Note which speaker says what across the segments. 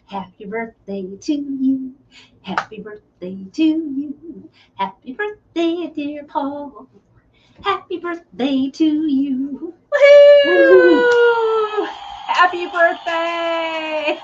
Speaker 1: Happy birthday to you. Happy birthday to you. Happy birthday, dear Paul. Happy birthday to you.
Speaker 2: Woo!
Speaker 1: Woohoo! Happy birthday!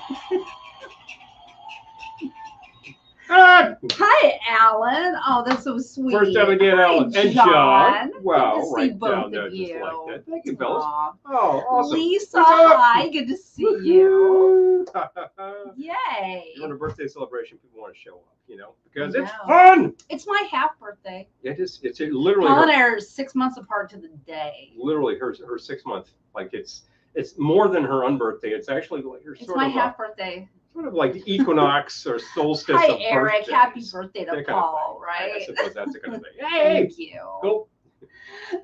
Speaker 2: Ah!
Speaker 1: Hi, Alan. Oh, that's so sweet.
Speaker 2: First time again,
Speaker 1: Hi,
Speaker 2: Alan and
Speaker 1: John.
Speaker 2: John.
Speaker 1: Good
Speaker 2: Wow,
Speaker 1: to see
Speaker 2: right
Speaker 1: both
Speaker 2: down
Speaker 1: of
Speaker 2: there, just
Speaker 1: you.
Speaker 2: like that. Thank you, fellas.
Speaker 1: Aw.
Speaker 2: Oh, awesome.
Speaker 1: Lisa,
Speaker 2: Lisa!
Speaker 1: hi. Good to see you.
Speaker 2: Woohoo!
Speaker 1: Yay.
Speaker 2: You're on a birthday celebration, people want to show up, because
Speaker 1: I
Speaker 2: it's
Speaker 1: know.
Speaker 2: fun.
Speaker 1: It's my half birthday.
Speaker 2: It's literally
Speaker 1: Paul and
Speaker 2: her,
Speaker 1: I are 6 months apart to the day.
Speaker 2: literally her 6 month. Like it's more than her unbirthday. It's actually like her
Speaker 1: It's
Speaker 2: sort
Speaker 1: my
Speaker 2: of
Speaker 1: half birthday.
Speaker 2: sort of like the equinox or solstice
Speaker 1: Hi,
Speaker 2: of
Speaker 1: Eric.
Speaker 2: birthdays.
Speaker 1: Happy birthday to
Speaker 2: That kind of
Speaker 1: Paul,
Speaker 2: thing. I
Speaker 1: right?
Speaker 2: suppose that's the kind of thing. Hey,
Speaker 1: Thank you.
Speaker 2: cool.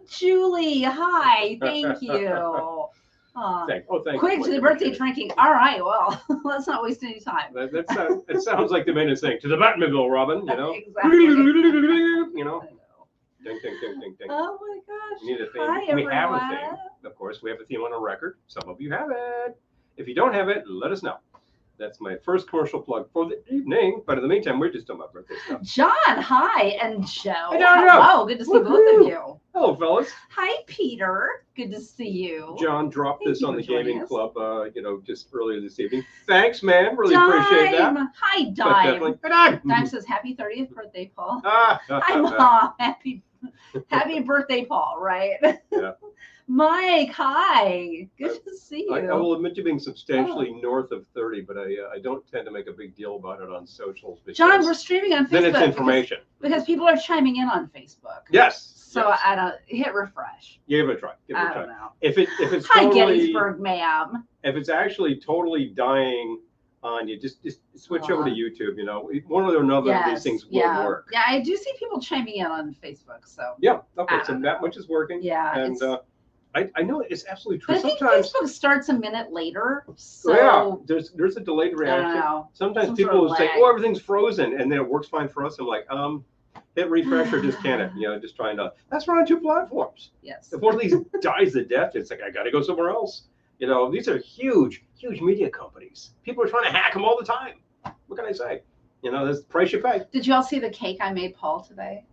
Speaker 1: Julie, hi. Thank you.
Speaker 2: Thank you.
Speaker 1: Quick to the birthday drinking. All right, well, let's not waste any time.
Speaker 2: It sounds like the minute saying to the Batmobile, Robin.
Speaker 1: Exactly.
Speaker 2: You know.
Speaker 1: I know.
Speaker 2: Ding, ding, ding, ding, ding.
Speaker 1: Oh my gosh.
Speaker 2: We need a theme.
Speaker 1: Hi,
Speaker 2: We have a
Speaker 1: everyone.
Speaker 2: theme. Of course, we have a theme on a record. Some of you have it. If you don't have it, let us know. That's my first commercial plug for the evening. But in the meantime, we're just talking about birthday stuff.
Speaker 1: John, hi. And Joe.
Speaker 2: Hey, Joe.
Speaker 1: Hello. Good to see both
Speaker 2: Woohoo.
Speaker 1: of you.
Speaker 2: Hello, fellas.
Speaker 1: Hi, Peter. Good to see you.
Speaker 2: John dropped
Speaker 1: Thank
Speaker 2: this
Speaker 1: you
Speaker 2: on
Speaker 1: for
Speaker 2: the
Speaker 1: joining
Speaker 2: gaming
Speaker 1: us.
Speaker 2: club, just earlier this evening. Thanks, man. Really appreciate that.
Speaker 1: Dime. Hi,
Speaker 2: But
Speaker 1: Dime.
Speaker 2: definitely, good night.
Speaker 1: Dime says, happy 30th birthday, Paul.
Speaker 2: Ah,
Speaker 1: Hi, Mom. Happy birthday, Paul, right?
Speaker 2: Yeah.
Speaker 1: Mike, hi. Good to see you.
Speaker 2: I will admit to being substantially north of 30, but I don't tend to make a big deal about it on socials. Because
Speaker 1: John, we're streaming on Facebook.
Speaker 2: then it's information.
Speaker 1: Because people are chiming in on Facebook.
Speaker 2: Yes.
Speaker 1: So
Speaker 2: yes.
Speaker 1: I don't hit refresh.
Speaker 2: Give it a try. Give it a
Speaker 1: I
Speaker 2: try.
Speaker 1: don't know.
Speaker 2: If it's
Speaker 1: Hi,
Speaker 2: totally,
Speaker 1: Gettysburg, ma'am.
Speaker 2: if it's actually totally dying on you, just switch over to YouTube. One or another of these things will work.
Speaker 1: Yeah, I do see people chiming in on Facebook. So
Speaker 2: Yeah. Okay.
Speaker 1: I
Speaker 2: So
Speaker 1: don't
Speaker 2: that
Speaker 1: know.
Speaker 2: much is working.
Speaker 1: Yeah,
Speaker 2: And I know it's absolutely true.
Speaker 1: but I think
Speaker 2: Sometimes.
Speaker 1: Facebook starts a minute later. So
Speaker 2: Yeah, there's a delayed
Speaker 1: I don't
Speaker 2: reaction.
Speaker 1: know.
Speaker 2: Sometimes
Speaker 1: Some
Speaker 2: people
Speaker 1: sort of
Speaker 2: will say,
Speaker 1: lag.
Speaker 2: "Oh, everything's frozen," and then it works fine for us. I'm like, hit refresh or just can it. Just trying to. That's run on 2 platforms.
Speaker 1: Yes.
Speaker 2: If one of these dies to death, it's like I got to go somewhere else. These are huge media companies. People are trying to hack them all the time. What can I say? That's the price you pay.
Speaker 1: Did you all see the cake I made Paul today?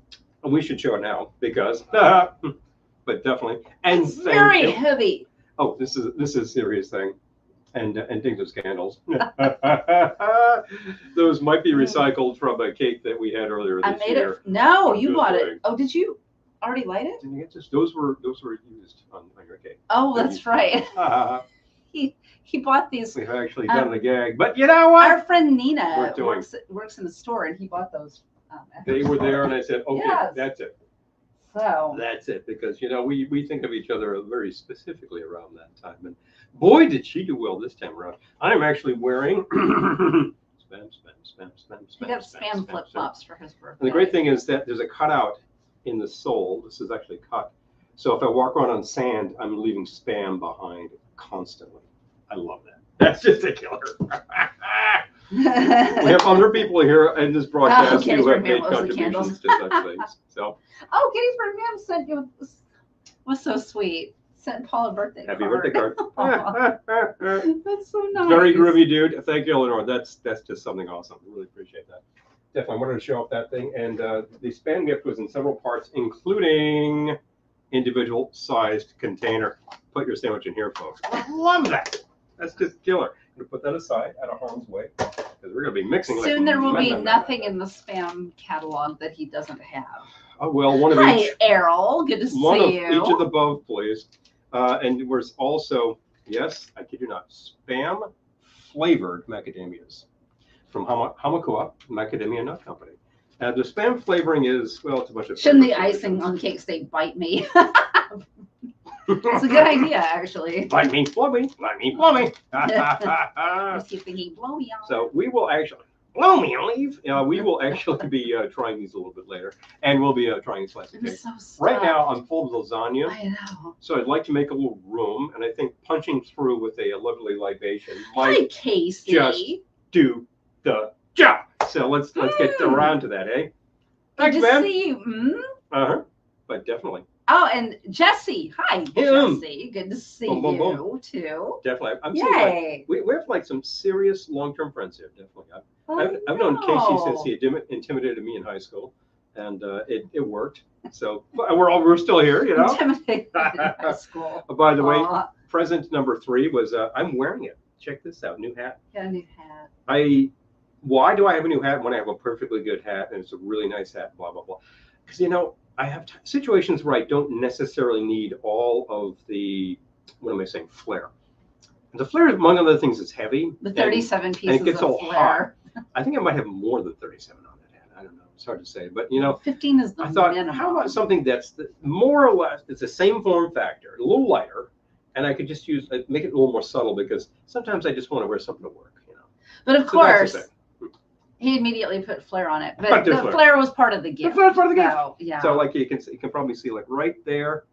Speaker 2: And we should show it now because, but definitely. And
Speaker 1: It's very heavy.
Speaker 2: Oh, this is a serious thing, and things of scandals. Those might be recycled from a cake that we had earlier
Speaker 1: I
Speaker 2: this
Speaker 1: made
Speaker 2: year.
Speaker 1: it. No, you
Speaker 2: Good
Speaker 1: bought
Speaker 2: thing.
Speaker 1: it. Oh, did you already light it?
Speaker 2: Didn't you get this? Those were used on your cake.
Speaker 1: Oh, that's right. He bought these.
Speaker 2: We've actually done the gag, but you know what?
Speaker 1: Our friend Nina
Speaker 2: We're doing-
Speaker 1: works in the store, and he bought those.
Speaker 2: They were there, and I said, "Okay,
Speaker 1: Yes.
Speaker 2: that's it.
Speaker 1: So
Speaker 2: That's it." Because we think of each other very specifically around that time, and boy, did she do well this time around. I'm actually wearing spam.
Speaker 1: he got spam flip flops for his birthday.
Speaker 2: And the great thing is that there's a cutout in the sole. This is actually cut. So if I walk around on sand, I'm leaving spam behind constantly. I love that. That's just a killer. We have other people here in this broadcast who have made contributions to such things. So
Speaker 1: Oh, Gettysburg Ma'am sent you was so sweet. Sent Paul a birthday
Speaker 2: happy
Speaker 1: card.
Speaker 2: birthday card.
Speaker 1: That's so nice.
Speaker 2: Very groovy, dude. Thank you, Eleanor. That's just something awesome. I really appreciate that. Definitely wanted to show off that thing. And the spam gift was in several parts, including individual sized container. Put your sandwich in here, folks. I love that. That's just killer. I'm gonna put that aside out of harm's way because we're gonna be mixing.
Speaker 1: Soon there will be nothing in the spam catalog that he doesn't have.
Speaker 2: Oh well, one of
Speaker 1: Hi,
Speaker 2: each.
Speaker 1: Errol. Good to
Speaker 2: One of
Speaker 1: see you.
Speaker 2: each of the above, please. And there's also, yes, I kid you not, spam flavored macadamias from Hamakua Macadamia Nut Company. The spam flavoring is, well, it's a bunch of.
Speaker 1: Shouldn't the icing on cake steak bite me? It's a good idea, actually.
Speaker 2: Bite me, blow me, bite me, blow me.
Speaker 1: Just keep thinking, blow me on.
Speaker 2: So we will actually, blow me, Olive. We will actually be trying these a little bit later, and we'll be trying a slice of cake.
Speaker 1: So
Speaker 2: Right now, I'm full of lasagna.
Speaker 1: I know.
Speaker 2: So I'd like to make a little room, and I think punching through with a lovely libation
Speaker 1: Hi,
Speaker 2: might
Speaker 1: Casey.
Speaker 2: just do the job. So let's get around to that, eh?
Speaker 1: Good
Speaker 2: Thanks,
Speaker 1: to
Speaker 2: man.
Speaker 1: see you.
Speaker 2: But definitely,
Speaker 1: Oh, and Jesse. Hi,
Speaker 2: Yeah.
Speaker 1: Jesse. Good to see
Speaker 2: Boom, boom, boom.
Speaker 1: you too.
Speaker 2: Definitely. I'm seeing like
Speaker 1: Yay.
Speaker 2: we have like some serious long-term friends here. Definitely.
Speaker 1: I
Speaker 2: I've known Casey since
Speaker 1: know.
Speaker 2: he intimidated me in high school, and it worked. So but we're still here, you know.
Speaker 1: Intimidated in high school.
Speaker 2: By the way,
Speaker 1: Aw,
Speaker 2: present number 3 was I'm wearing it. Check this out, new hat.
Speaker 1: got a new hat.
Speaker 2: Why do I have a new hat when I have a perfectly good hat and it's a really nice hat? Blah blah blah. Because you know I have situations where I don't necessarily need all of the what am I saying flair. The flair, among other things, is heavy.
Speaker 1: The 37
Speaker 2: and
Speaker 1: pieces
Speaker 2: it gets
Speaker 1: of
Speaker 2: all
Speaker 1: flair.
Speaker 2: hot. I think I might have more than 37 on that hat. I don't know. It's hard to say, but you know,
Speaker 1: 15 is the
Speaker 2: I thought,
Speaker 1: minimum.
Speaker 2: how about something that's more or less it's the same form factor, a little lighter, and I could just make it a little more subtle because sometimes I just want to wear something to work, you know.
Speaker 1: But of
Speaker 2: So that's
Speaker 1: course,
Speaker 2: the thing.
Speaker 1: he immediately put flair on it.
Speaker 2: But
Speaker 1: But
Speaker 2: there's
Speaker 1: the
Speaker 2: flair.
Speaker 1: flair was part of the gift.
Speaker 2: flair's part of the gift.
Speaker 1: So, yeah.
Speaker 2: So like you can probably see like right there,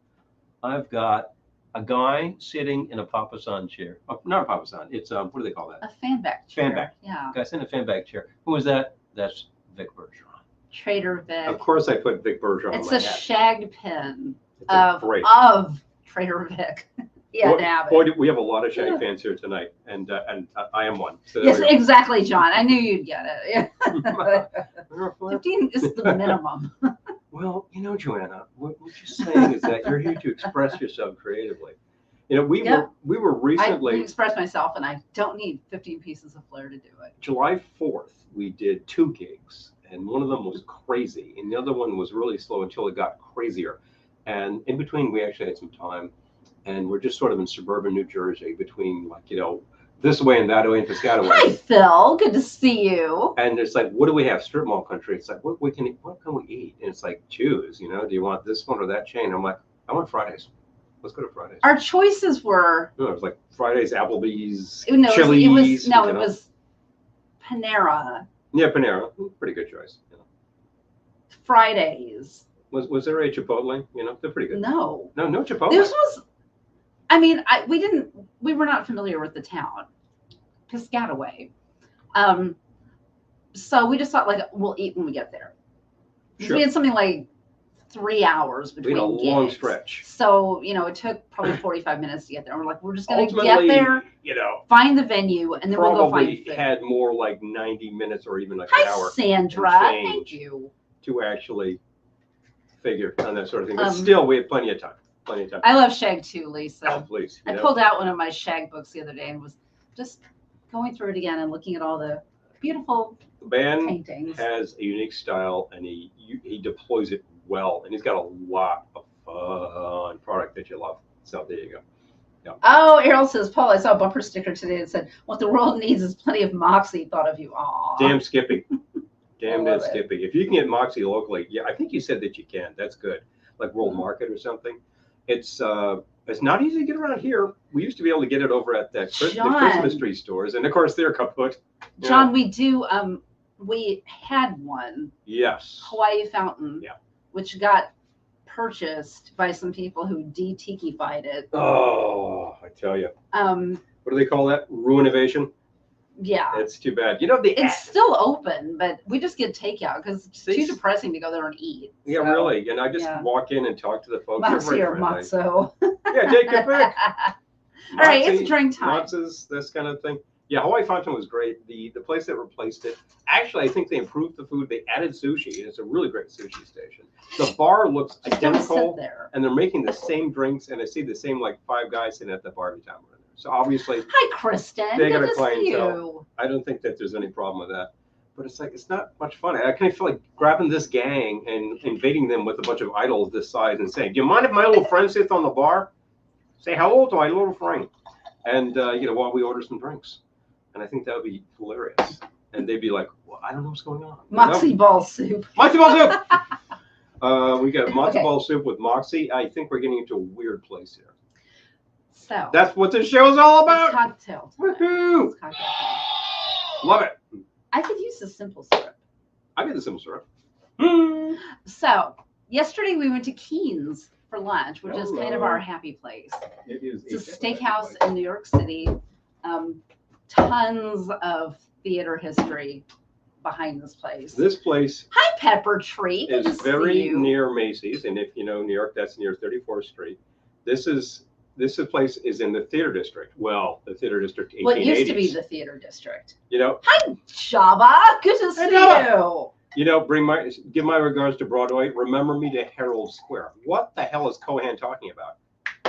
Speaker 2: I've got a guy sitting in a papasan chair. Not a papasan. It's what do they call that?
Speaker 1: A fan back chair.
Speaker 2: Fan back.
Speaker 1: Yeah.
Speaker 2: Guy sitting in a fan back chair. Who is that? That's Vic Bergeron.
Speaker 1: Trader Vic.
Speaker 2: Of course, I put Vic Bergeron
Speaker 1: It's
Speaker 2: on my
Speaker 1: a
Speaker 2: hat.
Speaker 1: shag pin
Speaker 2: It's a great.
Speaker 1: of Trader Vic. Yeah,
Speaker 2: Boy,
Speaker 1: to have it.
Speaker 2: boy, we have a lot of Shag
Speaker 1: Yeah.
Speaker 2: fans here tonight, and I am one. So there
Speaker 1: Yes,
Speaker 2: we go.
Speaker 1: exactly, John. I knew you'd get it.
Speaker 2: Well,
Speaker 1: 15 is the minimum.
Speaker 2: Well, you know, Joanna, what you're saying is that you're here to express yourself creatively. You know, we
Speaker 1: Yeah.
Speaker 2: were
Speaker 1: I
Speaker 2: recently
Speaker 1: express myself, and I don't need 15 pieces of flair to do it.
Speaker 2: July 4th. We did 2 gigs, and one of them was crazy, and the other one was really slow until it got crazier. And in between, we actually had some time, and we're just sort of in suburban New Jersey between like this way and that way and Piscataway.
Speaker 1: Hi, Phil. Good to see you.
Speaker 2: And it's like, what do we have? Strip mall country. It's like, what can we eat? And it's like, choose. You know, do you want this one or that chain? I'm like, I want Fridays. Let's go to Fridays.
Speaker 1: Our choices were
Speaker 2: No, it was like Fridays, Applebee's,
Speaker 1: no,
Speaker 2: Chili's.
Speaker 1: it was Panera,
Speaker 2: Yeah, Panera. Pretty good choice. You know.
Speaker 1: Fridays.
Speaker 2: Was there a Chipotle? You know, they're pretty good.
Speaker 1: No,
Speaker 2: No Chipotle.
Speaker 1: this was. I mean, we were not familiar with the town, Piscataway. So we just thought like we'll eat when we get there.
Speaker 2: Sure.
Speaker 1: We had something like 3 hours
Speaker 2: We
Speaker 1: between
Speaker 2: had a long
Speaker 1: gigs.
Speaker 2: stretch.
Speaker 1: So, it took probably 45 minutes to get there. We're like, we're just going to get
Speaker 2: Ultimately,
Speaker 1: there,
Speaker 2: you know,
Speaker 1: find the venue, and then we'll go find
Speaker 2: probably
Speaker 1: food.
Speaker 2: had more like 90 minutes or even like an
Speaker 1: Hi,
Speaker 2: hour
Speaker 1: Sandra.
Speaker 2: and change.
Speaker 1: Thank you.
Speaker 2: to actually figure on that sort of thing. But
Speaker 1: Um,
Speaker 2: still, we had plenty of time. Plenty of time.
Speaker 1: I love Shag too, Lisa.
Speaker 2: Oh, please.
Speaker 1: I pulled out one of my Shag books the other day and was just going through it again and looking at all the beautiful
Speaker 2: The band
Speaker 1: paintings.
Speaker 2: has a unique style, and he deploys it well, and he's got a lot of fun product that you love. So there you go. Yeah.
Speaker 1: Oh, Errol says, Paul, I saw a bumper sticker today that said, what the world needs is plenty of Moxie. Thought of you. Aw.
Speaker 2: Damn Skippy. Damn
Speaker 1: love
Speaker 2: that
Speaker 1: it.
Speaker 2: Skippy. If you can get Moxie locally, yeah, I think you said that you can. That's good. Like World Market or something. It's not easy to get around here. We used to be able to get it over at the
Speaker 1: John.
Speaker 2: Christmas tree stores, and of course they're kaput. Yeah.
Speaker 1: John, we do, we had one,
Speaker 2: Yes.
Speaker 1: Hawaii Fountain,
Speaker 2: Yeah.
Speaker 1: which got purchased by some people who de-tiki-fied it.
Speaker 2: Oh, I tell you.
Speaker 1: Um,
Speaker 2: What do they call that? Ruinivation?
Speaker 1: yeah.
Speaker 2: It's too bad. You know,
Speaker 1: It's still open, but we just get takeout because it's
Speaker 2: See?
Speaker 1: too depressing to go there and eat.
Speaker 2: Yeah,
Speaker 1: So,
Speaker 2: really. And I just
Speaker 1: yeah.
Speaker 2: walk in and talk to the folks. They're
Speaker 1: Moxie
Speaker 2: very
Speaker 1: or
Speaker 2: friendly.
Speaker 1: Moxo.
Speaker 2: Yeah, take your pick.
Speaker 1: All right, it's
Speaker 2: Moxie,
Speaker 1: drink time.
Speaker 2: Mox's, this kind of thing. Yeah, Hawaii Fountain was great. The place that replaced it, actually, I think they improved the food. They added sushi, and it's a really great sushi station. The bar looks
Speaker 1: Just don't sit
Speaker 2: identical,
Speaker 1: there.
Speaker 2: and they're making the same drinks, and I see the same like 5 guys sitting at the bar every time we're in there. So obviously,
Speaker 1: Hi, Kristen.
Speaker 2: They got
Speaker 1: Good
Speaker 2: a
Speaker 1: to see
Speaker 2: clientele.
Speaker 1: you.
Speaker 2: I don't think that there's any problem with that. But it's like, it's not much fun. I kind of feel like grabbing this gang and invading them with a bunch of idols this size and saying, do you mind if my little friend sits on the bar? Say hello to my little friend. And, while we order some drinks. And I think that would be hilarious. And they'd be like, well, I don't know what's going on.
Speaker 1: Moxie ball soup.
Speaker 2: Moxie ball soup! We got matzo
Speaker 1: Okay.
Speaker 2: ball soup with Moxie. I think we're getting into a weird place here.
Speaker 1: So,
Speaker 2: That's what this show's all
Speaker 1: it's
Speaker 2: about.
Speaker 1: cocktail time.
Speaker 2: Woohoo!
Speaker 1: It's cocktail time.
Speaker 2: Love it.
Speaker 1: I could use the simple syrup.
Speaker 2: I get the simple syrup.
Speaker 1: So, yesterday we went to Keen's for lunch, which is kind of
Speaker 2: Hello.
Speaker 1: our happy place.
Speaker 2: It is
Speaker 1: It's a steakhouse in New York City. Tons of theater history. behind this place.
Speaker 2: This place
Speaker 1: Hi, Pepper Tree. Good
Speaker 2: is
Speaker 1: to
Speaker 2: very
Speaker 1: see you.
Speaker 2: near Macy's, and if you know New York, that's near 34th Street. This place is in the theater district. Well, the theater district 1880s.
Speaker 1: What used to be the theater district.
Speaker 2: You know.
Speaker 1: Hi, Java. Good to see you.
Speaker 2: You know, give my regards to Broadway. Remember me to Herald Square. What the hell is Cohan talking about?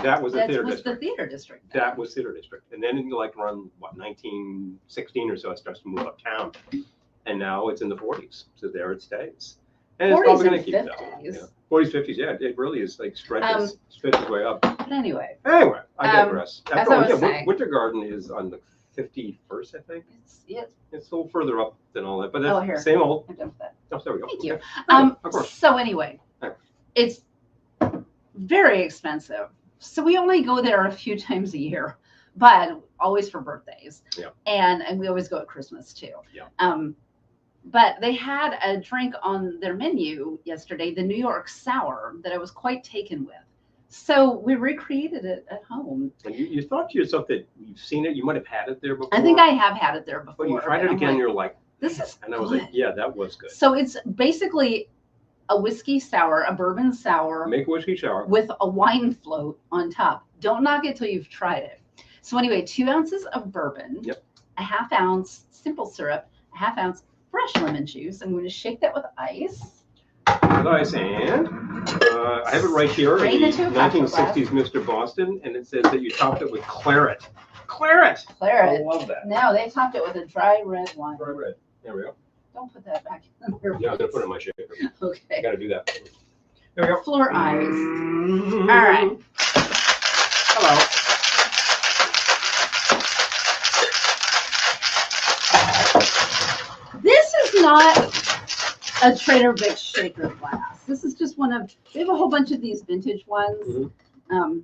Speaker 2: That was the theater district.
Speaker 1: That was the theater district.
Speaker 2: That was theater district. And then in like around, 1916 or so, it starts to move uptown. And now it's in the 40s. So there it stays. And it's probably going to keep that. 40s, 50s, yeah. It really is like stretches way up.
Speaker 1: But anyway,
Speaker 2: I digress.
Speaker 1: As I was saying,
Speaker 2: Winter Garden is on the 51st, I think. It's a little further up than all that, but that's same old.
Speaker 1: I'm done with that.
Speaker 2: Oh, there we go.
Speaker 1: Thank you.
Speaker 2: Of course.
Speaker 1: So anyway, it's very expensive. So we only go there a few times a year, but always for birthdays.
Speaker 2: Yeah.
Speaker 1: And we always go at Christmas too.
Speaker 2: Yeah.
Speaker 1: But they had a drink on their menu yesterday, the New York Sour, that I was quite taken with. So we recreated it at home.
Speaker 2: And you thought to yourself that you've seen it, you might have had it there before.
Speaker 1: I think I have had it there before.
Speaker 2: But you tried it again, and you're like,
Speaker 1: this is
Speaker 2: and I was like, yeah, that was good.
Speaker 1: So it's basically a whiskey sour, a bourbon sour.
Speaker 2: Make a whiskey sour.
Speaker 1: With a wine float on top. Don't knock it till you've tried it. So anyway, 2 ounces of bourbon, a ½ ounce simple syrup, a ½ ounce fresh lemon juice. I'm going to shake that with ice.
Speaker 2: With ice, and I have it right here, the 1960s Mr. Boston, and it says that you topped it with claret. Claret! I love that.
Speaker 1: No, they topped it with a dry red wine.
Speaker 2: Dry red. There we go.
Speaker 1: Don't put that back in there.
Speaker 2: Yeah, I'm going to put it in my shaker.
Speaker 1: Okay.
Speaker 2: I got to do that. There we go.
Speaker 1: Floor ice. All right.
Speaker 2: Hello.
Speaker 1: This is not a Trader Vic's shaker glass. This is just one of, we have a whole bunch of these vintage ones.
Speaker 2: Mm-hmm.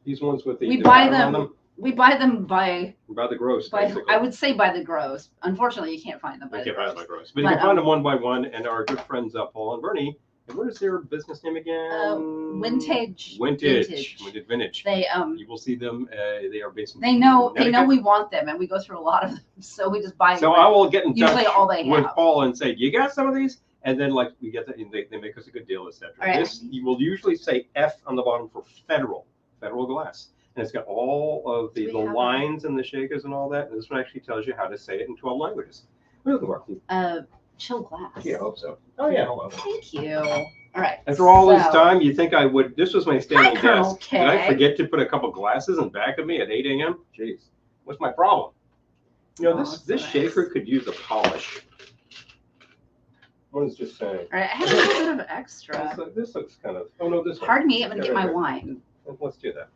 Speaker 2: These ones with the
Speaker 1: we buy them by
Speaker 2: the gross.
Speaker 1: I would say by the gross. Unfortunately, you can't find them by the gross.
Speaker 2: But you can find them one by one. And our good friends Paul and Bernie. And what is their business name again?
Speaker 1: Vintage.
Speaker 2: They you will see them. They are based in
Speaker 1: They know we want them, and we go through a lot of them. So we just buy them.
Speaker 2: So I will get in touch with
Speaker 1: have.
Speaker 2: Paul and say, "You got some of these?" And then we get that, and they make us a good deal, etc.
Speaker 1: Right.
Speaker 2: This you will usually say F on the bottom for federal glass, and it's got all of the lines and the shakers and all that. And this one actually tells you how to say it in 12 languages. We're looking for
Speaker 1: chill glass.
Speaker 2: Yeah, I hope so. Oh yeah, hello.
Speaker 1: Thank you. All right.
Speaker 2: After all this time, you think I would? This was my standing desk.
Speaker 1: Okay.
Speaker 2: Did I forget to put a couple glasses in back of me at 8 a.m.? Jeez, what's my problem? You know, this shaker could use a polish. What is just saying?
Speaker 1: All right, I have a little bit of extra.
Speaker 2: This looks kind of. Oh no, this one.
Speaker 1: Pardon me, I'm gonna get my wine.
Speaker 2: Let's do that.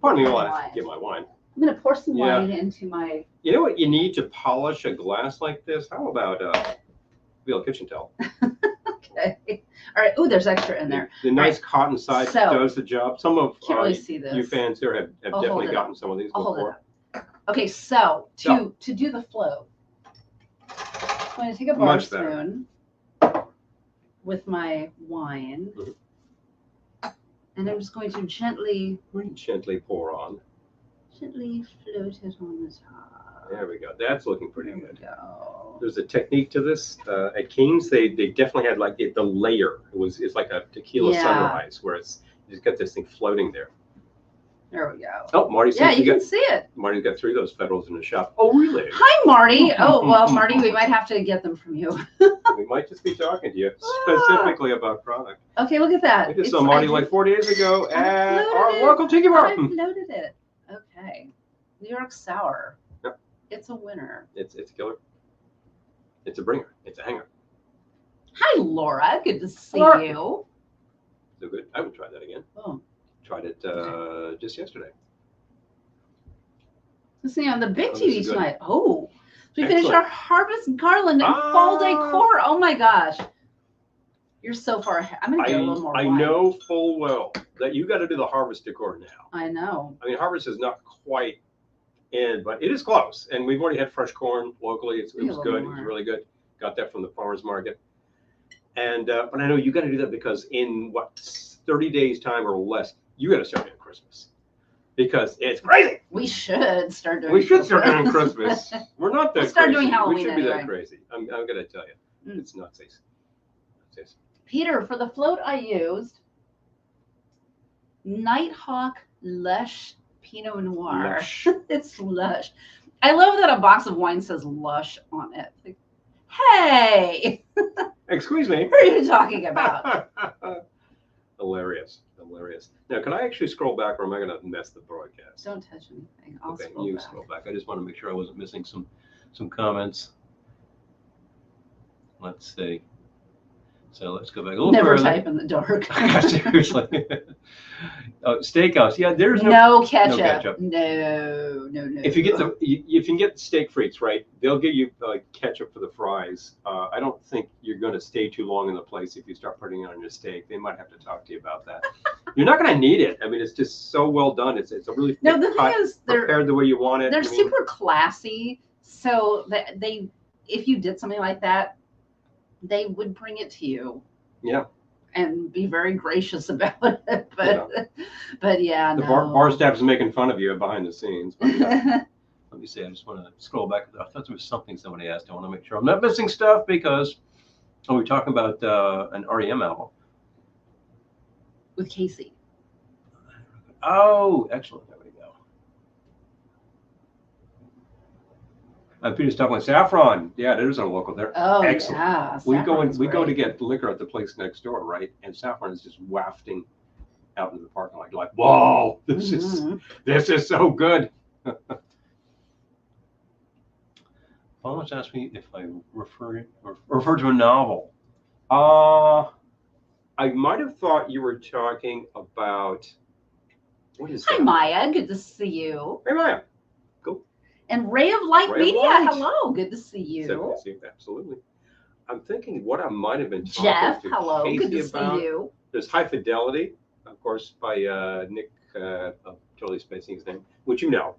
Speaker 2: Pardon me while I get my wine.
Speaker 1: I'm gonna pour some wine into my.
Speaker 2: You know what you need to polish a glass like this? How about real kitchen towel?
Speaker 1: Okay. All right. Oh, there's extra in there.
Speaker 2: The nice cotton side does the job. Some of
Speaker 1: can't really see this.
Speaker 2: You fans here have definitely gotten some of these before.
Speaker 1: Okay, so to do the flow, I'm going to take a bar spoon with my wine, and I'm just going to gently
Speaker 2: pour on.
Speaker 1: Gently float it on the top.
Speaker 2: There we go. That's looking pretty good. There's a technique to this. At King's, they definitely had the layer. It's like a tequila sunrise, where it's just got this thing floating there.
Speaker 1: There we go.
Speaker 2: Oh, Marty.
Speaker 1: Yeah, you can see it.
Speaker 2: Marty's got 3 of those Federals in his shop. Oh, really?
Speaker 1: Hi, Marty. Oh, well, Marty, we might have to get them from you.
Speaker 2: We might just be talking to you specifically about product.
Speaker 1: Okay, look at that.
Speaker 2: I just saw Marty 4 days ago at our local tiki bar.
Speaker 1: I loaded it. Okay. New York Sour.
Speaker 2: Yep.
Speaker 1: It's a winner.
Speaker 2: It's a killer. It's a bringer. It's a hanger.
Speaker 1: Hi, Laura. Good to see you.
Speaker 2: So good. I would try that again.
Speaker 1: Oh.
Speaker 2: Tried it just yesterday.
Speaker 1: Listening on the big TV tonight. Oh, we finished our harvest garland and fall decor. Oh my gosh. You're so far ahead. I'm going to get a little more wine.
Speaker 2: I know full well that you got to do the harvest decor now.
Speaker 1: I know.
Speaker 2: I mean, harvest is not quite in, but it is close. And we've already had fresh corn locally. It was good. It was really good. Got that from the farmer's market. And but I know you got to do that because in 30 days time or less, you got to start at Christmas. because it's crazy.
Speaker 1: We should start doing.
Speaker 2: We should start doing Christmas. We're not that
Speaker 1: We'll start
Speaker 2: crazy.
Speaker 1: doing Halloween
Speaker 2: We should be that
Speaker 1: anyway.
Speaker 2: crazy. I'm gonna tell you, it's nuts.
Speaker 1: Peter, for the float I used Nighthawk Lush Pinot Noir.
Speaker 2: Lush.
Speaker 1: It's lush. I love that a box of wine says lush on it. Like, hey,
Speaker 2: Excuse me.
Speaker 1: what are you talking about?
Speaker 2: Hilarious. Now, can I actually scroll back, or am I going to mess the broadcast?
Speaker 1: Don't touch anything. I'll
Speaker 2: Okay,
Speaker 1: scroll
Speaker 2: you
Speaker 1: back.
Speaker 2: scroll back. I just want to make sure I wasn't missing some comments. Let's see. So let's go back a little
Speaker 1: Never
Speaker 2: further.
Speaker 1: type in the dark.
Speaker 2: Seriously. Oh, steakhouse. Yeah, there's
Speaker 1: No ketchup.
Speaker 2: No ketchup.
Speaker 1: No.
Speaker 2: If you get if you can get steak frites, right, they'll give you ketchup for the fries. I don't think you're going to stay too long in the place if you start putting it on your steak. They might have to talk to you about that. You're not going to need it. I mean, it's just so well done. It's a really
Speaker 1: No, the
Speaker 2: cut,
Speaker 1: thing is, they're
Speaker 2: prepared the way you want it.
Speaker 1: they're
Speaker 2: I mean,
Speaker 1: super classy. So that they, if you did something like that, they would bring it to you.
Speaker 2: Yeah.
Speaker 1: And be very gracious about it. But yeah,
Speaker 2: the
Speaker 1: no.
Speaker 2: bar staff is making fun of you behind the scenes. But, let me see. I just want to scroll back. I thought there was something somebody asked. I want to make sure I'm not missing stuff because we're talking about an REM album.
Speaker 1: With Casey.
Speaker 2: Oh, excellent. There we go. Peter's talking about Saffron. Yeah, there's a local there.
Speaker 1: Oh,
Speaker 2: excellent.
Speaker 1: yeah.
Speaker 2: We go to
Speaker 1: great.
Speaker 2: get liquor at the place next door, right? And Saffron is just wafting out into the parking lot. You're like, whoa, this is so good. Almost asked me if I refer to a novel. I might have thought you were talking about, what is
Speaker 1: Hi,
Speaker 2: that?
Speaker 1: Maya. Good to see you.
Speaker 2: Hey, Maya.
Speaker 1: And Ray of Light
Speaker 2: Ray of
Speaker 1: Media.
Speaker 2: Light.
Speaker 1: Hello. Good to see you.
Speaker 2: Absolutely. I'm thinking what I might have been talking
Speaker 1: Jeff.
Speaker 2: to
Speaker 1: Hello.
Speaker 2: Casey
Speaker 1: Good to
Speaker 2: about.
Speaker 1: see you.
Speaker 2: There's High Fidelity, of course, by Nick, I'm totally spacing his name, which that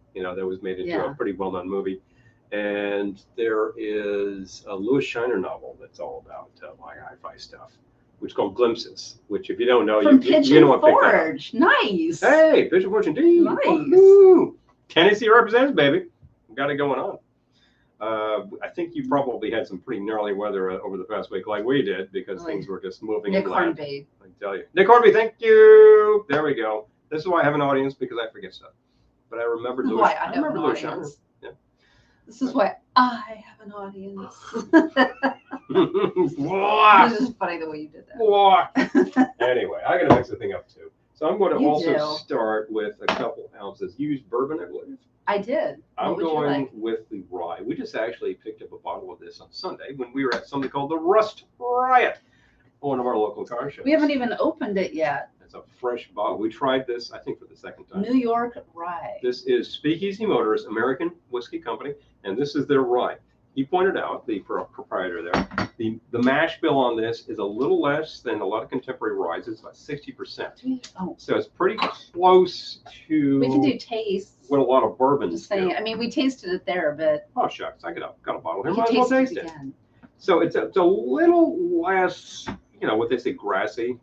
Speaker 2: was made into a pretty well-known movie. And there is a Louis Shiner novel that's all about hi-fi stuff, which is called Glimpses, which if you don't know,
Speaker 1: From
Speaker 2: you
Speaker 1: Kitsch-en
Speaker 2: don't want to pick that up.
Speaker 1: Forge. Nice.
Speaker 2: Hey, Bishop Fortune D.
Speaker 1: Nice.
Speaker 2: Woo-hoo. Tennessee represents, baby. Got it going on. I think you probably had some pretty gnarly weather over the past week, like we did, because things were just moving.
Speaker 1: Nick Hornby.
Speaker 2: I tell you, Nick Hornby, thank you. There we go. This is why I have an audience, because I forget stuff. But I remember Louis.
Speaker 1: Why I have an
Speaker 2: Louis
Speaker 1: audience.
Speaker 2: Yeah.
Speaker 1: This is why I have an audience. This is funny the way you did that.
Speaker 2: Anyway, I gotta mix the thing up too. So I'm going to
Speaker 1: You
Speaker 2: also
Speaker 1: do.
Speaker 2: start with a couple ounces used bourbon, I believe.
Speaker 1: I did.
Speaker 2: I'm
Speaker 1: What would you
Speaker 2: going
Speaker 1: like?
Speaker 2: with the rye. We just actually picked up a bottle of this on Sunday when we were at something called the Rust Riot, one of our local car shows.
Speaker 1: We haven't even opened it yet.
Speaker 2: It's a fresh bottle. We tried this, I think, for the second time.
Speaker 1: New York Rye.
Speaker 2: This is Speakeasy Motors, American whiskey company, and this is their rye. He pointed out, the proprietor there, the mash bill on this is a little less than a lot of contemporary ryes. It's about 60%.
Speaker 1: Oh,
Speaker 2: So it's pretty close to
Speaker 1: we can do tastes.
Speaker 2: what a lot of bourbons
Speaker 1: Just saying.
Speaker 2: do.
Speaker 1: I mean, we tasted it there, but
Speaker 2: Oh, shucks. I got a bottle here.
Speaker 1: we
Speaker 2: Might
Speaker 1: can
Speaker 2: as well
Speaker 1: taste
Speaker 2: taste
Speaker 1: it
Speaker 2: it.
Speaker 1: again.
Speaker 2: So it's a little less, what they say, grassy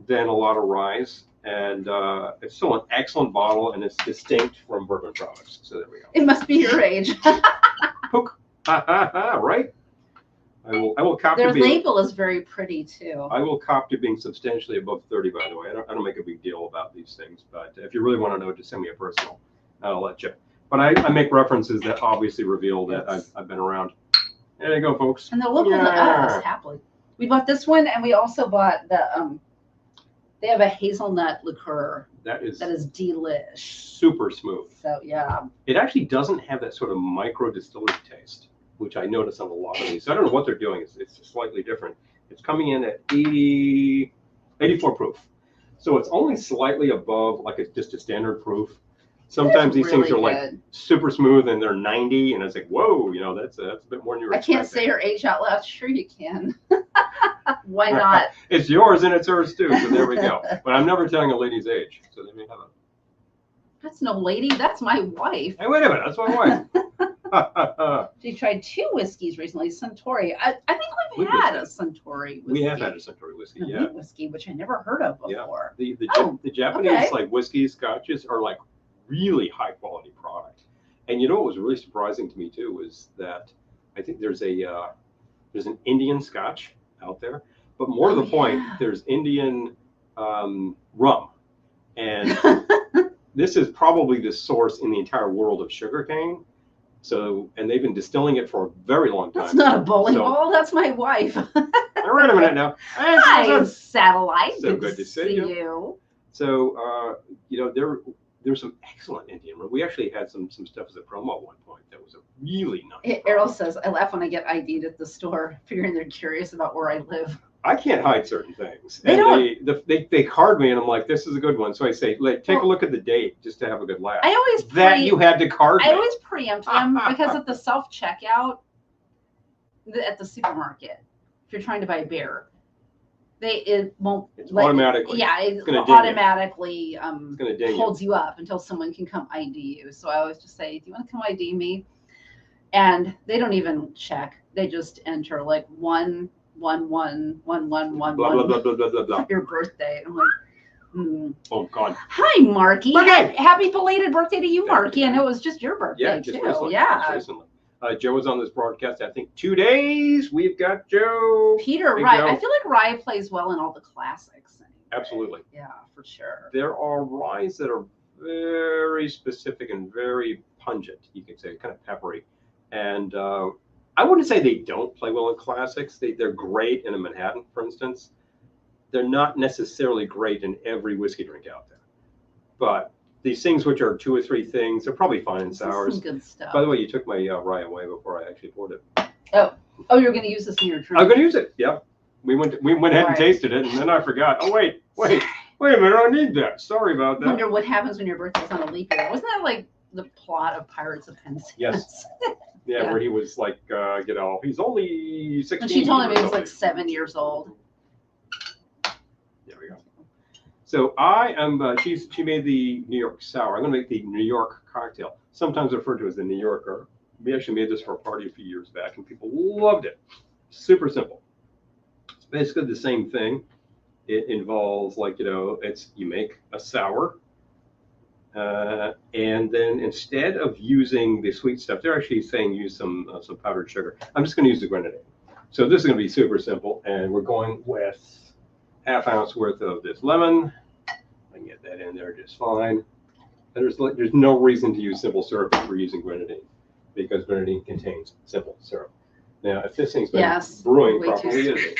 Speaker 2: than a lot of ryes. And it's still an excellent bottle, and it's distinct from bourbon products. So there we go.
Speaker 1: It must be your age.
Speaker 2: Hook. Right? I will cop
Speaker 1: Their
Speaker 2: to being,
Speaker 1: label is very pretty too.
Speaker 2: I will cop to being substantially above 30, by the way. I don't make a big deal about these things, but if you really want to know, just send me a personal. I'll let you. But I make references that obviously reveal that I've been around. There you go, folks.
Speaker 1: And the local happily. We bought this one, and we also bought the they have a hazelnut liqueur
Speaker 2: That is
Speaker 1: delish.
Speaker 2: super smooth.
Speaker 1: So yeah.
Speaker 2: It actually doesn't have that sort of micro distillery taste, which I notice on a lot of these. I don't know what they're doing. It's slightly different. It's coming in at 84 proof. So it's only slightly above just a standard proof. Sometimes these things are like super smooth and they're 90, and it's like, whoa, that's a bit more than you're expecting.
Speaker 1: I can't say her age out loud. Sure you can. Why not?
Speaker 2: It's yours and it's hers too, so there we go. But I'm never telling a lady's age, so they may have a...
Speaker 1: That's no lady. That's my wife.
Speaker 2: Hey, wait a minute. That's my wife.
Speaker 1: She tried 2 whiskeys recently. Suntory. I think we've had a Suntory whiskey.
Speaker 2: We have had a Suntory whiskey,
Speaker 1: a wheat whiskey, which I never heard of before.
Speaker 2: Yeah. The Japanese like whiskey scotches are like really high quality product. And you know what was really surprising to me too was that I think there's an Indian Scotch out there, but more to the point, there's Indian rum, and this is probably the source in the entire world of sugarcane. So, and they've been distilling it for a very long time.
Speaker 1: That's not a bowling ball. That's my wife.
Speaker 2: Wait a minute now. Hey,
Speaker 1: hi, Satellite.
Speaker 2: So good to see you. So, you know, there's some excellent Indian rum. We actually had some stuff as a promo at one point that was a really nice.
Speaker 1: Errol says, I laugh when I get ID'd at the store, figuring they're curious about where I live.
Speaker 2: I can't hide certain things.
Speaker 1: They don't.
Speaker 2: They card me, and I'm like, this is a good one. So I say, take a look at the date just to have a good laugh.
Speaker 1: I always
Speaker 2: you had to card me.
Speaker 1: I always preempt them because at the self-checkout at the supermarket, if you're trying to buy a beer, it won't
Speaker 2: automatically.
Speaker 1: Yeah, it automatically holds you up until someone can come ID you. So I always just say, do you want to come ID me? And they don't even check. They just enter like 1 1 1 1 1 1
Speaker 2: blah, blah, blah, blah, blah, blah, blah.
Speaker 1: Your birthday. I'm like,
Speaker 2: oh God.
Speaker 1: Hi, Marky. Happy belated birthday to you, Marky. I know it was just your birthday
Speaker 2: just
Speaker 1: too.
Speaker 2: Recently,
Speaker 1: yeah.
Speaker 2: Just recently. Joe was on this broadcast, I think 2 days. We've got Joe.
Speaker 1: Peter,
Speaker 2: hey,
Speaker 1: Rye.
Speaker 2: Joe.
Speaker 1: I feel like Rye plays well in all the classics. Anyway.
Speaker 2: Absolutely.
Speaker 1: Yeah, for sure.
Speaker 2: There are ryes that are very specific and very pungent, you could say, kind of peppery. And I wouldn't say they don't play well in classics. They're great in a Manhattan, for instance. They're not necessarily great in every whiskey drink out there. But these things which are 2 or 3 things, they're probably fine in sours.
Speaker 1: Some good stuff.
Speaker 2: By the way, you took my rye away before I actually poured it.
Speaker 1: Oh, you were going to use this in your drink.
Speaker 2: I was going to use it. Yeah, we went ahead and tasted it, and then I forgot. Oh wait a minute, I need that. Sorry about that.
Speaker 1: I wonder what happens when your birthday's on a leap year. Wasn't that like the plot of Pirates of Penzance?
Speaker 2: Yes. Yeah, where he was like, you know, he's only 16.
Speaker 1: And she told him he was like 7 years old.
Speaker 2: There we go. So I am, she made the New York Sour. I'm going to make the New York cocktail, sometimes referred to as the New Yorker. We actually made this for a party a few years back, and people loved it. Super simple. It's basically the same thing. It involves, like, you know, you make a sour, and then instead of using the sweet stuff, they're actually saying use some powdered sugar. I'm just going to use the grenadine. So this is going to be super simple, and we're going with ½ ounce worth of this lemon. I can get that in there just fine. There's no reason to use simple syrup if we're using grenadine, because grenadine contains simple syrup. Now, if this thing's been brewing properly,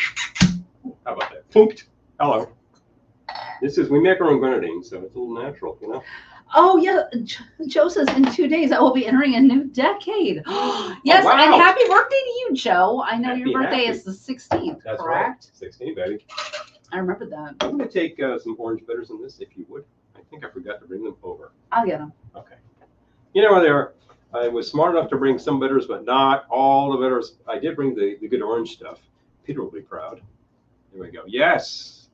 Speaker 2: how about that? Punked. Hello. We make our own grenadine, so it's a little natural, you know.
Speaker 1: Oh yeah, Joe says in 2 days I will be entering a new decade. Yes,
Speaker 2: oh, wow.
Speaker 1: And happy birthday to you, Joe. I know your birthday is the 16th,
Speaker 2: That's
Speaker 1: correct?
Speaker 2: Right. 16, baby.
Speaker 1: I remember that.
Speaker 2: I'm going to take some orange bitters in this, if you would. I think I forgot to bring them over.
Speaker 1: I'll get them.
Speaker 2: Okay. You know where they are. I was smart enough to bring some bitters, but not all the bitters. I did bring the good orange stuff. Peter will be proud. There we go. Yes.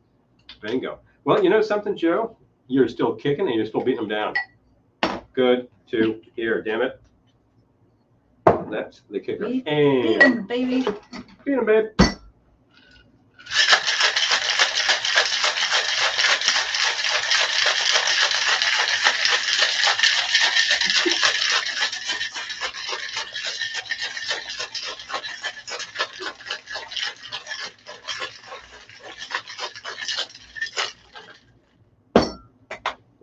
Speaker 2: Bingo. Well, you know something, Joe? You're still kicking and you're still beating them down. Good. 2. Here, damn it. That's the kicker.
Speaker 1: Beat them, baby.
Speaker 2: Beat them, babe.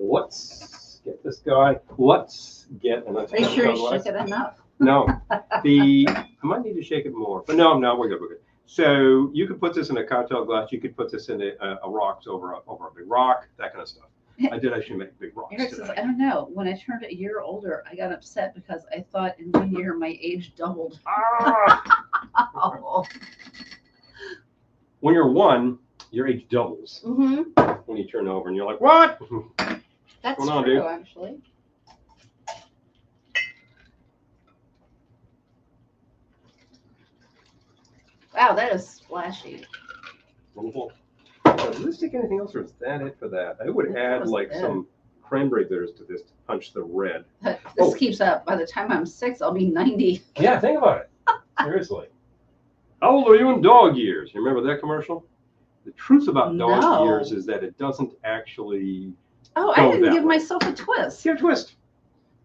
Speaker 2: Let's get this guy. Let's get. Are
Speaker 1: you sure you shook it enough?
Speaker 2: No. I might need to shake it more. But no, we're good. We're good. So you could put this in a cocktail glass. You could put this in a rocks over a big rock, that kind of stuff. I did actually make big rocks.
Speaker 1: Eric says, I don't know. When I turned a year older, I got upset because I thought in 1 year my age doubled. Oh.
Speaker 2: When you're 1, your age doubles.
Speaker 1: Mm-hmm.
Speaker 2: When you turn over and you're like, what?
Speaker 1: That's
Speaker 2: What's going on,
Speaker 1: true,
Speaker 2: dude?
Speaker 1: actually. Wow, that is splashy.
Speaker 2: Wonderful. Does this take anything else, or is that it for that? I would add like some cranberry bitters to this to punch the red.
Speaker 1: This keeps up. By the time I'm 6, I'll be 90.
Speaker 2: Yeah, think about it. Seriously. How old are you in dog years? You remember that commercial? The truth about dog years is that it doesn't actually
Speaker 1: Oh, I
Speaker 2: go
Speaker 1: didn't
Speaker 2: that
Speaker 1: give
Speaker 2: way.
Speaker 1: myself a twist.
Speaker 2: Give a twist.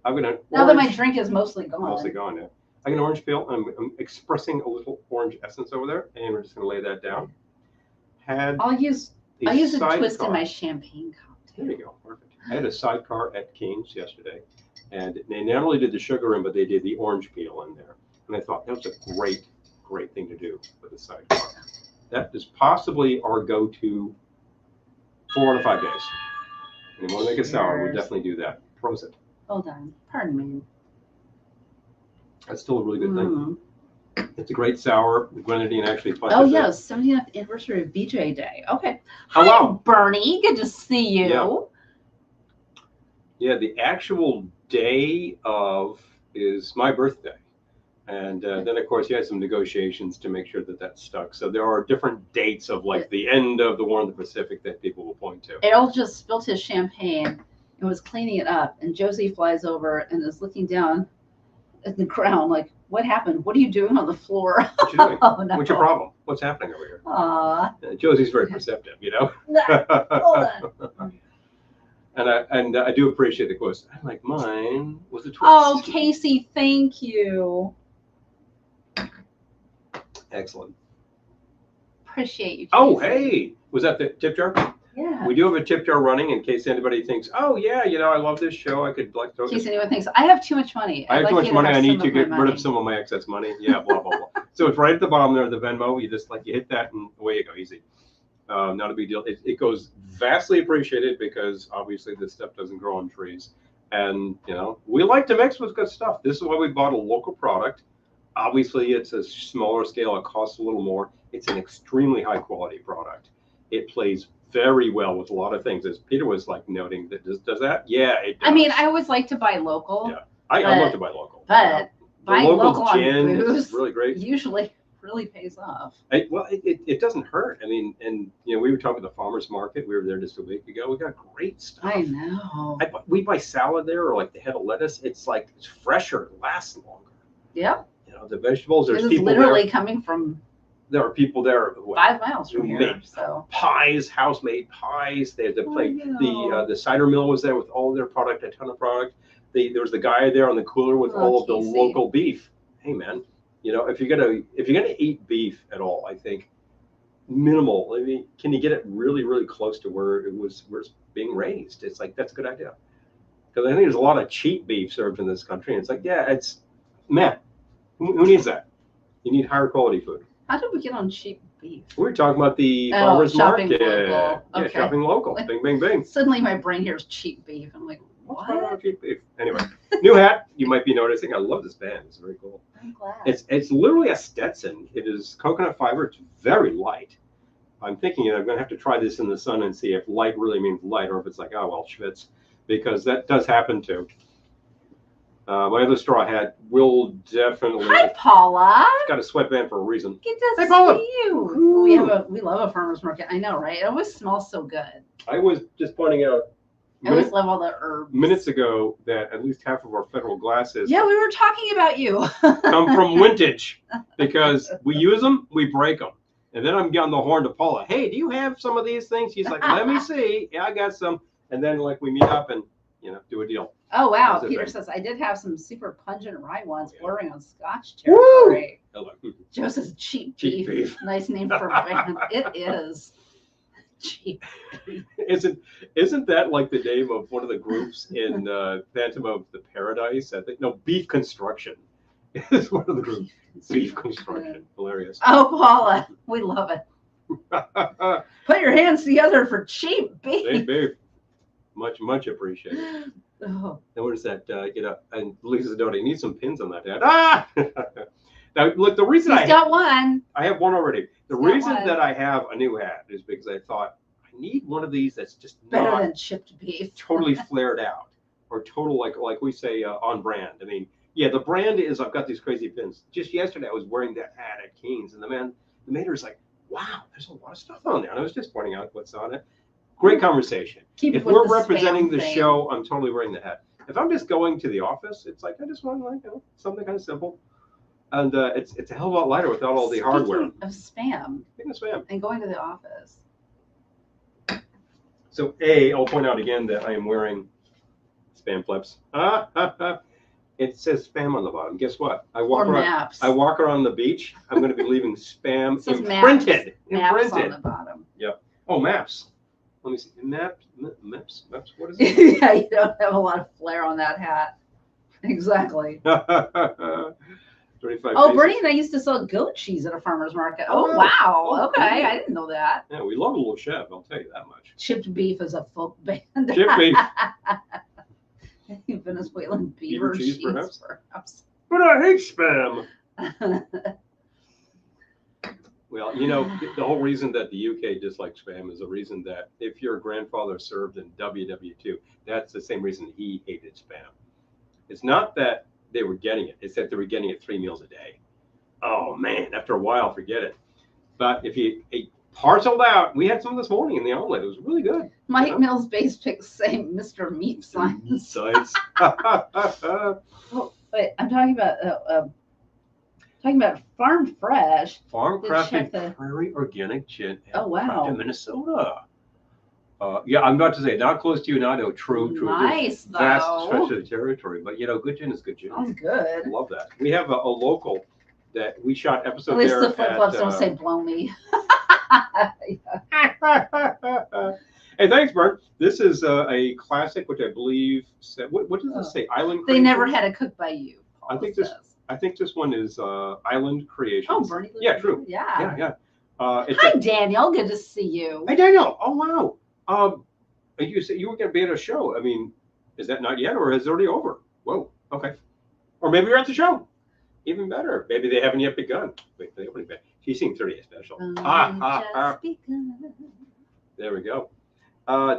Speaker 2: I'm gonna.
Speaker 1: Now that my drink is mostly gone.
Speaker 2: Mostly gone. Yeah. I got an orange peel. I'm expressing a little orange essence over there, and we're just gonna lay that down. I'll use a twist in my champagne cocktail. There you go. Perfect. I had a sidecar at King's yesterday, and they not only did the sugar in, but they did the orange peel in there. And I thought that was a great thing to do with a sidecar. That is possibly our go-to 4 out of 5 days. And you want to make a sour, we'll definitely do that. Prosit.
Speaker 1: Hold on. Pardon me.
Speaker 2: That's still a really good thing. It's a great sour. The grenadine actually punches.
Speaker 1: Oh, yes. 70th anniversary of BJ Day. Okay.
Speaker 2: Hello.
Speaker 1: Hi, Bernie. Good to see you.
Speaker 2: Yeah, the actual day of is my birthday. And then, of course, you had some negotiations to make sure that stuck. So there are different dates of like the end of the War in the Pacific that people will point to. Errol
Speaker 1: just spilled his champagne and was cleaning it up. And Josie flies over and is looking down at the ground like, what happened? What are you doing on the floor?
Speaker 2: What you doing?
Speaker 1: Oh, no.
Speaker 2: What's your problem? What's happening over here?
Speaker 1: Aww.
Speaker 2: Josie's very perceptive, you know?
Speaker 1: Hold on.
Speaker 2: And I do appreciate the quotes. I like mine with a twist.
Speaker 1: Oh, Casey, thank you.
Speaker 2: Excellent.
Speaker 1: Appreciate you, Casey.
Speaker 2: Oh, hey. Was that the tip jar?
Speaker 1: Yeah.
Speaker 2: We do have a tip jar running in case anybody thinks, oh, yeah, you know, I love this show. I could like throw
Speaker 1: in case anyone thinks, I have too much money.
Speaker 2: I have too much money. I need to get rid of some of my excess money. Yeah, blah, blah, blah. So it's right at the bottom there, the Venmo. You just you hit that and away you go. Easy. Not a big deal. It goes vastly appreciated because obviously this stuff doesn't grow on trees. And, you know, we like to mix with good stuff. This is why we bought a local product. Obviously, it's a smaller scale. It costs a little more. It's an extremely high quality product. It plays very well with a lot of things. As Peter was like noting, that does that? Yeah, it does.
Speaker 1: I mean, I always like to buy local.
Speaker 2: Yeah, I love to buy local.
Speaker 1: But buying local on booze
Speaker 2: is really great.
Speaker 1: Usually really pays off.
Speaker 2: It doesn't hurt. I mean, and you know, we were talking about the farmers market. We were there just a week ago. We got great stuff.
Speaker 1: I know.
Speaker 2: We buy salad there, or like the head of lettuce. It's fresher, it lasts longer.
Speaker 1: Yep.
Speaker 2: You know, the vegetables. There's people
Speaker 1: literally
Speaker 2: there.
Speaker 1: coming from.
Speaker 2: There are people there
Speaker 1: 5 miles from here. So
Speaker 2: pies, house-made pies. They had to play the cider mill was there with all their product, a ton of product. There was the guy there on the cooler with all of the local beef. Hey man, you know, if you're gonna eat beef at all, I think minimal. I mean, can you get it really, really close to where it's being raised? It's like that's a good idea. Because I think there's a lot of cheap beef served in this country, and it's like, yeah, it's man, who needs that? You need higher quality food.
Speaker 1: How did we get on cheap beef?
Speaker 2: We were talking about the farmers market.
Speaker 1: Local.
Speaker 2: Yeah, shopping local. Bing, bing, bing.
Speaker 1: Suddenly my brain hears cheap beef. I'm like,
Speaker 2: what's going on with cheap beef? Anyway, new hat. You might be noticing. I love this band. It's very cool.
Speaker 1: I'm glad.
Speaker 2: It's literally a Stetson. It is coconut fiber. It's very light. I'm thinking I'm going to have to try this in the sun and see if light really means light or if it's like, oh, well, schwitz, because that does happen too. My other straw hat will definitely.
Speaker 1: Hi, Paula.
Speaker 2: It's got a sweatband for a reason.
Speaker 1: Good to see you. We love a farmer's market. I know, right? It always smells so good.
Speaker 2: I was just pointing out.
Speaker 1: I always love all the herbs.
Speaker 2: Minutes ago, that at least half of our federal glasses.
Speaker 1: Yeah, we were talking about you.
Speaker 2: come from vintage because we use them, we break them, and then I'm getting the horn to Paula. Hey, do you have some of these things? She's like, let me see. Yeah, I got some. And then like we meet up and do a deal.
Speaker 1: Oh, wow. Peter says, I did have some super pungent rye ones bordering on Scotch territory. Joe says, cheap beef. Nice name for a band. It is. Cheap beef.
Speaker 2: Isn't that like the name of one of the groups in Phantom of the Paradise? I think, no, Beef Construction is one of the groups. Beef Construction. Hilarious.
Speaker 1: Oh, Paula, we love it. Put your hands together for cheap beef.
Speaker 2: Cheap beef. Much appreciated.
Speaker 1: Oh.
Speaker 2: And what is that? And Lisa's noting, need some pins on that hat. Ah! Now, look, the reason
Speaker 1: He's got one.
Speaker 2: I have one already. The reason that I have a new hat is because I thought I need one of these that's just
Speaker 1: better than chipped beef.
Speaker 2: Totally flared out, or total like we say on brand. I mean, yeah, the brand is I've got these crazy pins. Just yesterday, I was wearing that hat at Keen's, and the mater's like, "Wow, there's a lot of stuff on there." And I was just pointing out what's on it. Great conversation. If we're representing the show, I'm totally wearing the hat. If I'm just going to the office, it's like I just want something kind of simple, and it's a hell of a lot lighter without all the hardware.
Speaker 1: Speaking of spam, and going to the office,
Speaker 2: So I'll point out again that I am wearing spam flips. It says spam on the bottom. Guess what? I walk around the beach. I'm going to be leaving spam imprinted.
Speaker 1: Maps on the bottom.
Speaker 2: Yep. Oh, maps. Let me see. Maps. What is it?
Speaker 1: Yeah, you don't have a lot of flair on that hat. Exactly.
Speaker 2: 35
Speaker 1: Bernie and I used to sell goat cheese at a farmer's market. Oh, wow. Okay, I didn't know that.
Speaker 2: Yeah, we love a little chef. I'll tell you that much.
Speaker 1: Chipped beef is a folk band.
Speaker 2: Chipped beef.
Speaker 1: Venezuelan beaver cheese, perhaps.
Speaker 2: But I hate spam. Well, the whole reason that the UK dislikes spam is the reason that if your grandfather served in WW2, that's the same reason he hated spam. It's not that they were getting it. It's that they were getting it 3 meals a day. Oh, man, after a while, forget it. But if you ate parceled out, we had some this morning in the omelet. It was really good.
Speaker 1: Mike Mills base picks say Mr. Meat Science.
Speaker 2: Science.
Speaker 1: Oh, wait, I'm talking about Farm Fresh.
Speaker 2: Farm crafted prairie organic gin.
Speaker 1: Oh, wow.
Speaker 2: In Minnesota. Yeah, I'm about to say, not close to you, not true.
Speaker 1: Nice, though.
Speaker 2: Vast stretch of territory, but good gin is good gin.
Speaker 1: Sounds good.
Speaker 2: Love that. We have a local that we shot episode
Speaker 1: at least
Speaker 2: there.
Speaker 1: The flip-flops don't say blow me.
Speaker 2: Hey, thanks, Bert. This is a classic, which I believe said. What does this say? Island.
Speaker 1: They never had it cooked by you.
Speaker 2: I think this one is Island Creations.
Speaker 1: Oh, Bernie.
Speaker 2: Yeah, true.
Speaker 1: Yeah.
Speaker 2: Hi,
Speaker 1: Daniel. Good to see you.
Speaker 2: Hey, Daniel. Oh, wow. You said you were going to be at a show. I mean, is that not yet, or is it already over? Whoa. Okay. Or maybe you're at the show. Even better. Maybe they haven't yet begun. Wait, they opening back. She seemed 30th special. There we go.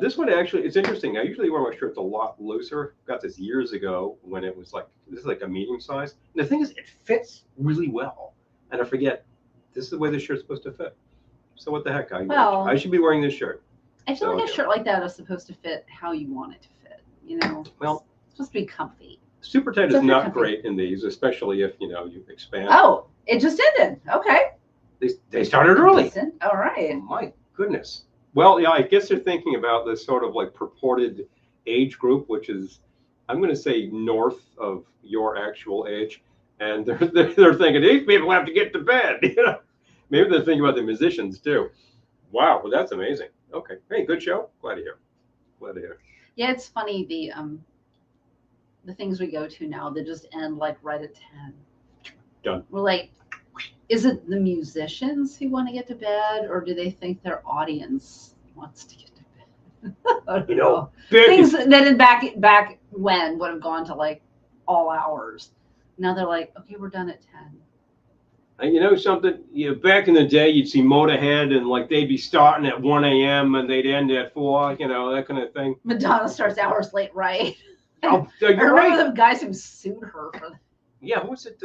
Speaker 2: This one actually, it's interesting. I usually wear my shirts a lot looser. Got this years ago when it was this is like a medium size. And the thing is, it fits really well. And I forget, this is the way the shirt's supposed to fit. So what the heck? I should be wearing this shirt.
Speaker 1: I feel like a shirt like that is supposed to fit how you want it to fit.
Speaker 2: Well,
Speaker 1: it's supposed to be comfy.
Speaker 2: Super tight is not great in these, especially if you expand.
Speaker 1: Oh, it just ended. Okay.
Speaker 2: They started early.
Speaker 1: All right.
Speaker 2: Oh, my goodness. Well, yeah, I guess they're thinking about this sort of purported age group, which is, I'm going to say, north of your actual age, and they're thinking these people have to get to bed. Maybe they're thinking about the musicians too. Wow, well, that's amazing. Okay, hey, good show. Glad to hear.
Speaker 1: Yeah, it's funny the things we go to now, they just end right at 10.
Speaker 2: Done.
Speaker 1: We're like, is it the musicians who want to get to bed, or do they think their audience wants to get to bed? I don't know. Things that back when would have gone to all hours. Now they're like, okay, we're done at 10.
Speaker 2: And something, back in the day, you'd see Motorhead and they'd be starting at 1 a.m. and they'd end at 4, that kind of thing.
Speaker 1: Madonna starts hours late, right?
Speaker 2: Oh,
Speaker 1: I remember the guys who sued her for that.
Speaker 2: Yeah, who was it?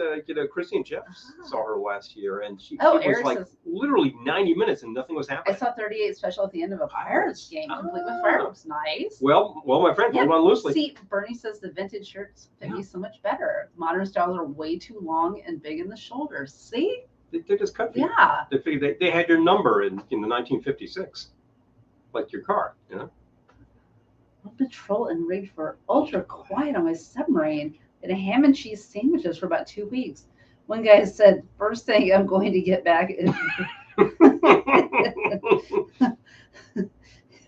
Speaker 2: Christine Jeffs saw her last year, and she was literally 90 minutes and nothing was happening.
Speaker 1: I saw 38 special at the end of a Pirates game, complete with fireworks. Nice.
Speaker 2: Well, my friend, hold on loosely.
Speaker 1: See, Bernie says the vintage shirts fit me so much better. Modern styles are way too long and big in the shoulders. See?
Speaker 2: They just cut you.
Speaker 1: Yeah.
Speaker 2: They had your number in 1956, like your car,
Speaker 1: Patrol and rigged for ultra quiet on my submarine. And ham and cheese sandwiches for about 2 weeks. One guy said, first thing I'm going to get back is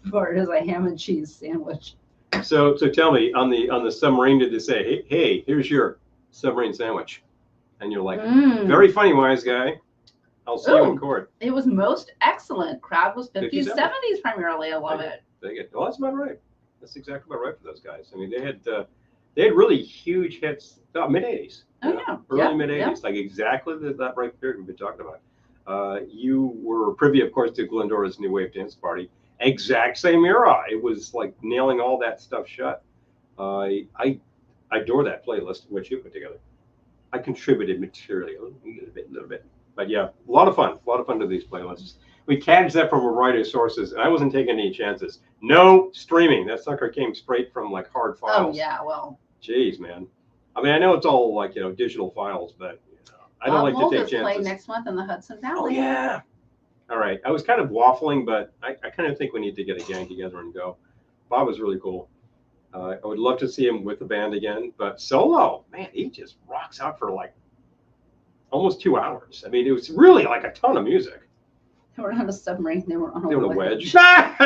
Speaker 1: is a ham and cheese sandwich.
Speaker 2: So tell me, on the submarine, did they say, hey, here's your submarine sandwich? And you're like, very funny, wise guy. I'll see you in court.
Speaker 1: It was most excellent. Crowd was 50s, 70s primarily. I love it.
Speaker 2: Well, that's about right. That's exactly about right for those guys. I mean, they had really huge hits, mid-'80s.
Speaker 1: Oh, yeah.
Speaker 2: Early mid-'80s, exactly that right period we've been talking about. You were privy, of course, to Glendora's New Wave Dance Party. Exact same era. It was nailing all that stuff shut. I adore that playlist, which you put together. I contributed materially a little bit. But yeah, a lot of fun to these playlists. We catched that from a variety of sources, and I wasn't taking any chances. No streaming. That sucker came straight from hard files.
Speaker 1: Oh yeah, well.
Speaker 2: Jeez, man. I mean, I know it's all digital files, but I don't like to take chances.
Speaker 1: Play next month in the Hudson Valley.
Speaker 2: Oh yeah. All right. I was kind of waffling, but I kind of think we need to get a gang together and go. Bob was really cool. I would love to see him with the band again, but solo, man, he just rocks out for like almost 2 hours. I mean, it was really like a ton of music.
Speaker 1: They were on a submarine. They were on
Speaker 2: a wedge.
Speaker 1: What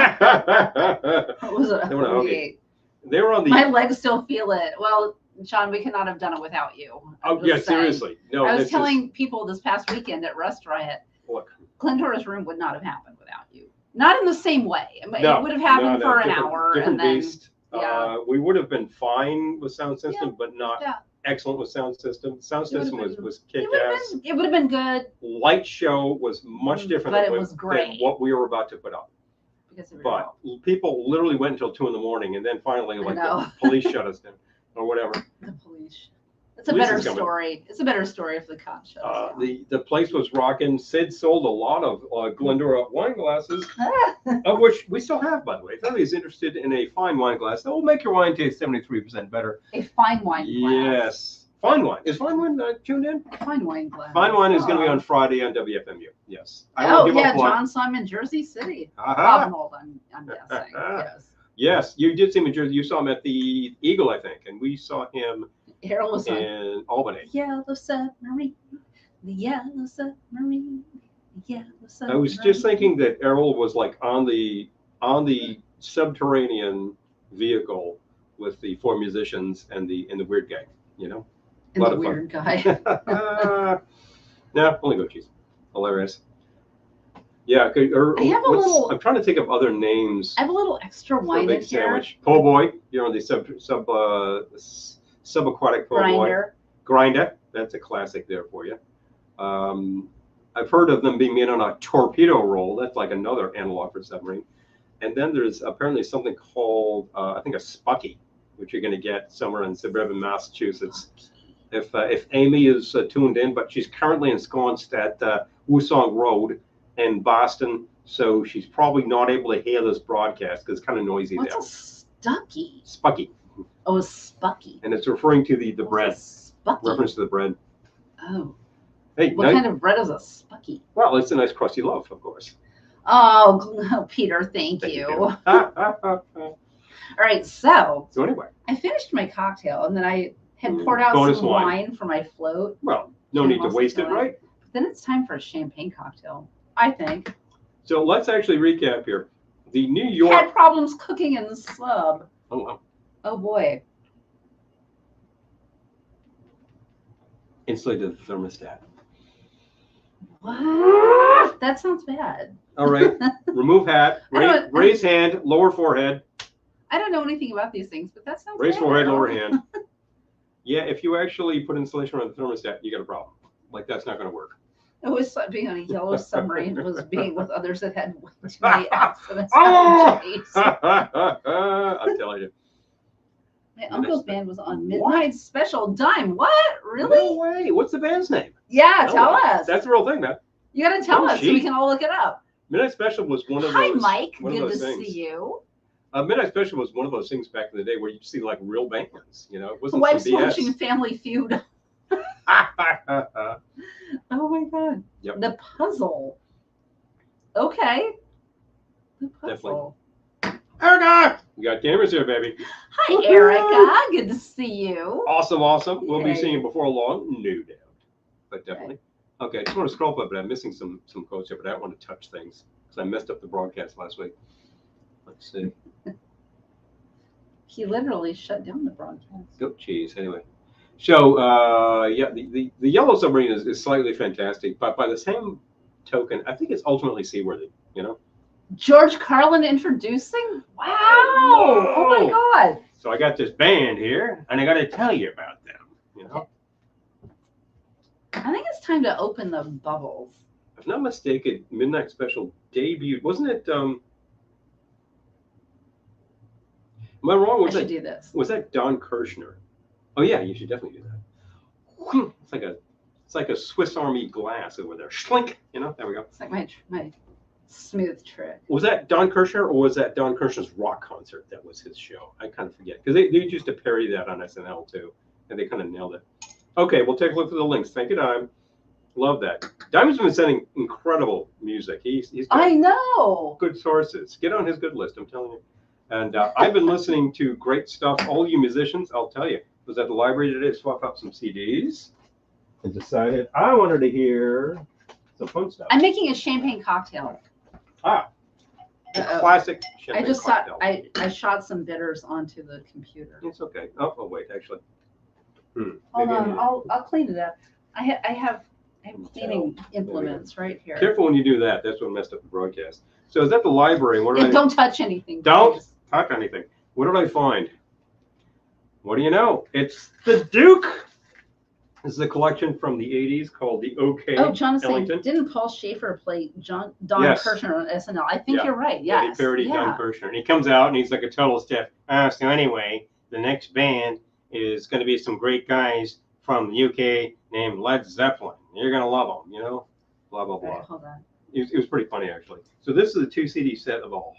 Speaker 1: was it?
Speaker 2: They were on a hoagie. They were on the.
Speaker 1: My legs still feel it. Well, Sean, we could not have done it without you.
Speaker 2: Oh yeah, seriously. No,
Speaker 1: I was telling people this past weekend at Rest Riot,
Speaker 2: look,
Speaker 1: Glendora's room would not have happened without you. Not in the same way.
Speaker 2: No,
Speaker 1: it would have happened for an
Speaker 2: different,
Speaker 1: hour,
Speaker 2: different
Speaker 1: and then
Speaker 2: beast. We would have been fine with sound system, but not excellent with sound system. Sound system was kick-ass.
Speaker 1: It would have been good.
Speaker 2: Light show was much different than what we were about to put up. But people literally went until 2 a.m, and then finally, like the police shut us down or whatever.
Speaker 1: The police. It's a better story. It's a better story if the cops shut us down.
Speaker 2: The place was rocking. Sid sold a lot of Glendora wine glasses, of which we still have, by the way. If anybody's interested in a fine wine glass, that will make your wine taste 73% better.
Speaker 1: A fine wine glass.
Speaker 2: Yes. Fine wine. Is fine wine tuned in?
Speaker 1: Fine wine glass.
Speaker 2: Fine wine is going to be on Friday on WFMU. Yes.
Speaker 1: John Simon, Jersey City. Robinhold, I'm guessing. Yes.
Speaker 2: Yes, you did see him in Jersey. You saw him at the Eagle, I think, and we saw him in Albany.
Speaker 1: Yellow submarine, the yellow submarine, the yellow submarine.
Speaker 2: I was just thinking that Errol was like on the subterranean vehicle with the 4 musicians and the weird guy, you know.
Speaker 1: And the weird guy.
Speaker 2: Yeah, only go cheese. Hilarious. Yeah, I'm trying to think of other names.
Speaker 1: I have a little extra wine in here.
Speaker 2: Sandwich. Po' boy. You're on the subaquatic po' boy. Grinder. That's a classic there for you. I've heard of them being made on a torpedo roll. That's like another analog for submarine. And then there's apparently something called, I think, a spucky, which you're going to get somewhere in suburban Massachusetts. If Amy is tuned in, but she's currently ensconced at Woosong Road in Boston, so she's probably not able to hear this broadcast because it's kind of noisy there.
Speaker 1: What's a stucky?
Speaker 2: Spucky.
Speaker 1: Oh, a spucky.
Speaker 2: And it's referring to the bread. Reference to the bread.
Speaker 1: Oh.
Speaker 2: Hey,
Speaker 1: what kind of bread is a spucky?
Speaker 2: Well, it's a nice crusty loaf, of course.
Speaker 1: Oh, Peter, thank you. All right, so
Speaker 2: anyway,
Speaker 1: I finished my cocktail, and then I had poured out some wine for my float.
Speaker 2: Well, no need to waste it, right?
Speaker 1: But then it's time for a champagne cocktail, I think.
Speaker 2: So let's actually recap here. The New York
Speaker 1: had problems cooking in the sub.
Speaker 2: Oh wow.
Speaker 1: Oh boy.
Speaker 2: Insulated the thermostat.
Speaker 1: What? That sounds bad.
Speaker 2: All right. Remove hat. Raise hand. Lower forehead.
Speaker 1: I don't know anything about these things, but that sounds
Speaker 2: Raise forehead, lower hand. Yeah, if you actually put insulation around the thermostat, you got a problem. Like, that's not going to work.
Speaker 1: It was being on a yellow submarine. It was being with others that had way too many accidents.
Speaker 2: I'm telling you.
Speaker 1: My uncle's band was on Midnight Special Dime. What? Really?
Speaker 2: No way. What's the band's name?
Speaker 1: Yeah, tell us.
Speaker 2: That's the real thing, man.
Speaker 1: You got to tell us so we can all look it up.
Speaker 2: Midnight Special was one of those.
Speaker 1: Hi, Mike. Good to see you.
Speaker 2: Midnight Special was one of those things back in the day where you'd see like real bands. You know, it wasn't
Speaker 1: Wife's
Speaker 2: some BS.
Speaker 1: watching Family Feud. Oh my God.
Speaker 2: Yep.
Speaker 1: The puzzle. Okay. The puzzle.
Speaker 2: Definitely. Erica! We got cameras here, baby.
Speaker 1: Hi, Erica. Good to see you.
Speaker 2: Awesome. We'll be seeing you before long, no doubt. But definitely. Okay, I just want to scroll up, but I'm missing some quotes here, but I don't want to touch things because I messed up the broadcast last week. Let's see.
Speaker 1: He literally shut down the broadcast.
Speaker 2: Oh, geez. Anyway. So, yeah, the Yellow Submarine is slightly fantastic, but by the same token, I think it's ultimately seaworthy, you know?
Speaker 1: George Carlin introducing? Wow! Oh my God!
Speaker 2: So I got this band here, and I got to tell you about them, you know?
Speaker 1: I think it's time to open the bubbles.
Speaker 2: If I'm not mistaken, Midnight Special debuted, wasn't it, am I wrong?
Speaker 1: I should do this.
Speaker 2: Was that Don Kirshner? Oh yeah, you should definitely do that. It's like a Swiss Army glass over there. Schlink, you know. There we go.
Speaker 1: It's like my smooth trick.
Speaker 2: Was that Don Kirshner or was that Don Kirshner's rock concert? That was his show. I kind of forget because they used to parody that on SNL too, and they kind of nailed it. Okay, we'll take a look at the links. Thank you, Dime. Love that. Diamond's been sending incredible music. He's got
Speaker 1: I know.
Speaker 2: good sources. Get on his good list, I'm telling you. And I've been listening to great stuff. All you musicians, I'll tell you, was at the library today to swap out some CDs and decided I wanted to hear some fun stuff.
Speaker 1: I'm making a champagne cocktail.
Speaker 2: Ah, classic champagne
Speaker 1: I just
Speaker 2: cocktail.
Speaker 1: I shot some bitters onto the computer.
Speaker 2: It's okay. Oh wait, actually.
Speaker 1: Hold on, I'll clean it up. I have cleaning implements right here.
Speaker 2: Careful when you do that. That's what messed up the broadcast. So is at the library. What did
Speaker 1: Don't touch anything.
Speaker 2: Don't
Speaker 1: please.
Speaker 2: touch anything. What did I find? What do you know? It's the Duke. This is a collection from the 80s called the OK.
Speaker 1: Oh, Jonathan,
Speaker 2: Ellington.
Speaker 1: didn't Paul Schaefer play Don
Speaker 2: Yes.
Speaker 1: Kirshner on SNL? I think you're right.
Speaker 2: Yeah,
Speaker 1: Yes.
Speaker 2: he parodied Don Kirshner. And he comes out and he's like a total stiff. So anyway, the next band is going to be some great guys from the UK named Led Zeppelin. You're going to love them, you know? Blah, blah, blah.
Speaker 1: All right, hold on.
Speaker 2: It was pretty funny, actually. So this is a 2 CD set of a whole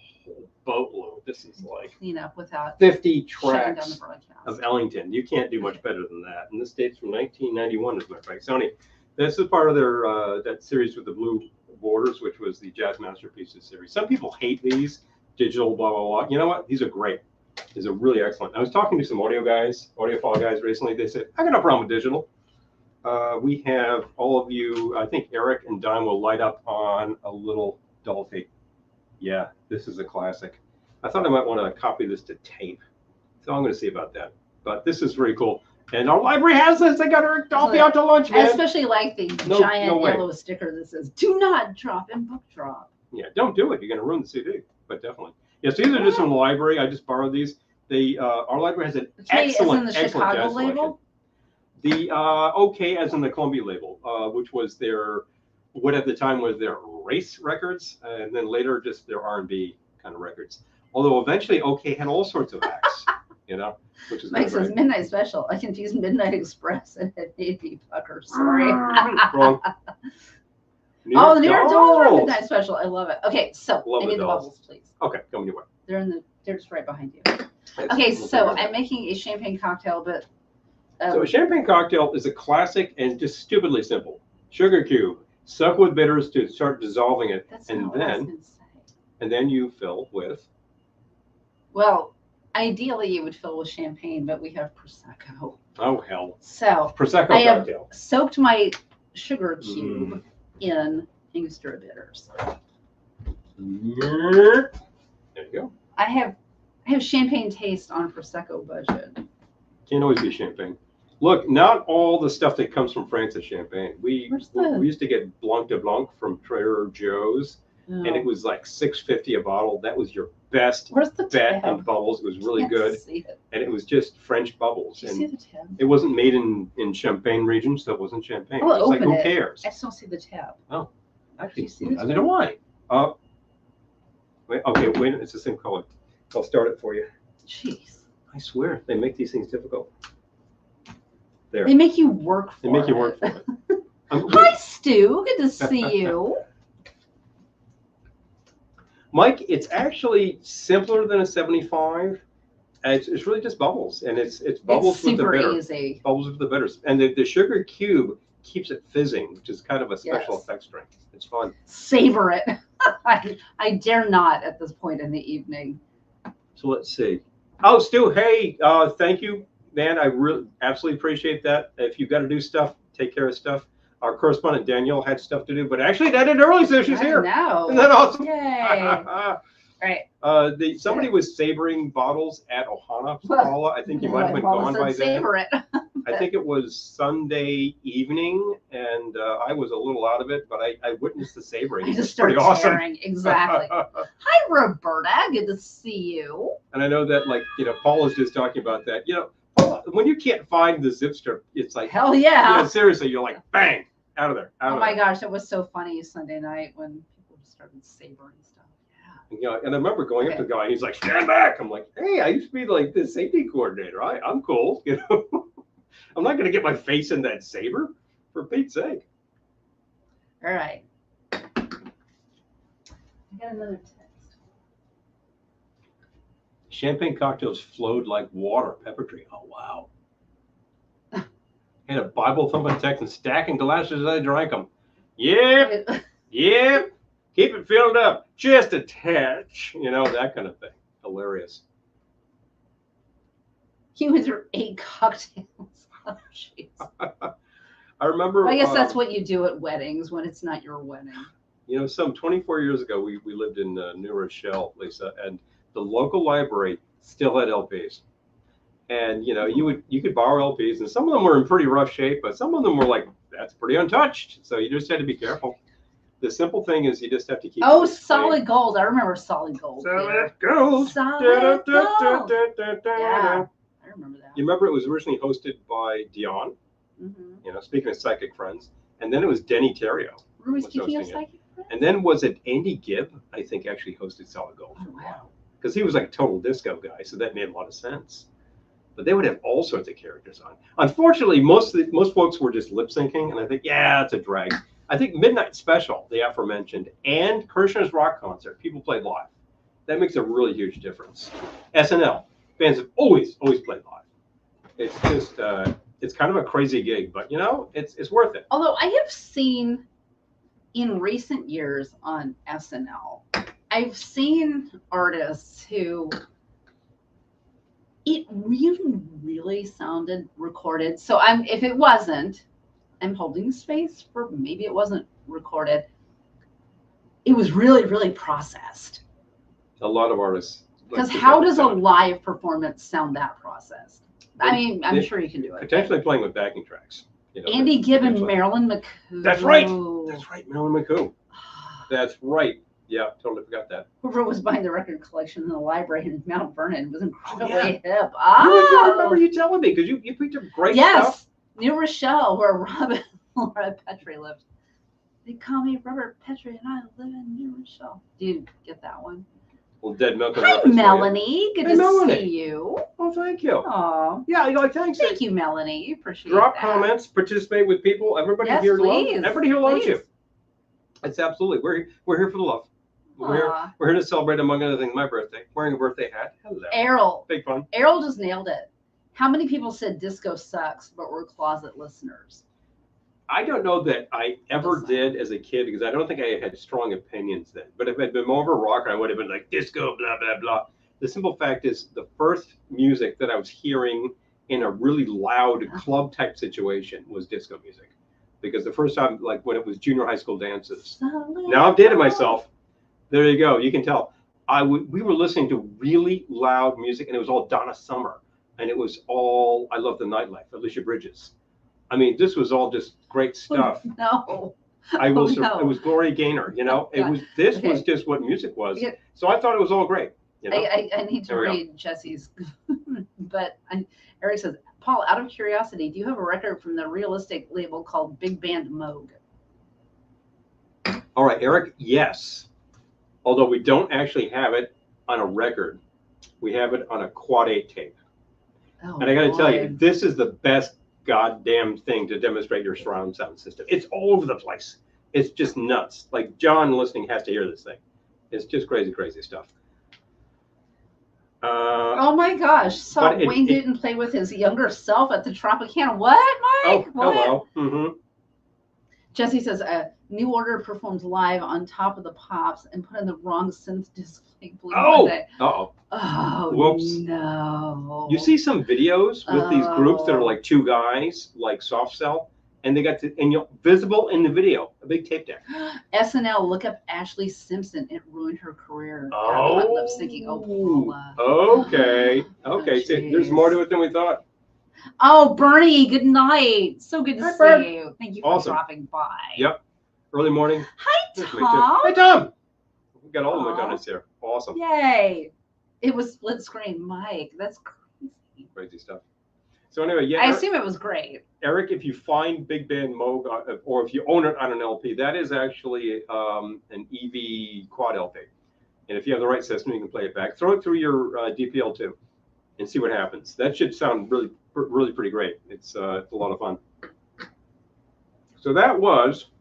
Speaker 2: boatload. This is like
Speaker 1: Clean up without
Speaker 2: 50
Speaker 1: shutting down the
Speaker 2: tracks
Speaker 1: broadcast.
Speaker 2: of Ellington. You can't do much better than that. And this dates from 1991, as a matter of fact. Sony, this is part of their that series with the blue borders, which was the Jazz Masterpieces series. Some people hate these digital blah, blah, blah. You know what? These are great. These are really excellent. I was talking to some audiophile guys recently. They said, I got no problem with digital. We have all of you, I think Eric and Don will light up on a little Dolphy. Yeah, this is a classic. I thought I might want to copy this to tape. So I'm going to see about that. But this is very cool. And our library has this. They got Eric Dolphy out to lunch, man.
Speaker 1: I especially like the giant yellow sticker that says, do not drop and book drop.
Speaker 2: Yeah, don't do it. You're going to ruin the CD. But definitely. Yes, these are just from the library. I just borrowed these. They our library has an excellent,
Speaker 1: as in the
Speaker 2: excellent
Speaker 1: Chicago
Speaker 2: jazz
Speaker 1: label?
Speaker 2: selection. The OK, as in the Columbia label, which was their, what at the time was their race records, and then later just their R&B kind of records. Although eventually OK had all sorts of acts, you know, which is
Speaker 1: Mike says Midnight Special. I confused Midnight Express and it made me pucker. Sorry.
Speaker 2: Wrong.
Speaker 1: Oh, the New York Dolls are Midnight Special. I love it. Okay, so
Speaker 2: Love
Speaker 1: I need the
Speaker 2: dolls.
Speaker 1: bubbles, please.
Speaker 2: Okay, come your way.
Speaker 1: They're just right behind you. Okay, so I'm making a champagne cocktail, but
Speaker 2: so a champagne cocktail is a classic and just stupidly simple. Sugar cube, suck with bitters to start dissolving it,
Speaker 1: that's
Speaker 2: and
Speaker 1: not what I was gonna say.
Speaker 2: then you fill with.
Speaker 1: Well, ideally you would fill with champagne, but we have Prosecco.
Speaker 2: Oh hell.
Speaker 1: So
Speaker 2: Prosecco
Speaker 1: I have
Speaker 2: cocktail.
Speaker 1: soaked my sugar cube in Angostura bitters.
Speaker 2: There you go.
Speaker 1: I have champagne taste on Prosecco budget.
Speaker 2: Can't always be champagne. Look, not all the stuff that comes from France is champagne. We used to get Blanc de Blanc from Trader Joe's, and it was like $6.50 a bottle. That was your best bet in bubbles. It was really good, and it was just French bubbles.
Speaker 1: Do you see the tab?
Speaker 2: It wasn't made in Champagne region, so it wasn't champagne.
Speaker 1: Well,
Speaker 2: it's like, who
Speaker 1: open it.
Speaker 2: cares?
Speaker 1: I still see the tab.
Speaker 2: Oh, actually,
Speaker 1: see the
Speaker 2: neither do I. Wait, okay, wait, it's the same color. I'll start it for you.
Speaker 1: Jeez.
Speaker 2: I swear, they make these things difficult. There.
Speaker 1: They make you work for it.
Speaker 2: They make you work for it.
Speaker 1: Hi, Stu. Good to see you.
Speaker 2: Mike, it's actually simpler than a 75. It's really just bubbles, and it's bubbles with the bitter.
Speaker 1: Easy.
Speaker 2: Bubbles with the bitters, and the sugar cube keeps it fizzing, which is kind of a special effects drink. It's fun.
Speaker 1: Savor it. I dare not at this point in the evening.
Speaker 2: So let's see. Oh, Stu, hey, thank you, man. I really absolutely appreciate that. If you've got to do stuff, take care of stuff. Our correspondent Danielle had stuff to do, but actually that ended early, so she's here.
Speaker 1: No.
Speaker 2: Isn't that awesome?
Speaker 1: Yay. All right.
Speaker 2: Somebody was savoring bottles at Ohana, Paula. I think you might have been gone by then.
Speaker 1: Savor it.
Speaker 2: I think it was Sunday evening, and I was a little out of it, but I witnessed the savoring.
Speaker 1: I just started staring. Exactly. Hi, Roberta. Good to see you.
Speaker 2: And I know that, like, Paula's just talking about that. Paula, when you can't find the zip strip, it's like,
Speaker 1: hell yeah.
Speaker 2: Seriously, you're like, bang, out of there.
Speaker 1: Oh my gosh, it was so funny Sunday night when people started savoring stuff.
Speaker 2: And I remember going up to the guy, and he's like, stand back. I'm like, hey, I used to be like the safety coordinator. I'm cool, I'm not going to get my face in that saber, for Pete's sake.
Speaker 1: All right. I got another text.
Speaker 2: Champagne cocktails flowed like water. Pepper tree. Oh, wow. Had a Bible thumping Texan stacking glasses as I drank them. Yep, yep. Keep it filled up just a touch. You know, that kind of thing. Hilarious.
Speaker 1: Humans are 8 cocktails. Oh, jeez.
Speaker 2: I remember.
Speaker 1: I guess that's what you do at weddings when it's not your wedding.
Speaker 2: You know, some 24 years ago, we lived in New Rochelle, Lisa, and the local library still had LPs. And you know, you could borrow LPs, and some of them were in pretty rough shape, but some of them were like, that's pretty untouched. So you just had to be careful. The simple thing is you just have to keep.
Speaker 1: Oh, Solid Gold! I remember Solid Gold.
Speaker 2: Solid Gold.
Speaker 1: Solid Gold. Yeah, I remember that.
Speaker 2: You remember it was originally hosted by Dion.
Speaker 1: Mm-hmm.
Speaker 2: You know, speaking of psychic friends, and then it was Denny Terrio.
Speaker 1: Were we speaking of psychic friends?
Speaker 2: And then was it Andy Gibb? I think actually hosted Solid Gold for a while, because he was like a total disco guy, so that made a lot of sense. But they would have all sorts of characters on. Unfortunately, most folks were just lip syncing, and I think, yeah, it's a drag. I think Midnight Special, the aforementioned, and Kirshner's Rock Concert, people played live. That makes a really huge difference. SNL, bands have always played live. It's just, it's kind of a crazy gig, but you know, it's worth it.
Speaker 1: Although I have seen in recent years on SNL, I've seen artists who it really sounded recorded. So if it wasn't, I'm holding space for maybe it wasn't recorded. It was really processed.
Speaker 2: A lot of artists.
Speaker 1: Because how does a live performance sound that processed? I mean, I'm sure you can do it.
Speaker 2: Potentially playing with backing tracks. You know,
Speaker 1: Andy Gibb and Marilyn McCoo.
Speaker 2: That's right. That's right, Marilyn McCoo. That's right. Yeah, totally forgot that.
Speaker 1: Whoever was buying the record collection in the library in Mount Vernon was incredibly hip.
Speaker 2: I remember you telling me, because you picked up great stuff.
Speaker 1: Yes, New Rochelle, where Robert Laura Petrie lived. They call me Robert Petrie, and I live in New Rochelle. Do you get that one?
Speaker 2: Well, Dead Milk.
Speaker 1: Hi, Melanie. Good to see you.
Speaker 2: Oh, thank you.
Speaker 1: Oh,
Speaker 2: yeah, you like thanks.
Speaker 1: Thank you, Melanie. Appreciate
Speaker 2: Drop
Speaker 1: that.
Speaker 2: comments, participate with people. Everybody here loves you. Everybody here loves you. It's absolutely. We're here for the love. We're here to celebrate, among other things, my birthday. Wearing a birthday hat. Hello.
Speaker 1: Errol.
Speaker 2: Big fun.
Speaker 1: Errol just nailed it. How many people said disco sucks, but were closet listeners?
Speaker 2: I don't know that I ever did as a kid, because I don't think I had strong opinions then. But if I'd been more of a rocker, I would have been like disco, blah, blah, blah. The simple fact is, the first music that I was hearing in a really loud club type situation was disco music. Because the first time, like when it was junior high school dances. Now I've dated myself. There you go. You can tell. We were listening to really loud music, and it was all Donna Summer. And it was all I Love the Nightlife, Alicia Bridges. I mean, this was all just great stuff.
Speaker 1: No.
Speaker 2: I will. No. It was Gloria Gaynor. You know, it was. This was just what music was. Yeah. So I thought it was all great. You know?
Speaker 1: I need to read Jesse's, but Eric says, Paul, out of curiosity, do you have a record from the realistic label called Big Band Moog?
Speaker 2: All right, Eric. Yes, although we don't actually have it on a record, we have it on a quad 8 tape.
Speaker 1: Oh,
Speaker 2: and I got to tell you, this is the best goddamn thing to demonstrate your surround sound system. It's all over the place. It's just nuts. Like, John listening has to hear this thing. It's just crazy stuff.
Speaker 1: Oh my gosh! So Wayne didn't play with his younger self at the Tropicana. What, Mike?
Speaker 2: Oh, what? Hello. Mm-hmm.
Speaker 1: Jesse says, New Order performed live on Top of the Pops and put in the wrong synth disc.
Speaker 2: Oh! Uh-oh.
Speaker 1: Oh,
Speaker 2: whoops.
Speaker 1: No.
Speaker 2: You see some videos with these groups that are like 2 guys, like Soft Cell, and they got to, and you're visible in the video, a big tape deck.
Speaker 1: SNL, look up Ashley Simpson. It ruined her career.
Speaker 2: Oh.
Speaker 1: Lip syncing. Oh, Paula.
Speaker 2: Okay. Okay. So there's more to it than we thought.
Speaker 1: Oh, Bernie, good night. So good to see you. Thank you for dropping by.
Speaker 2: Yep. Early morning.
Speaker 1: Hi, Tom.
Speaker 2: Hi, Tom. We got all the McDonald's here. Awesome.
Speaker 1: Yay. It was split screen. Mike, that's crazy.
Speaker 2: Crazy stuff. So anyway, yeah.
Speaker 1: I assume it was great.
Speaker 2: Eric, if you find Big Band Moog, or if you own it on an LP, that is actually an EV quad LP. And if you have the right system, you can play it back. Throw it through your DPL2 and see what happens. That should sound really pretty great. It's a lot of fun. So that was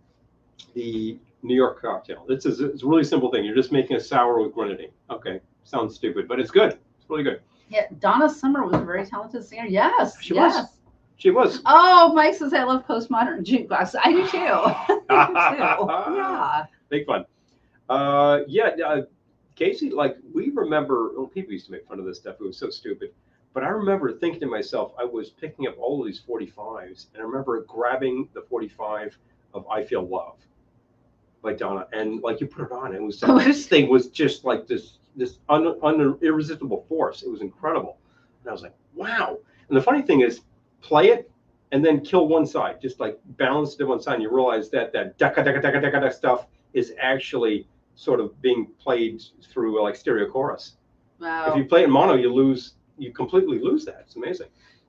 Speaker 2: the New York cocktail. It's a really simple thing. You're just making a sour with grenadine. Okay, sounds stupid, but it's good. It's really good.
Speaker 1: Yeah, Donna Summer was a very talented singer. Yes,
Speaker 2: she was. She was.
Speaker 1: Oh, Mike says I love postmodern jukebox. I do too. I do too. Yeah.
Speaker 2: Big fun. Casey, like we remember, people used to make fun of this stuff. It was so stupid. But I remember thinking to myself, I was picking up all of these 45s, and I remember grabbing the 45 of I Feel Love by Donna, and like you put it on, it was like, this thing was just like this irresistible force. It was incredible. And I was like, wow. And the funny thing is, play it and then kill one side, just like balance it to one side, and you realize that that stuff is actually sort of being played through like stereo chorus.
Speaker 1: Wow.
Speaker 2: If you play it in mono, you completely lose that. It's amazing.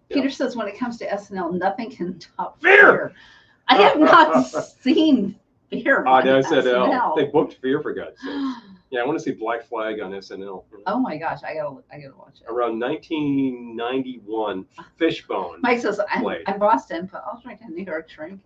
Speaker 1: Peter says when it comes to SNL, nothing can top Fear. I have not seen Fear on SNL.
Speaker 2: They booked Fear for God's sake. Yeah, I want to see Black Flag on SNL.
Speaker 1: Oh my gosh, I gotta watch it.
Speaker 2: Around 1991, Fishbone.
Speaker 1: Mike says I'm Boston, but I'll drink a New York drink.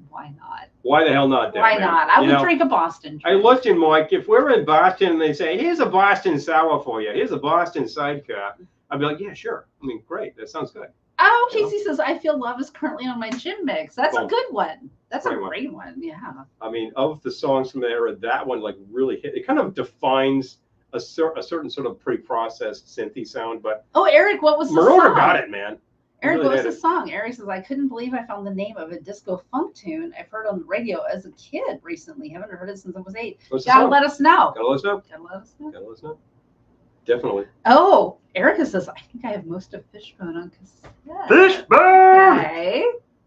Speaker 1: Why not?
Speaker 2: Why the hell not?
Speaker 1: Why not? I would drink a Boston drink.
Speaker 2: I looked in, Mike, if we're in Boston and they say, here's a Boston sour for you, here's a Boston sidecar, I'd be like, yeah, sure. I mean, great. That sounds good.
Speaker 1: Oh, Casey says, I Feel Love is currently on my gym mix. That's a good one. That's a great one. Yeah.
Speaker 2: I mean, of the songs from the era, that one like really hit. It kind of defines a certain sort of pre-processed synthy sound. But
Speaker 1: Eric, what was the
Speaker 2: Marauder
Speaker 1: song?
Speaker 2: got it, man.
Speaker 1: Eric, what was the song? Eric says, I couldn't believe I found the name of a disco funk tune I've heard on the radio as a kid recently. Haven't heard it since I was 8. Gotta let us know.
Speaker 2: Gotta let us know.
Speaker 1: Gotta let us know.
Speaker 2: Gotta let us know. Definitely.
Speaker 1: Oh, Erica says, I think I have most of Fishbone on cassette.
Speaker 2: Fishbone!
Speaker 1: Okay.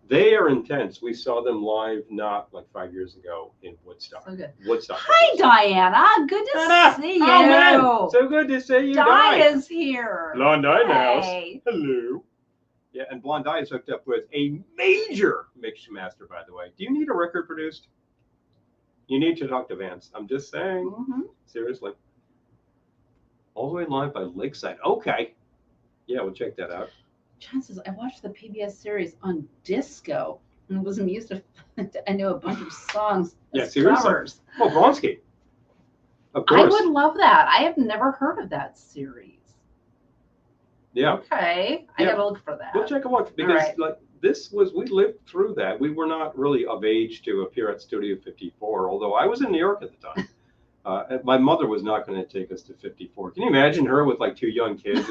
Speaker 2: They are intense. We saw them live not like 5 years ago in Woodstock.
Speaker 1: So good.
Speaker 2: Woodstock.
Speaker 1: Hi, Diana. Good to see you.
Speaker 2: Oh, man. So good to see you.
Speaker 1: Di is here.
Speaker 2: Blonde House. Hello. Yeah, and Blonde is hooked up with a major mix master, by the way. Do you need a record produced? You need to talk to Vance. I'm just saying.
Speaker 1: Mm-hmm.
Speaker 2: Seriously. All the way live by Lakeside. Okay. Yeah, we'll check that out.
Speaker 1: John says, I watched the PBS series on disco and was amused if I know a bunch of songs as covers.
Speaker 2: Oh, Bronski. Of course.
Speaker 1: I would love that. I have never heard of that series.
Speaker 2: Yeah.
Speaker 1: Okay. I gotta look for that.
Speaker 2: We'll check it out because like we lived through that. We were not really of age to appear at Studio 54, although I was in New York at the time. My mother was not going to take us to 54. Can you imagine her with like 2 young kids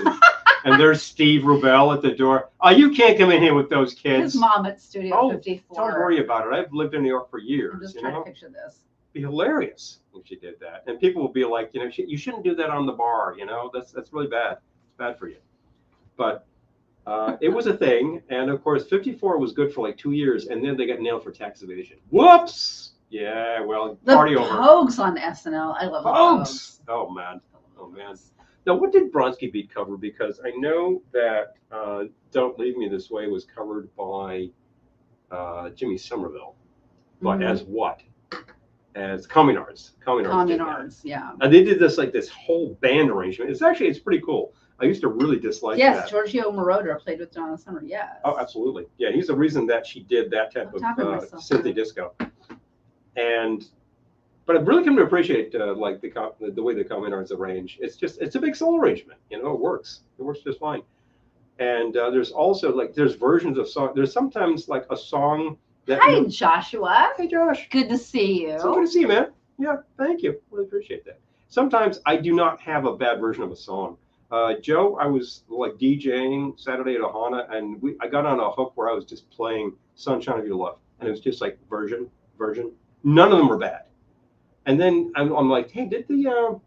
Speaker 2: and there's Steve Rubel at the door? Oh, you can't come in here with those kids.
Speaker 1: His mom at Studio 54.
Speaker 2: Don't worry about it. I've lived in New York for years.
Speaker 1: I'm just trying to picture this.
Speaker 2: It'd be hilarious if she did that. And people will be like, you shouldn't do that on the bar. That's really bad. It's bad for you. But it was a thing. And of course, 54 was good for like 2 years. And then they got nailed for tax evasion. Whoops. Yeah, well, party over.
Speaker 1: The Pogues on SNL. I love the Pogues.
Speaker 2: Oh, man. Oh, man. Now, what did Bronski Beat cover? Because I know that Don't Leave Me This Way was covered by Jimmy Somerville. But as what? As Communards.
Speaker 1: Communards, yeah.
Speaker 2: And they did this whole band arrangement. It's pretty cool. I used to really dislike that.
Speaker 1: Yes, Giorgio Moroder played with Donna Summer, yes.
Speaker 2: Oh, absolutely. Yeah, he's the reason that she did that type of synthy disco. But I really come to appreciate like the way the Communards arrange. It's a big soul arrangement. It works. It works just fine. And there's also there's versions of songs. There's sometimes like a song that.
Speaker 1: Hi, Joshua.
Speaker 2: Hey, Josh.
Speaker 1: Good to see you.
Speaker 2: So good to see you, man. Yeah, thank you. Really appreciate that. Sometimes I do not have a bad version of a song. Joe, I was like DJing Saturday at Ohana, and I got on a hook where I was just playing "Sunshine of Your Love," and it was just like version. None of them were bad. And then I'm like, hey, did the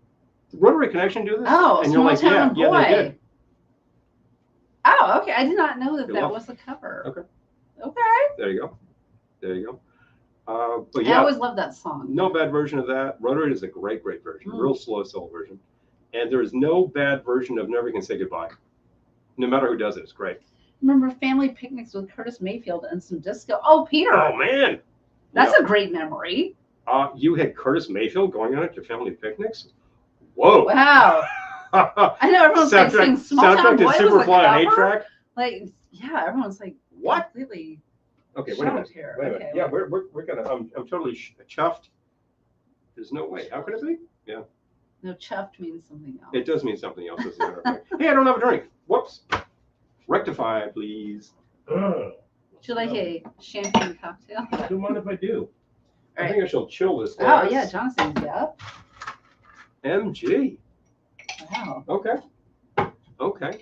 Speaker 2: Rotary Connection do this?
Speaker 1: Oh,
Speaker 2: and you're like, yeah, they did.
Speaker 1: Oh, okay. I did not know that was a cover. Okay.
Speaker 2: There you go. But
Speaker 1: I always loved that song.
Speaker 2: No bad version of that. Rotary is a great version, real slow soul version. And there is no bad version of Never Can Say Goodbye. No matter who does it, it's great.
Speaker 1: Remember family picnics with Curtis Mayfield and some disco? Oh, Peter.
Speaker 2: Oh, man.
Speaker 1: That's a great memory.
Speaker 2: You had Curtis Mayfield going on at your family picnics? Whoa.
Speaker 1: Wow. I know everyone's like saying Small Town Boy was a cover. Like, yeah, everyone's like,
Speaker 2: what?
Speaker 1: Completely.
Speaker 2: Okay, wait a minute. Here. Wait a minute. Yeah, we're gonna. I'm totally chuffed. There's no way. How can it be? Yeah.
Speaker 1: No, chuffed means something else.
Speaker 2: It does mean something else. As a matter of fact. Hey, I don't have a drink. Whoops. Rectify, please.
Speaker 1: Would you like a champagne cocktail?
Speaker 2: I don't mind if I do.
Speaker 1: All
Speaker 2: I think I shall chill this.
Speaker 1: Oh, yeah, Jonathan's yep.
Speaker 2: MG.
Speaker 1: Wow.
Speaker 2: Okay. Okay.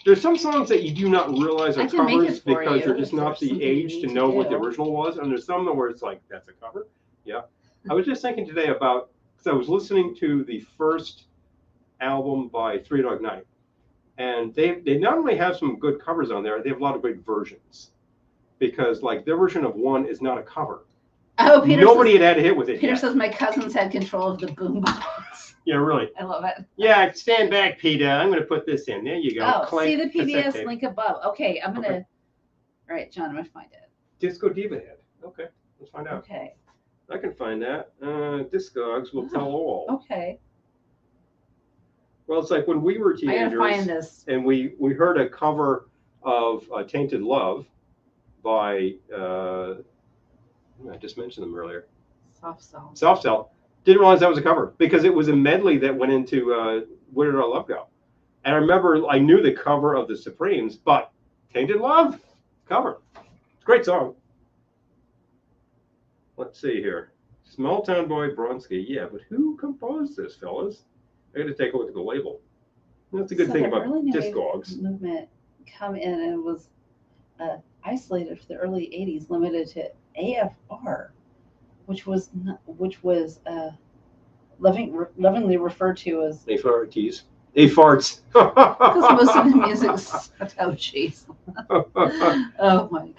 Speaker 2: There's some songs that you do not realize are covers because you're just not the age to know what the original was, and there's some where it's like, that's a cover. Yeah. I was just thinking today about, because I was listening to the first album by Three Dog Night, and they not only have some good covers on there, they have a lot of great versions, because like their version of One is not a cover.
Speaker 1: Oh, Peter
Speaker 2: Nobody
Speaker 1: says,
Speaker 2: had a hit with it.
Speaker 1: Peter says my cousins had control of the boombox.
Speaker 2: Yeah, really.
Speaker 1: I love it.
Speaker 2: Yeah, stand back, Peter. I'm going to put this in. There you go.
Speaker 1: Oh,
Speaker 2: Clank,
Speaker 1: see the PBS
Speaker 2: tape.
Speaker 1: link above. Okay, I'm going to.
Speaker 2: Okay.
Speaker 1: All right, John, I'm going to find it.
Speaker 2: Disco Diva Head. Okay, let's find out.
Speaker 1: Okay.
Speaker 2: I can find that. Discogs will tell all.
Speaker 1: Okay.
Speaker 2: Well, it's like when we were teenagers.
Speaker 1: I gotta find this.
Speaker 2: And we heard a cover of Tainted Love by, I just mentioned them earlier.
Speaker 1: Soft Cell.
Speaker 2: Soft Cell. Didn't realize that was a cover because it was a medley that went into Where Did Our Love Go? And I remember I knew the cover of the Supremes, but Tainted Love cover. It's a great song. Let's see here. Small Town Boy Bronski. Yeah, but who composed this, fellas? I got to take a look at the label. That's a good thing about Discogs.
Speaker 1: Movement come in and was isolated for the early 80s, limited to AFR, which was lovingly referred to as
Speaker 2: AFRTs. A-farts.
Speaker 1: because most of the music's oh jeez. Oh my.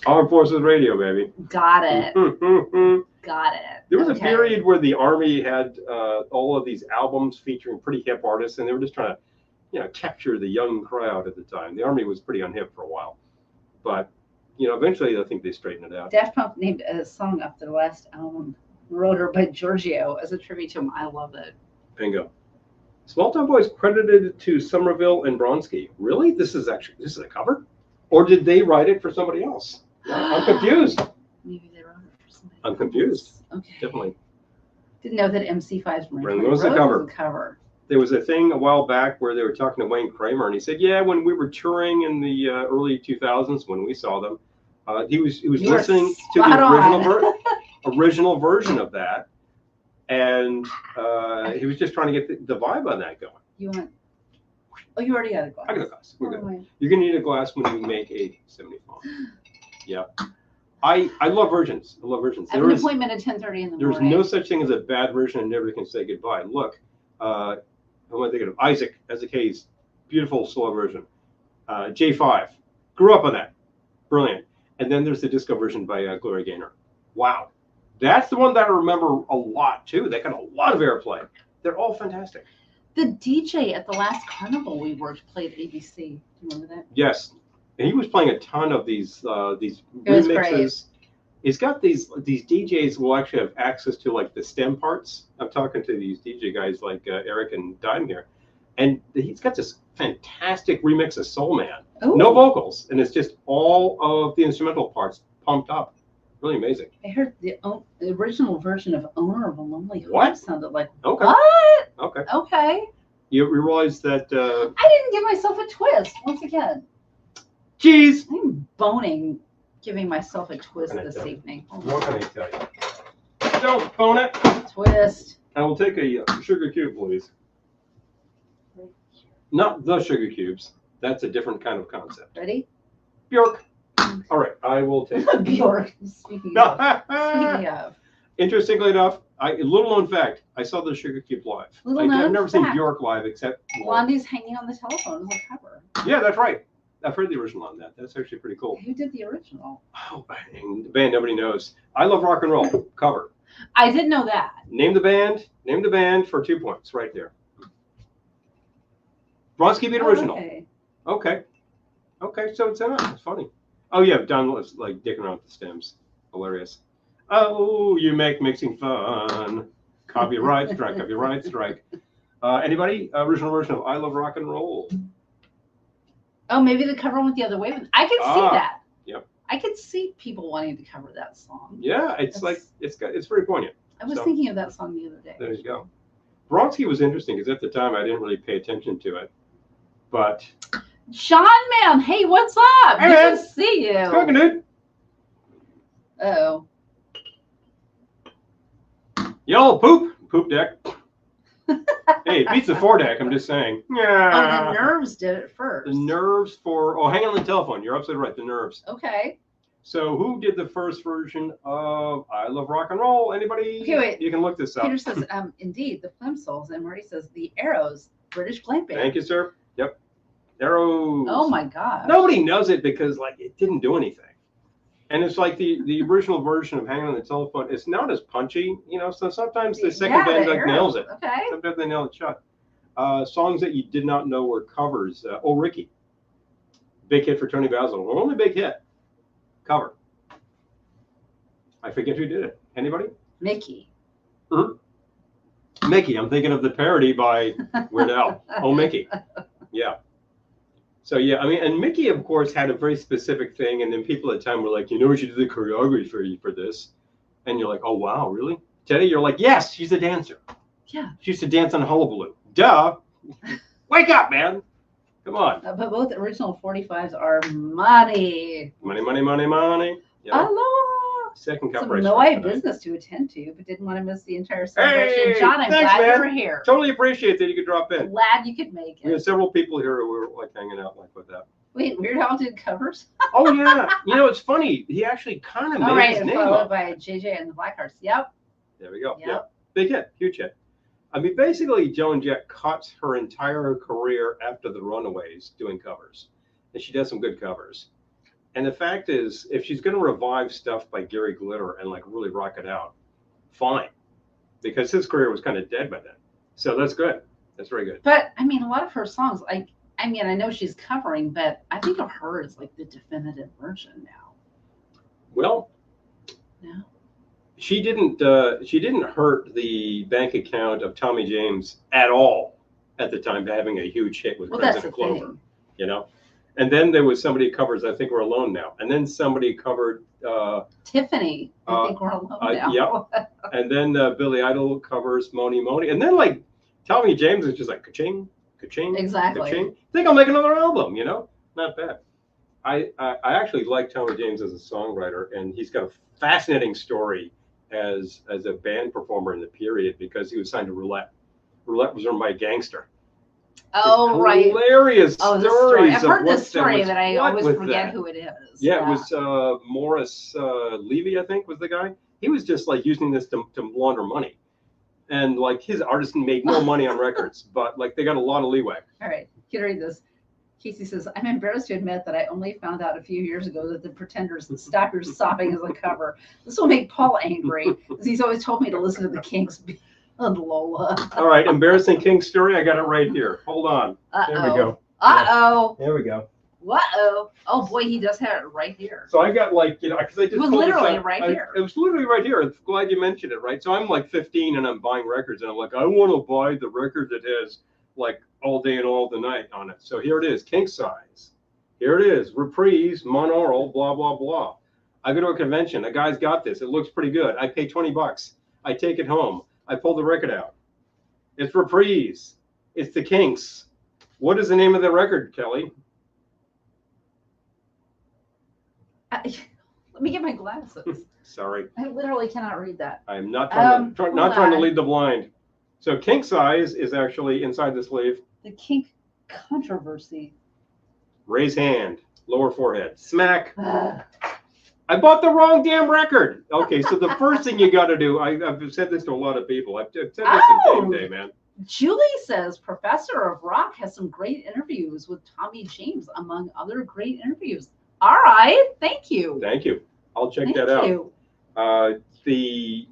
Speaker 2: Armed Forces Radio, baby.
Speaker 1: Got it. Got it.
Speaker 2: There was a period where the Army had all of these albums featuring pretty hip artists, and they were just trying to, capture the young crowd at the time. The Army was pretty unhip for a while, but eventually I think they straightened it out.
Speaker 1: Daft Punk named a song after the last album, Rotor by Giorgio, as a tribute to him. I love it.
Speaker 2: Bingo. Small Town Boys credited to Somerville and Bronski. Really? This is a cover, or did they write it for somebody else? I'm confused.
Speaker 1: Maybe they wrote it for somebody.
Speaker 2: I'm confused.
Speaker 1: Okay.
Speaker 2: Definitely.
Speaker 1: Didn't know that MC5's
Speaker 2: Ring was the cover.
Speaker 1: cover.
Speaker 2: There was a thing a while back where they were talking to Wayne Kramer, and he said, "Yeah, when we were touring in the early 2000s, when we saw them, he was listening to the original version of that, and he was just trying to get the vibe on that going."
Speaker 1: You want? Oh, you already got a glass.
Speaker 2: I got a glass. We're good.
Speaker 1: Right.
Speaker 2: You're gonna need a glass when you make a 75. Yeah. I love versions. I love versions.
Speaker 1: I have an appointment at 10:30 in the morning.
Speaker 2: There's no such thing as a bad version and never can say goodbye. Look, who am I thinking of? Isaac as a case. Beautiful slow version. J5. Grew up on that. Brilliant. And then there's the disco version by Gloria Gaynor. Wow. That's the one that I remember a lot too. That got a lot of airplay. They're all fantastic.
Speaker 1: The DJ at the last carnival we worked played ABC. Do you remember that?
Speaker 2: Yes. And he was playing a ton of these remixes. He's got these DJs will actually have access to like the stem parts. I'm talking to these DJ guys like Eric and Dime here, and he's got this fantastic remix of Soul Man.
Speaker 1: Ooh.
Speaker 2: No vocals, and it's just all of the instrumental parts pumped up. Really amazing.
Speaker 1: I heard the original version of "Owner of a Lonely Heart"
Speaker 2: What?
Speaker 1: sounded like
Speaker 2: Okay.
Speaker 1: what?
Speaker 2: Okay.
Speaker 1: Okay.
Speaker 2: You realize that?
Speaker 1: I didn't give myself a twist once again.
Speaker 2: Geez.
Speaker 1: I'm boning, giving myself a twist this evening.
Speaker 2: What can I tell you? Don't bone it.
Speaker 1: Twist.
Speaker 2: I will take a sugar cube, please. Not the sugar cubes. That's a different kind of concept.
Speaker 1: Ready?
Speaker 2: Bjork. All right, I will take
Speaker 1: Bjork. Speaking of.
Speaker 2: Interestingly enough, a little known fact, I saw the Sugar Cube live. I've never seen Bjork live except
Speaker 1: Blondie's Hanging on the Telephone as a cover.
Speaker 2: Yeah, that's right. I've heard the original on that. That's actually pretty cool.
Speaker 1: Who did the original?
Speaker 2: Oh, the band nobody knows. I Love Rock and Roll cover.
Speaker 1: I didn't know that.
Speaker 2: Name the band. Name the band for 2 points right there. Bronski beat original. Okay. Okay, so it's funny. Oh yeah, Don was like dicking around with the stems. Hilarious. Oh, you make mixing fun. Copyright strike. Copyright strike. Anybody? Original version of I Love Rock and Roll.
Speaker 1: Oh, maybe the cover went the other way. I could see that.
Speaker 2: Yep.
Speaker 1: I could see people wanting to cover that song.
Speaker 2: Yeah, it's very poignant.
Speaker 1: I was thinking of that song the other day.
Speaker 2: There you go. Bronski was interesting because at the time I didn't really pay attention to it, but
Speaker 1: Sean, man, hey, what's up?
Speaker 2: Hey,
Speaker 1: Good
Speaker 2: man.
Speaker 1: to see you.
Speaker 2: It's cooking, dude.
Speaker 1: Uh-oh.
Speaker 2: Y'all poop deck. Hey, it beats the 4 deck. I'm just saying. Yeah.
Speaker 1: Oh, the nerves did it first.
Speaker 2: The nerves for. Oh, hang on the telephone. You're absolutely right. The nerves.
Speaker 1: Okay.
Speaker 2: So, who did the first version of "I Love Rock and Roll"? Anybody?
Speaker 1: Okay, wait.
Speaker 2: You can look this up.
Speaker 1: Peter says, indeed, the Plimsolls, and Marty says the Arrows, British glam band.
Speaker 2: Thank you, sir. Yep. Arrows.
Speaker 1: Oh my gosh.
Speaker 2: Nobody knows it because like it didn't do anything. And it's like the original version of "Hanging on the Telephone." It's not as punchy, you know. So sometimes the second band like nails it.
Speaker 1: Okay.
Speaker 2: Sometimes they nail it shut. Songs that you did not know were covers. "Oh Ricky," big hit for Tony Basil. Only big hit. Cover. I forget who did it. Anybody?
Speaker 1: Mickey.
Speaker 2: Mm-hmm. Mickey. I'm thinking of the parody by Weird Al. Oh Mickey. Yeah. So yeah, I mean, and Mickey, of course, had a very specific thing, and then people at the time were like, you know, she did the choreography for this, and you're like, oh wow, really? Teddy, you're like, yes, she's a dancer.
Speaker 1: Yeah.
Speaker 2: She used to dance on Hullabaloo. Duh. Wake up, man. Come on.
Speaker 1: But both original 45s are money.
Speaker 2: Money, money, money, money. You know?
Speaker 1: Aloha.
Speaker 2: Second cup
Speaker 1: Some
Speaker 2: race.
Speaker 1: no business to attend to, but didn't want to miss the entire celebration.
Speaker 2: Hey,
Speaker 1: John, I'm
Speaker 2: thanks,
Speaker 1: glad
Speaker 2: man.
Speaker 1: you're here.
Speaker 2: Totally appreciate that you could drop in.
Speaker 1: Glad you could make
Speaker 2: We had
Speaker 1: it.
Speaker 2: several people here who were like hanging out like with that.
Speaker 1: Wait, Weird Al did covers?
Speaker 2: Oh yeah. You know, it's funny. He actually kind of
Speaker 1: All
Speaker 2: made
Speaker 1: right,
Speaker 2: his
Speaker 1: and
Speaker 2: name
Speaker 1: followed
Speaker 2: up.
Speaker 1: by JJ and the Blackhearts. Yep.
Speaker 2: There we go.
Speaker 1: Yep.
Speaker 2: Yeah. Big hit. Huge hit. I mean, basically, Joan Jett cuts her entire career after the Runaways doing covers. And she does some good covers. And the fact is, if she's going to revive stuff by Gary Glitter and like really rock it out, fine. Because his career was kind of dead by then. So that's good. That's very good.
Speaker 1: But I mean, a lot of her songs, I mean, I know she's covering, but I think of her as like the definitive version now.
Speaker 2: Well,
Speaker 1: No.
Speaker 2: she didn't hurt the bank account of Tommy James at all at the time, having a huge hit with
Speaker 1: Well, that's
Speaker 2: Crimson
Speaker 1: the
Speaker 2: Clover.
Speaker 1: thing.
Speaker 2: You know. And then there was somebody covers, I think we're alone now. And then somebody covered
Speaker 1: Tiffany. I think we're alone now.
Speaker 2: Yep. And then Billy Idol covers Moni Moni. And then like Tommy James is just like ka-ching, ka-ching,
Speaker 1: Exactly.
Speaker 2: ka-ching. I think I'll make another album, you know? Not bad. I actually like Tommy James as a songwriter, and he's got a fascinating story as a band performer in the period because he was signed to Roulette. Roulette was run by a gangster.
Speaker 1: Oh, right.
Speaker 2: Hilarious
Speaker 1: Oh,
Speaker 2: stories.
Speaker 1: this story. I've
Speaker 2: of
Speaker 1: heard
Speaker 2: what
Speaker 1: this story,
Speaker 2: was
Speaker 1: but I
Speaker 2: what
Speaker 1: always
Speaker 2: with
Speaker 1: forget
Speaker 2: that.
Speaker 1: who it is.
Speaker 2: Yeah, it was Morris Levy, I think, was the guy. He was just like using this to launder money. And like his artists made no money on records, but like they got a lot of leeway.
Speaker 1: All right, you can read this. Casey says, I'm embarrassed to admit that I only found out a few years ago that the Pretenders' Stop Your Sobbing is a cover. This will make Paul angry, because he's always told me to listen to the Kinks and Lola.
Speaker 2: All right, embarrassing King story. I got it right here. Hold on.
Speaker 1: Uh-oh.
Speaker 2: There we go.
Speaker 1: Uh-oh.
Speaker 2: There we go.
Speaker 1: Uh-oh. Oh, boy, he does have it right here.
Speaker 2: So I got like, you know, because I just
Speaker 1: It was
Speaker 2: pulled this
Speaker 1: literally
Speaker 2: up.
Speaker 1: right here.
Speaker 2: It was literally right here. I'm glad you mentioned it, right? So I'm like 15 and I'm buying records and I'm like, I want to buy the record that has like All Day and All the Night on it. So here it is, King Size. Here it is, Reprise, Monaural, blah, blah, blah. I go to a convention. A guy's got this. It looks pretty good. I pay $20. I take it home. I pull the record out. It's Reprise. It's the Kinks. What is the name of the record, Kelly?
Speaker 1: Let me get my glasses.
Speaker 2: Sorry.
Speaker 1: I literally cannot read that.
Speaker 2: I'm not trying to
Speaker 1: on.
Speaker 2: lead the blind. So King Size is actually inside the sleeve.
Speaker 1: The Kink Controversy.
Speaker 2: Raise hand, lower forehead, smack.
Speaker 1: Ugh.
Speaker 2: I bought the wrong damn record. Okay, so the first thing you got to do, I've said this to a lot of people. I've said this in Game Day, man.
Speaker 1: Julie says Professor of Rock has some great interviews with Tommy James, among other great interviews. All right, thank you.
Speaker 2: Thank you. I'll check
Speaker 1: Thank
Speaker 2: that out.
Speaker 1: you.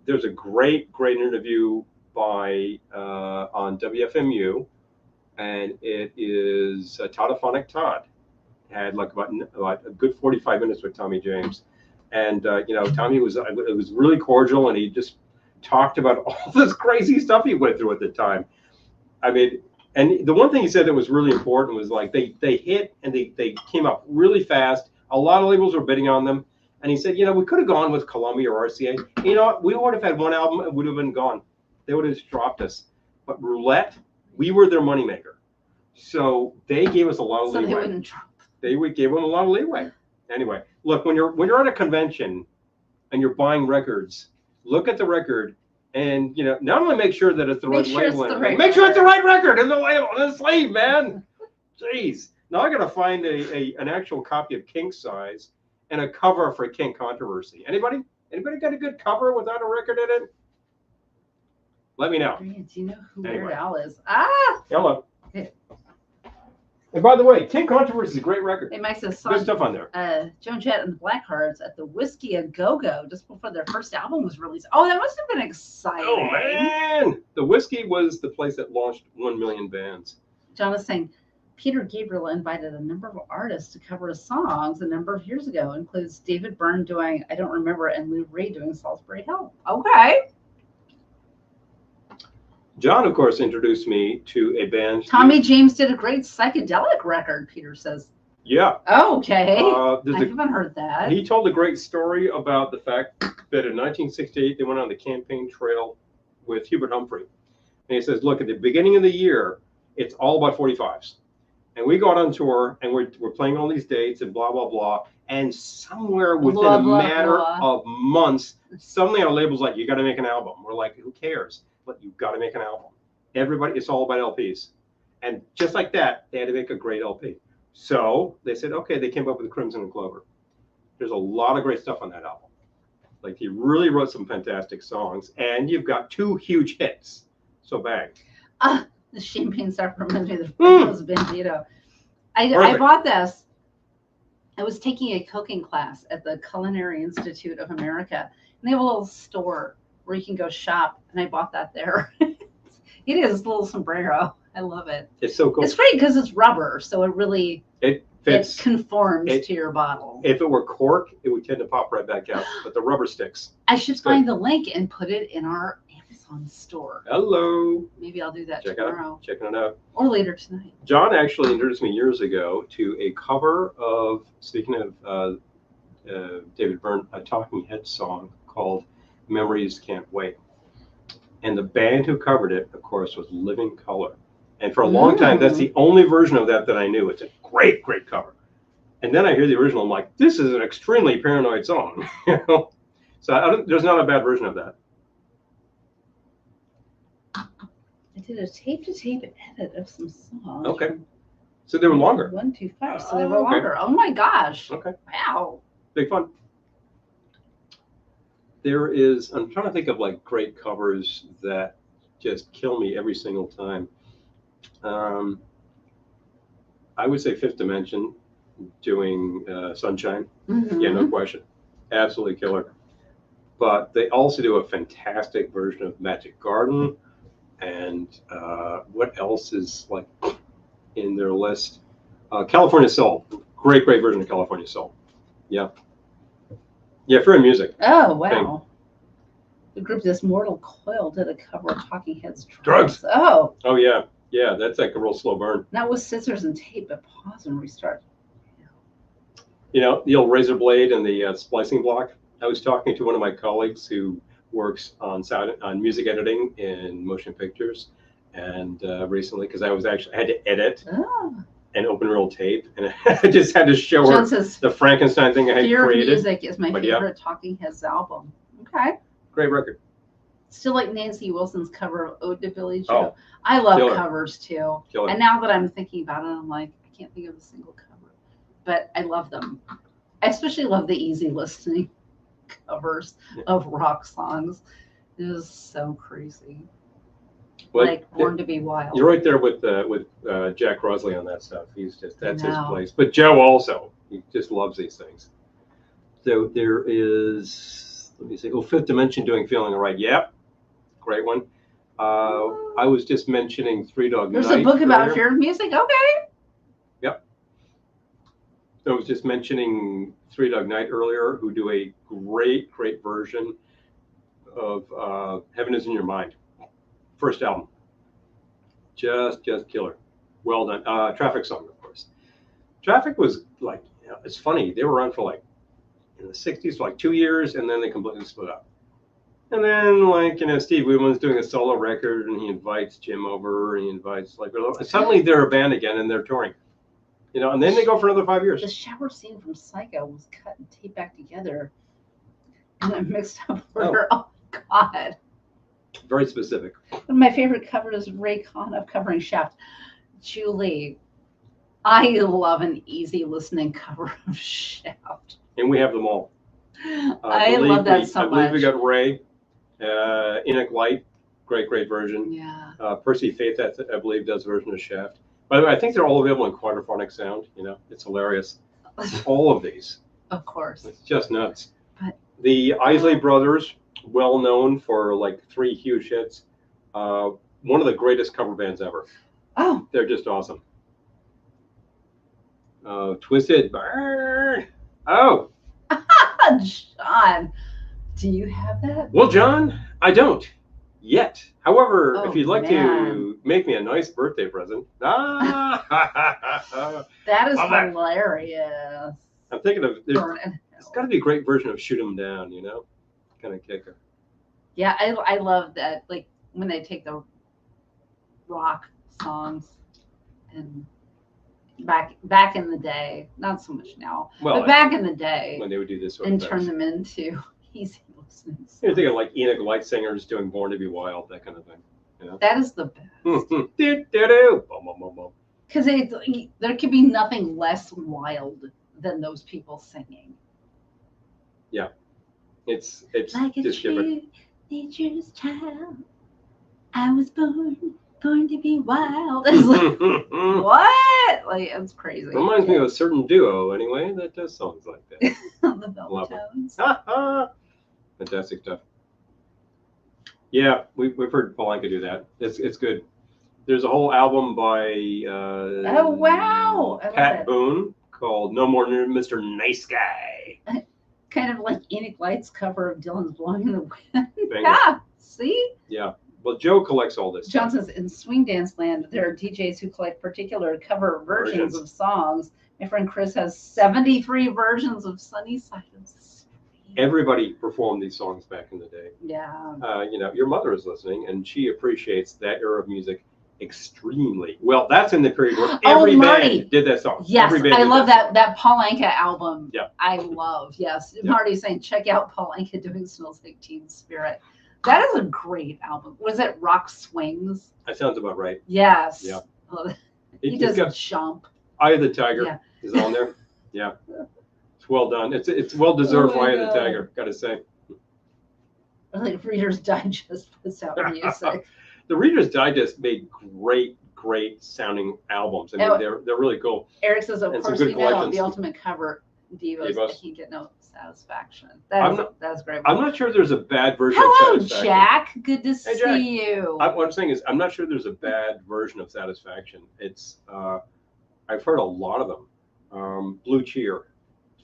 Speaker 2: There's a great interview by on WFMU, and it is Toddophonic Todd. Had like about a good 45 minutes with Tommy James, and you know, Tommy was really cordial, and he just talked about all this crazy stuff he went through at the time. I mean, and the one thing he said that was really important was like they hit and they came up really fast. A lot of labels were bidding on them, and he said, you know, we could have gone with Columbia or RCA. You know what? We would have had one album, it would have been gone. They would have just dropped us. But Roulette, we were their moneymaker. So they gave us a lot of
Speaker 1: So
Speaker 2: leeway.
Speaker 1: they wouldn't drop.
Speaker 2: They would give them a lot of leeway. Anyway, look, when you're at a convention and you're buying records, look at the record and not only make sure that it's the right labeling, make sure it's the right record in the label, in the sleeve, man. Jeez. Now I gotta find an actual copy of Kink size and a cover for Kink Controversy. Anybody got a good cover without a record in it? Let me know.
Speaker 1: Do you know who
Speaker 2: Anyway.
Speaker 1: Weird Al is? Ah!
Speaker 2: Hello.
Speaker 1: Okay.
Speaker 2: And by the way, Kink Controversy is a great record.
Speaker 1: They might have
Speaker 2: Good stuff on there.
Speaker 1: Joan Jett and the Blackhearts at the Whiskey A Go-Go just before their first album was released. Oh, that must have been exciting.
Speaker 2: Oh man, the Whiskey was the place that launched 1 million bands.
Speaker 1: John is saying Peter Gabriel invited a number of artists to cover his songs a number of years ago. Includes David Byrne doing I Don't Remember and Lou Reed doing Salisbury Hill. Okay.
Speaker 2: John, of course, introduced me to a band.
Speaker 1: Tommy James did a great psychedelic record, Peter says.
Speaker 2: Yeah.
Speaker 1: Okay. I haven't heard that.
Speaker 2: He told a great story about the fact that in 1968 they went on the campaign trail with Hubert Humphrey. And he says, look, at the beginning of the year, it's all about 45s. And we go out on tour and we're playing all these dates and blah, blah, blah. And somewhere within a matter of months, suddenly our label's like, you got to make an album. We're like, who cares? But you've got to make an album. Everybody, it's all about LPs. And just like that, they had to make a great LP. So they said, okay, they came up with Crimson and Clover. There's a lot of great stuff on that album. Like he really wrote some fantastic songs, and you've got 2 huge hits. So bang.
Speaker 1: The champagne stuff reminds me of the Fresno's Bandito. I bought this. I was taking a cooking class at the Culinary Institute of America, and they have a little store where you can go shop, and I bought that there. It is a little sombrero. I love it.
Speaker 2: It's so cool.
Speaker 1: It's great because it's rubber, so it really
Speaker 2: fits.
Speaker 1: It conforms to your bottle.
Speaker 2: If it were cork, it would tend to pop right back out, but the rubber sticks.
Speaker 1: I should find the link and put it in our Amazon store.
Speaker 2: Hello.
Speaker 1: Maybe I'll do that tomorrow.
Speaker 2: Checking it out.
Speaker 1: Or later tonight.
Speaker 2: John actually introduced me years ago to a cover of, speaking of David Byrne, a Talking Heads song called Memories Can't Wait. And the band who covered it, of course, was Living Colour. And for a long time, that's the only version of that I knew. It's a great, great cover. And then I hear the original, I'm like, this is an extremely paranoid song. So there's not a bad version of that.
Speaker 1: I did a tape-to-tape edit of some songs.
Speaker 2: Okay. So they were longer.
Speaker 1: 1, 2, 5. So they were longer. Oh my gosh.
Speaker 2: Okay.
Speaker 1: Wow.
Speaker 2: Big fun. There is, I'm trying to think of like great covers that just kill me every single time. I would say Fifth Dimension doing Sunshine.
Speaker 1: Mm-hmm.
Speaker 2: Yeah, no question. Absolutely killer. But they also do a fantastic version of Magic Garden. And what else is like in their list? California Soul. Great, great version of California Soul. Yeah. Yeah, for music.
Speaker 1: Oh, wow. The group This Mortal Coil did a cover of Talking Heads
Speaker 2: Drugs.
Speaker 1: Oh.
Speaker 2: Oh, yeah. Yeah, that's like a real slow burn.
Speaker 1: Not with scissors and tape, but pause and restart.
Speaker 2: You know, the old razor blade and the splicing block. I was talking to one of my colleagues who works on music editing in motion pictures, and recently, because I had to edit and open reel tape, and I just had to show her the Frankenstein thing I had created.
Speaker 1: Fear Music is my favorite Talking Heads album. Okay.
Speaker 2: Great record.
Speaker 1: Still like Nancy Wilson's cover of Ode to Billy Joe. I love covers too. And now that I'm thinking about it, I'm like, I can't think of a single cover, but I love them. I especially love the easy listening covers of rock songs. It is so crazy. Well, like Born to Be Wild.
Speaker 2: You're right there with Jack Rosley on that stuff. He's just, that's his place. But Joe also, he just loves these things. So there is, let me see, Fifth Dimension doing Feeling Alright. Yep. Great one. I was just mentioning Three Dog Night.
Speaker 1: There's a book about Fear of Music. Okay.
Speaker 2: Yep. I was just mentioning Three Dog Night earlier, who do a great, great version of Heaven Is in Your Mind. First album. Just killer. Well done. Traffic Song, of course. Traffic was like, it's funny. They were around for like, in the 60s for like 2 years, and then they completely split up. And then, like, Steve Wheelan's doing a solo record, and he invites Jim over, and he invites, like, suddenly they're a band again, and they're touring. And then they go for another 5 years.
Speaker 1: The shower scene from Psycho was cut and taped back together, and I mixed up order. Oh God!
Speaker 2: Very specific.
Speaker 1: My favorite cover is Ray Khanna covering Shaft. Julie, I love an easy listening cover of Shaft.
Speaker 2: And we have them all.
Speaker 1: I love that so much.
Speaker 2: I believe we got Ray, Enoch Light, great version.
Speaker 1: Yeah.
Speaker 2: Percy Faith, I believe, does a version of Shaft. By the way, I think they're all available in quadraphonic sound. It's hilarious. All of these.
Speaker 1: Of course.
Speaker 2: It's just nuts.
Speaker 1: But
Speaker 2: the Isley Brothers, well known for like 3 huge hits. One of the greatest cover bands ever.
Speaker 1: Oh.
Speaker 2: They're just awesome. Twisted Bird. Oh.
Speaker 1: John, do you have that?
Speaker 2: Well, John, I don't yet. However, if you'd like
Speaker 1: man.
Speaker 2: to make me a nice birthday present,
Speaker 1: that is hilarious.
Speaker 2: I'm thinking of it's got to be a great version of "Shoot 'Em Down," kind of kicker.
Speaker 1: Yeah, I love that. Like when they take the rock songs and back in the day, not so much now, but back in the day
Speaker 2: when they would do this
Speaker 1: and turn them into easy listening.
Speaker 2: You're thinking like Enoch Light singers doing "Born to Be Wild," that kind of thing.
Speaker 1: That is the best. Because there could be nothing less wild than those people singing.
Speaker 2: Yeah, it's
Speaker 1: like
Speaker 2: just different.
Speaker 1: Nature's child, I was born to be wild. It's like, what? Like, it's crazy.
Speaker 2: Reminds me of a certain duo, anyway, that does songs like that.
Speaker 1: The Belltones.
Speaker 2: Fantastic stuff. Yeah, we've heard Paul Anka do that. It's good. There's a whole album by
Speaker 1: oh wow,
Speaker 2: Pat Boone called "No More Mr. Nice Guy."
Speaker 1: Kind of like Enoch Light's cover of Dylan's "Blowing in the Wind." Yeah, see?
Speaker 2: Yeah. Well, Joe collects all this.
Speaker 1: John says, in swing dance land, there are DJs who collect particular cover versions of songs. My friend Chris has 73 versions of Sunny Side of the Street.
Speaker 2: Everybody performed these songs back in the day.
Speaker 1: Yeah.
Speaker 2: Your mother is listening, and she appreciates that era of music extremely well. That's in the period where every band did that song.
Speaker 1: Yes, I love that Paul Anka album.
Speaker 2: Yeah,
Speaker 1: I love. Yes, Marty's saying check out Paul Anka doing "Smells Like Teen Spirit." That is a great album. Was it Rock Swings?
Speaker 2: That sounds about right.
Speaker 1: Yes.
Speaker 2: Yeah.
Speaker 1: He does jump.
Speaker 2: Eye of the Tiger is on there. Yeah. It's well done. It's well deserved. Eye of the Tiger, gotta say.
Speaker 1: Like Reader's Digest puts out music.
Speaker 2: The Reader's Digest made great sounding albums. I mean, they're really cool.
Speaker 1: Eric says, of course, we know the ultimate cover divas that he get no satisfaction. That's great.
Speaker 2: I'm not sure there's a bad version
Speaker 1: of
Speaker 2: Satisfaction.
Speaker 1: Hello, Jack. Good to see you.
Speaker 2: What I'm saying is, I'm not sure there's a bad version of Satisfaction. It's I've heard a lot of them. Blue Cheer,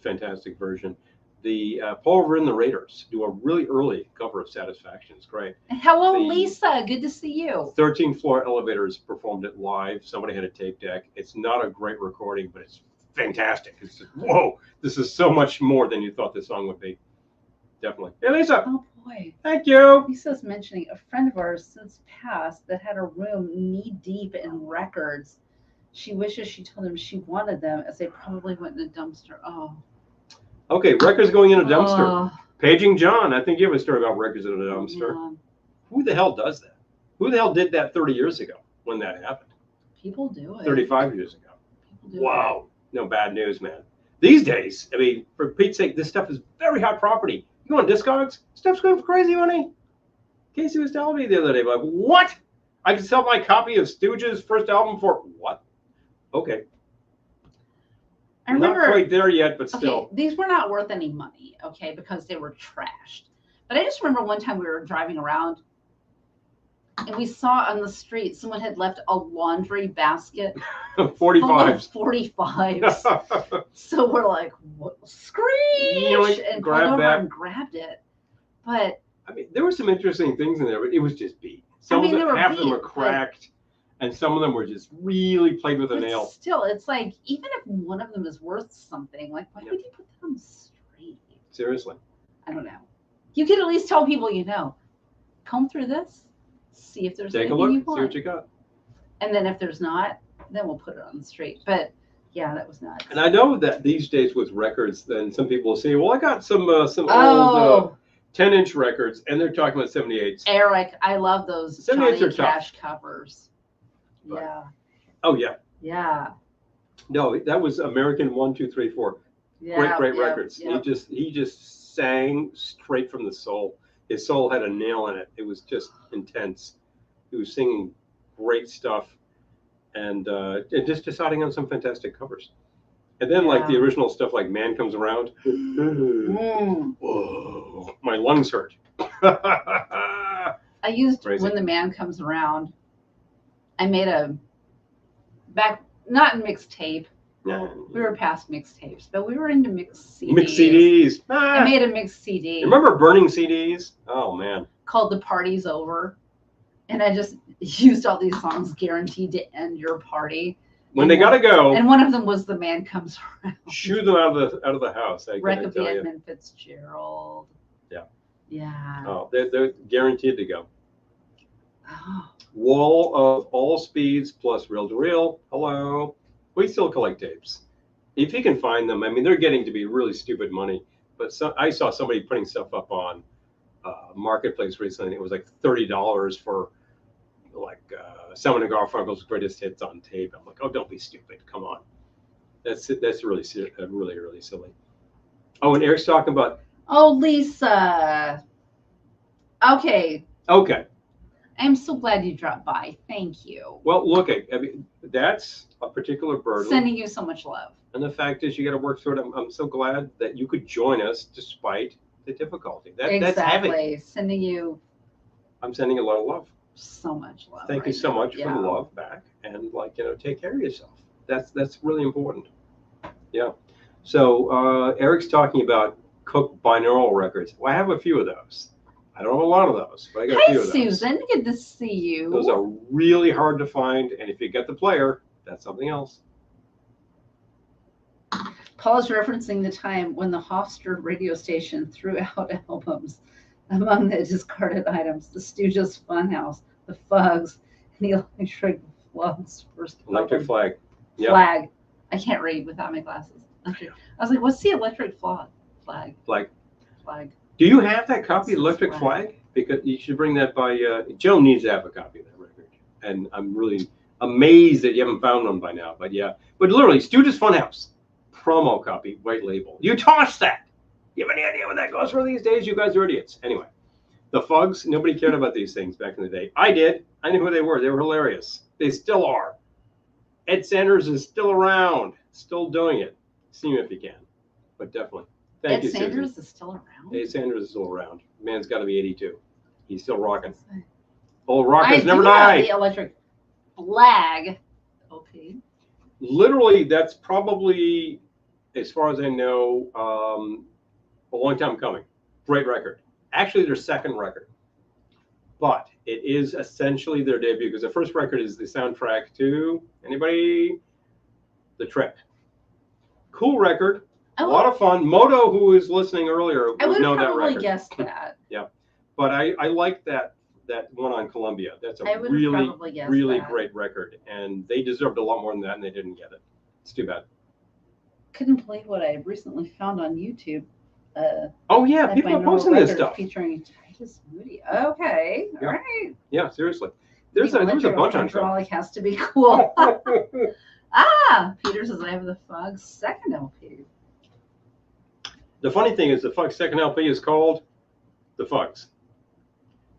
Speaker 2: fantastic version. The Paul Revere and the Raiders do a really early cover of Satisfaction. It's great.
Speaker 1: Hello, Lisa. Good to see you.
Speaker 2: 13th Floor Elevators performed it live. Somebody had a tape deck. It's not a great recording, but it's fantastic. It's just, whoa, this is so much more than you thought this song would be. Definitely. Hey, Lisa.
Speaker 1: Oh, boy.
Speaker 2: Thank you.
Speaker 1: Lisa's mentioning a friend of ours since passed that had a room knee deep in records. She wishes she told them she wanted them, as they probably went in a dumpster. Oh.
Speaker 2: Okay, records going in a dumpster. Paging John. I think you have a story about records in a dumpster.
Speaker 1: Yeah.
Speaker 2: Who the hell does that? Who the hell did that 30 years ago when that happened?
Speaker 1: People do it.
Speaker 2: 35 years ago.
Speaker 1: People do
Speaker 2: wow. No bad news, man. These days, I mean, for Pete's sake, this stuff is very hot property. You go on Discogs, stuff's going for crazy money. Casey was telling me the other day, like, what? I can sell my copy of Stooges' first album for what? Okay.
Speaker 1: I remember,
Speaker 2: not quite there yet, but still.
Speaker 1: Okay, these were not worth any money, okay, because they were trashed. But I just remember one time we were driving around and we saw on the street someone had left a laundry basket
Speaker 2: 45s.
Speaker 1: 45s. So we're like, what? Screech! And
Speaker 2: grab
Speaker 1: went over
Speaker 2: that.
Speaker 1: and grabbed it. But
Speaker 2: I mean, there were some interesting things in there, but it was just beat. Some of them, half of them were cracked. And some of them were just really played with a nail.
Speaker 1: Still, it's like, even if one of them is worth something, like, why would you put them straight?
Speaker 2: Seriously.
Speaker 1: I don't know. You could at least tell people you know. Comb through this, see if there's
Speaker 2: Take a
Speaker 1: anything
Speaker 2: look,
Speaker 1: you
Speaker 2: see
Speaker 1: want.
Speaker 2: what you got.
Speaker 1: And then if there's not, then we'll put it on the street. But yeah, that was nuts.
Speaker 2: And I know that these days with records, then some people will say, well, I got some old 10-inch records, and they're talking about 78s.
Speaker 1: Eric, I love those
Speaker 2: 78s
Speaker 1: Johnny
Speaker 2: are
Speaker 1: Cash
Speaker 2: tough.
Speaker 1: covers.
Speaker 2: Right.
Speaker 1: Yeah.
Speaker 2: Oh, yeah.
Speaker 1: Yeah.
Speaker 2: No, that was American 1, 2, 3, 4.
Speaker 1: Yeah.
Speaker 2: Great records.
Speaker 1: Yep.
Speaker 2: He just sang straight from the soul. His soul had a nail in it. It was just intense. He was singing great stuff, and just deciding on some fantastic covers. And then like the original stuff like Man Comes Around. Whoa, my lungs hurt.
Speaker 1: I used
Speaker 2: Crazy.
Speaker 1: When the Man Comes Around. I made not mixtape.
Speaker 2: Yeah.
Speaker 1: We were past mixtapes, but we were into mixed CDs.
Speaker 2: Mixed CDs.
Speaker 1: I made a mixed CD.
Speaker 2: You remember burning CDs? Oh man.
Speaker 1: Called The Party's Over. And I just used all these songs guaranteed to end your party.
Speaker 2: When they gotta go.
Speaker 1: And one of them was The Man Comes Around.
Speaker 2: Shoo them out of the house.
Speaker 1: Wreck of the Edmund Fitzgerald.
Speaker 2: Yeah.
Speaker 1: Yeah.
Speaker 2: Oh, they're guaranteed to go.
Speaker 1: Oh.
Speaker 2: Wall of All Speeds plus Reel to Reel. Hello. We still collect tapes. If you can find them, I mean, they're getting to be really stupid money. But I saw somebody putting stuff up on Marketplace recently. It was like $30 for like Simon and Garfunkel's greatest hits on tape. I'm like, oh, don't be stupid. Come on. That's really silly. Oh, and Eric's talking about.
Speaker 1: Oh, Lisa. Okay. I'm so glad you dropped by. Thank you.
Speaker 2: Well, look, I mean, that's a particular burden.
Speaker 1: Sending you so much love.
Speaker 2: And the fact is, you got to work through it. I'm so glad that you could join us despite the difficulty. That's heavy.
Speaker 1: Sending you.
Speaker 2: I'm sending a lot of love.
Speaker 1: So much love.
Speaker 2: Thank you so much for the love back, and take care of yourself. That's really important. Yeah. So Eric's talking about Cook binaural records. Well, I have a few of those. I don't have a lot of those, but I got a few of those.
Speaker 1: Hi, Susan. Good to see you.
Speaker 2: Those are really hard to find, and if you get the player, that's something else.
Speaker 1: Paul is referencing the time when the Hofstra radio station threw out albums. Among the discarded items, the Stooges Funhouse, the Fugs, and the Electric Flag's first album.
Speaker 2: Electric Flag. Yep.
Speaker 1: Flag. I can't read without my glasses. I was like, what's the Electric Flag? Flag.
Speaker 2: Do you have that copy of Electric Flag? Because you should bring that by. Joe needs to have a copy of that record, and I'm really amazed that you haven't found one by now. But yeah, but literally, Stooges Funhouse promo copy, white label. You toss that. You have any idea what that goes for these days? You guys are idiots. Anyway, the Fugs. Nobody cared about these things back in the day. I did. I knew who they were. They were hilarious. They still are. Ed Sanders is still around, still doing it. See him if you can, but definitely. Thank you, Susan.
Speaker 1: Ed Sanders is still around?
Speaker 2: Ed Sanders is still around. Man's got to be 82. He's still rocking. Old rockers never die.
Speaker 1: The Electric Flag. Okay.
Speaker 2: Literally, that's probably, as far as I know, a long time coming. Great record. Actually, their second record. But it is essentially their debut because the first record is the soundtrack to, anybody? The Trip. Cool record. A lot of fun. Moto, who was listening earlier, would know that record.
Speaker 1: I would probably guess that.
Speaker 2: Yeah. But I like that one on Columbia. That's a really great record. And they deserved a lot more than that, and they didn't get it. It's too bad.
Speaker 1: Couldn't believe what I recently found on YouTube.
Speaker 2: Oh, yeah. People are posting this stuff.
Speaker 1: Featuring Titus Moody. Okay. All right.
Speaker 2: Yeah, seriously. There's a bunch on
Speaker 1: hydraulic has to be cool. Peter says I have the Fugs second LP.
Speaker 2: The funny thing is the Fugs second LP is called The Fugs.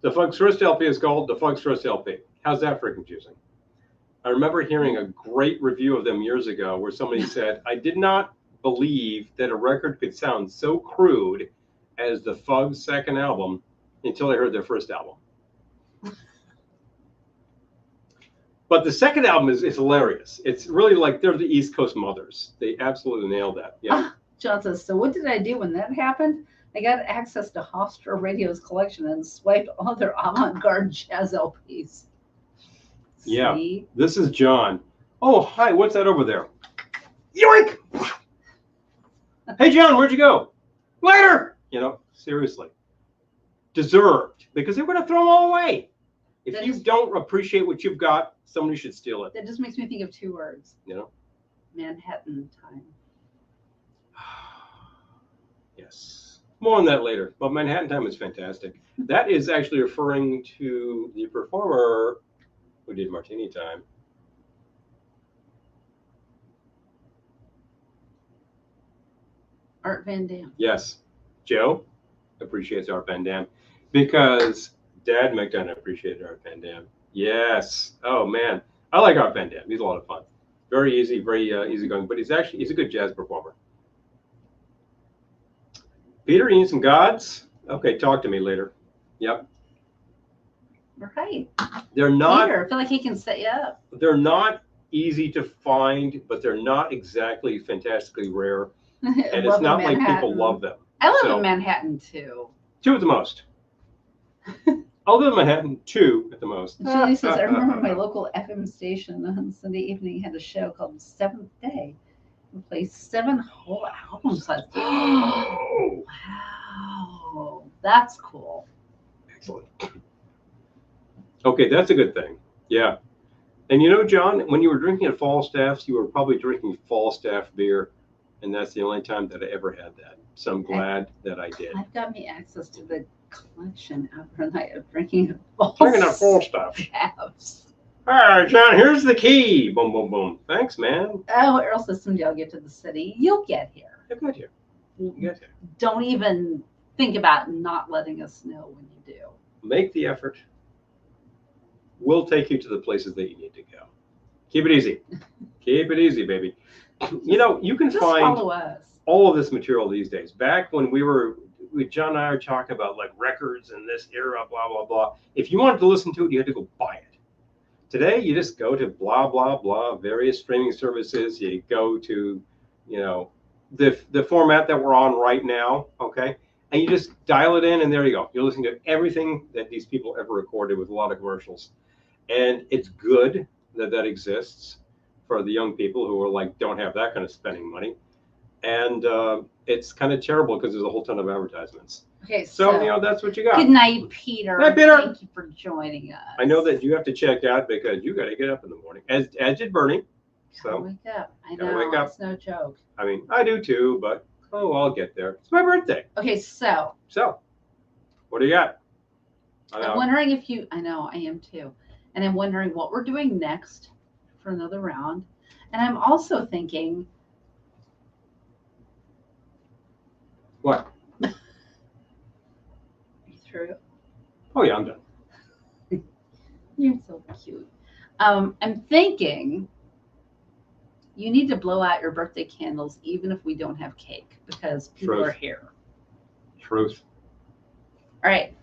Speaker 2: The Fugs first LP is called The Fugs first LP. How's that for confusing? I remember hearing a great review of them years ago where somebody said, I did not believe that a record could sound so crude as the Fugs second album until I heard their first album. But the second album is hilarious. It's really like they're the East Coast Mothers. They absolutely nailed that. Yeah.
Speaker 1: John says, so what did I do when that happened? I got access to Hofstra Radio's collection and swiped all their avant-garde jazz LPs.
Speaker 2: Yeah,
Speaker 1: See?
Speaker 2: This is John. Oh, hi, what's that over there? Yoink! Hey, John, where'd you go? Later! Seriously. deserved, because they're going to throw them all away. If
Speaker 1: That
Speaker 2: you
Speaker 1: just-
Speaker 2: don't appreciate what you've got, somebody should steal it.
Speaker 1: That just makes me think of 2 words.
Speaker 2: You know?
Speaker 1: Manhattan time.
Speaker 2: Yes. More on that later. But Manhattan Time is fantastic. That is actually referring to the performer who did Martini Time.
Speaker 1: Art Van Dam.
Speaker 2: Yes. Joe appreciates Art Van Dam because Dad McDonough appreciated Art Van Dam. Yes. Oh, man. I like Art Van Dam. He's a lot of fun. Very easy, very easygoing, but he's a good jazz performer. Peter, you need some gods? Okay, talk to me later. Yep.
Speaker 1: Right.
Speaker 2: They're not.
Speaker 1: Peter, I feel like he can set you up.
Speaker 2: They're not easy to find, but they're not exactly fantastically rare. And it's not like people love them.
Speaker 1: I love
Speaker 2: So,
Speaker 1: a Manhattan too.
Speaker 2: 2 at the most. I'll live in Manhattan 2 at the most.
Speaker 1: Julie says, I remember my local FM station on Sunday evening had a show called Seventh Day. We played 7 whole albums.
Speaker 2: Oh,
Speaker 1: Wow. That's cool.
Speaker 2: excellent. Okay, that's a good thing. Yeah. And you know, John, when you were drinking at Falstaff's, you were probably drinking Falstaff beer. And that's the only time that I ever had that. So I'm glad that I did.
Speaker 1: I've got me access to the collection after a night of drinking
Speaker 2: Drinking at Falstaff.
Speaker 1: Falstaffs.
Speaker 2: All right, John, here's the key. Boom, boom, boom. Thanks, man.
Speaker 1: Oh, Earl says someday I'll get to the city. You'll get here.
Speaker 2: I got you. You got you.
Speaker 1: Don't even think about not letting us know when you do.
Speaker 2: Make the effort. We'll take you to the places that you need to go. Keep it easy. Keep it easy, baby. You know, you can
Speaker 1: Just
Speaker 2: find
Speaker 1: follow us.
Speaker 2: all of this material these days. Back when John and I are talking about like records and this era, blah, blah, blah. If you wanted to listen to it, you had to go buy it. Today, you just go to blah, blah, blah, various streaming services. You go to, you know, the format that we're on right now, okay? And you just dial it in, and there you go. You're listening to everything that these people ever recorded with a lot of commercials. And it's good that that exists for the young people who are like, don't have that kind of spending money. And it's kind of terrible because there's a whole ton of advertisements.
Speaker 1: Okay,
Speaker 2: So, you know, that's what you got.
Speaker 1: good night, Peter.
Speaker 2: Night, Peter.
Speaker 1: Thank you for joining us.
Speaker 2: I know that you have to check out because you got to get up in the morning, as did Bernie.
Speaker 1: Gotta
Speaker 2: So,
Speaker 1: wake up. I
Speaker 2: Gotta
Speaker 1: know,
Speaker 2: wake up.
Speaker 1: it's no joke.
Speaker 2: I mean, I do too, but oh, I'll get there. It's my birthday.
Speaker 1: Okay, so
Speaker 2: So, what do you got?
Speaker 1: I'm wondering if you, I know, I am too. And I'm wondering what we're doing next for another round. And I'm also thinking,
Speaker 2: What?
Speaker 1: are you through?
Speaker 2: Oh, yeah, I'm done.
Speaker 1: You're so cute. I'm thinking you need to blow out your birthday candles even if we don't have cake because people
Speaker 2: Truth.
Speaker 1: are here.
Speaker 2: Truth.
Speaker 1: All right.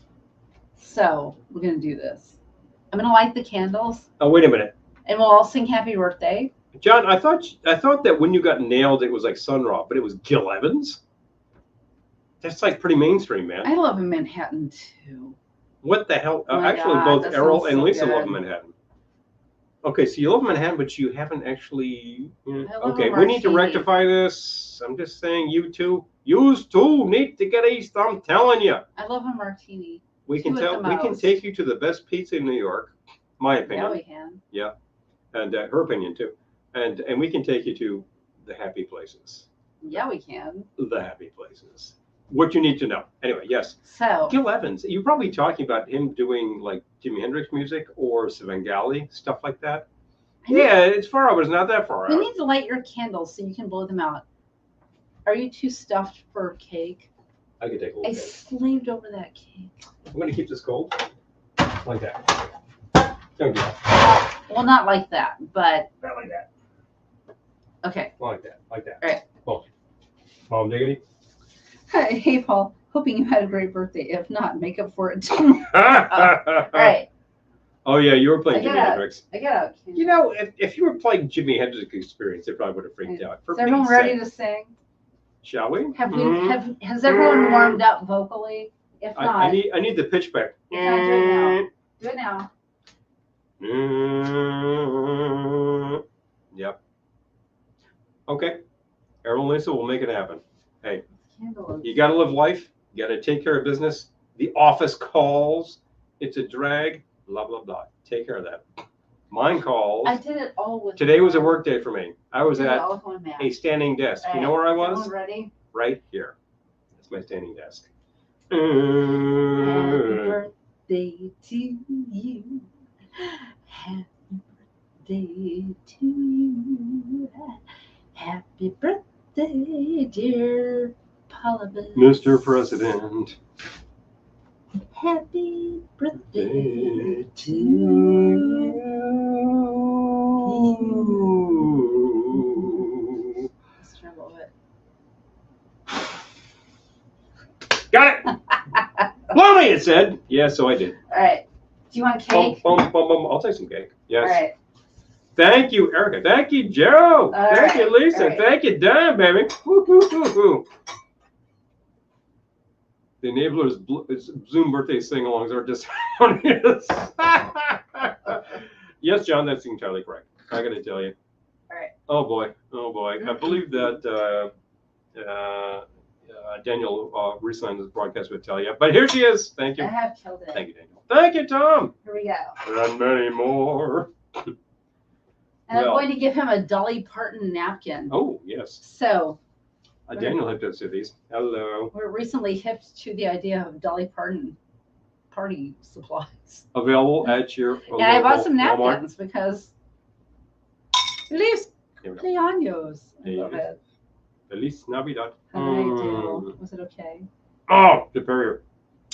Speaker 1: So we're going to do this. I'm going to light the candles
Speaker 2: Oh, wait a minute.
Speaker 1: and we'll all sing happy birthday.
Speaker 2: John, I thought that when you got nailed, it was like Sun Ra, but it was Gil Evans? That's like pretty mainstream, man.
Speaker 1: I love a Manhattan too.
Speaker 2: What the hell?
Speaker 1: Oh my
Speaker 2: Actually,
Speaker 1: God,
Speaker 2: both
Speaker 1: that
Speaker 2: Errol
Speaker 1: sounds
Speaker 2: and
Speaker 1: so
Speaker 2: Lisa
Speaker 1: good.
Speaker 2: love Manhattan. Okay, so you love Manhattan, but you haven't actually.
Speaker 1: I love
Speaker 2: Okay,
Speaker 1: a
Speaker 2: we need to
Speaker 1: martini.
Speaker 2: rectify this. I'm just saying, you two need to get east. I'm telling you.
Speaker 1: I love a martini.
Speaker 2: We can
Speaker 1: Two at the
Speaker 2: we can
Speaker 1: most.
Speaker 2: take you to the best pizza in New York, my
Speaker 1: Yeah,
Speaker 2: opinion,
Speaker 1: we can.
Speaker 2: and her opinion too, and we can take you to the happy places.
Speaker 1: Yeah, we can.
Speaker 2: The happy places. What you need to know. Anyway, yes.
Speaker 1: So
Speaker 2: Gil Evans, you're probably talking about him doing like Jimi Hendrix music or Svengali, stuff like that. Yeah, it's far out, but it's not that far
Speaker 1: we
Speaker 2: out.
Speaker 1: need to light your candles so you can blow them out. Are you too stuffed for cake?
Speaker 2: I could take a
Speaker 1: I
Speaker 2: little bit.
Speaker 1: slaved over that cake.
Speaker 2: I'm going to keep this cold. Like that. Don't do that.
Speaker 1: Well, not like that, but
Speaker 2: Not like that.
Speaker 1: okay.
Speaker 2: Like that. Like that.
Speaker 1: All right.
Speaker 2: Boom. Mom diggity.
Speaker 1: Hi, hey, Paul. Hoping you had a great birthday. If not, make up for it tomorrow. All right.
Speaker 2: Oh, yeah, you were playing
Speaker 1: I
Speaker 2: Jimi
Speaker 1: got-
Speaker 2: Hendrix.
Speaker 1: I got out.
Speaker 2: You know, if you were playing Jimi Hendrix Experience, they probably would have freaked out. For
Speaker 1: Is everyone
Speaker 2: Pete's
Speaker 1: ready
Speaker 2: sake.
Speaker 1: to sing?
Speaker 2: Shall we?
Speaker 1: Have we?
Speaker 2: Mhm.
Speaker 1: Has everyone warmed up vocally? If not,
Speaker 2: I need the pitch back.
Speaker 1: If not, do it now. Do it now.
Speaker 2: Yep. Okay. Errol and Lisa will make it happen. Hey,
Speaker 1: Candles.
Speaker 2: you got to live life. You got to take care of business. The office calls. It's a drag. Blah, blah, blah. Take care of that. Mine calls.
Speaker 1: I did it all with.
Speaker 2: Today was a work day for me. I was at
Speaker 1: a
Speaker 2: a standing desk.
Speaker 1: All
Speaker 2: You know where I was?
Speaker 1: Ready?
Speaker 2: Right here. That's my standing desk.
Speaker 1: Happy birthday to you. Happy birthday to you. Happy birthday, dear Polymus.
Speaker 2: Mr. President.
Speaker 1: Happy birthday to you. Let's try a little bit.
Speaker 2: Got it! Blow me, it said. Yeah, so I did.
Speaker 1: All right. Do you want cake?
Speaker 2: I'll take some cake. Yes.
Speaker 1: All right.
Speaker 2: Thank you, Erica. Thank you, Joe. Thank you, Lisa.
Speaker 1: Right.
Speaker 2: Thank you, Don, baby. Woo-hoo-hoo-hoo. The enablers Zoom birthday sing-alongs are just harmonious. Yes, John, that's entirely correct. I got to tell you.
Speaker 1: All right.
Speaker 2: Oh boy. I believe that Daniel recently on this broadcast would tell you. But here she is. Thank you.
Speaker 1: I have killed it.
Speaker 2: Thank you, Daniel. Thank you, Tom.
Speaker 1: Here we go.
Speaker 2: And many more.
Speaker 1: And I'm going to give him a Dolly Parton napkin.
Speaker 2: Oh, yes.
Speaker 1: So.
Speaker 2: Daniel hipped us to these. Hello.
Speaker 1: We're recently hipped to the idea of Dolly Parton party supplies.
Speaker 2: Available at your
Speaker 1: And I bought some
Speaker 2: Walmart.
Speaker 1: napkins because Feliz Cumpleaños. I love it.
Speaker 2: Feliz Navidad.
Speaker 1: How did I do? Was it okay?
Speaker 2: Oh, superior.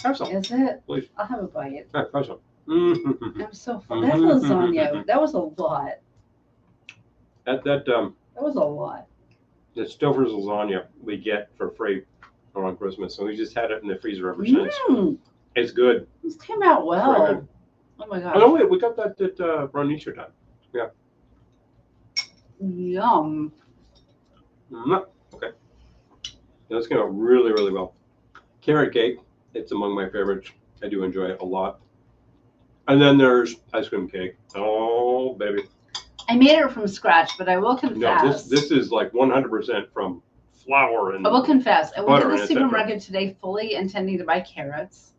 Speaker 2: Have some.
Speaker 1: Is it?
Speaker 2: Please.
Speaker 1: I'll have a bite.
Speaker 2: Have some.
Speaker 1: I'm so full. That lasagna, that was a lot.
Speaker 2: That
Speaker 1: was a lot.
Speaker 2: The Stouffer's lasagna we get for free around Christmas, so we just had it in the freezer ever since. It's good.
Speaker 1: This came out well. Oh my gosh.
Speaker 2: Oh no, wait, we got that around Easter time. Yeah.
Speaker 1: Yum.
Speaker 2: Okay. Yeah, this came out really, really well. Carrot cake. It's among my favorites. I do enjoy it a lot. And then there's ice cream cake. Oh, baby.
Speaker 1: I made it from scratch, but I will confess.
Speaker 2: No, this is like 100% from flour and.
Speaker 1: I will confess. I went to the
Speaker 2: butter,
Speaker 1: supermarket today fully intending to buy carrots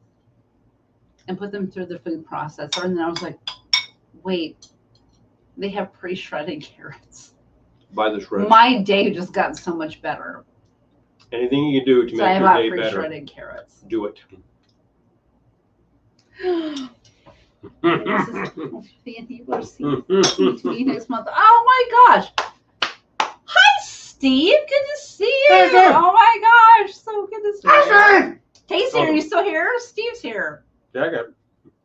Speaker 1: and put them through the food processor. And then I was like, wait, they have pre-shredded carrots.
Speaker 2: Buy the shred.
Speaker 1: My day just got so much better.
Speaker 2: Anything you can do to
Speaker 1: So
Speaker 2: make
Speaker 1: I
Speaker 2: your
Speaker 1: bought
Speaker 2: day better,
Speaker 1: pre-shredded carrots.
Speaker 2: do it.
Speaker 1: This is we'll see next month. Oh my gosh! Hi, Steve. Good to see you.
Speaker 2: Hey, Steve.
Speaker 1: Oh my gosh, so good to see you.
Speaker 2: Hi,
Speaker 1: Casey, are you still here? Steve's here.
Speaker 2: Steve.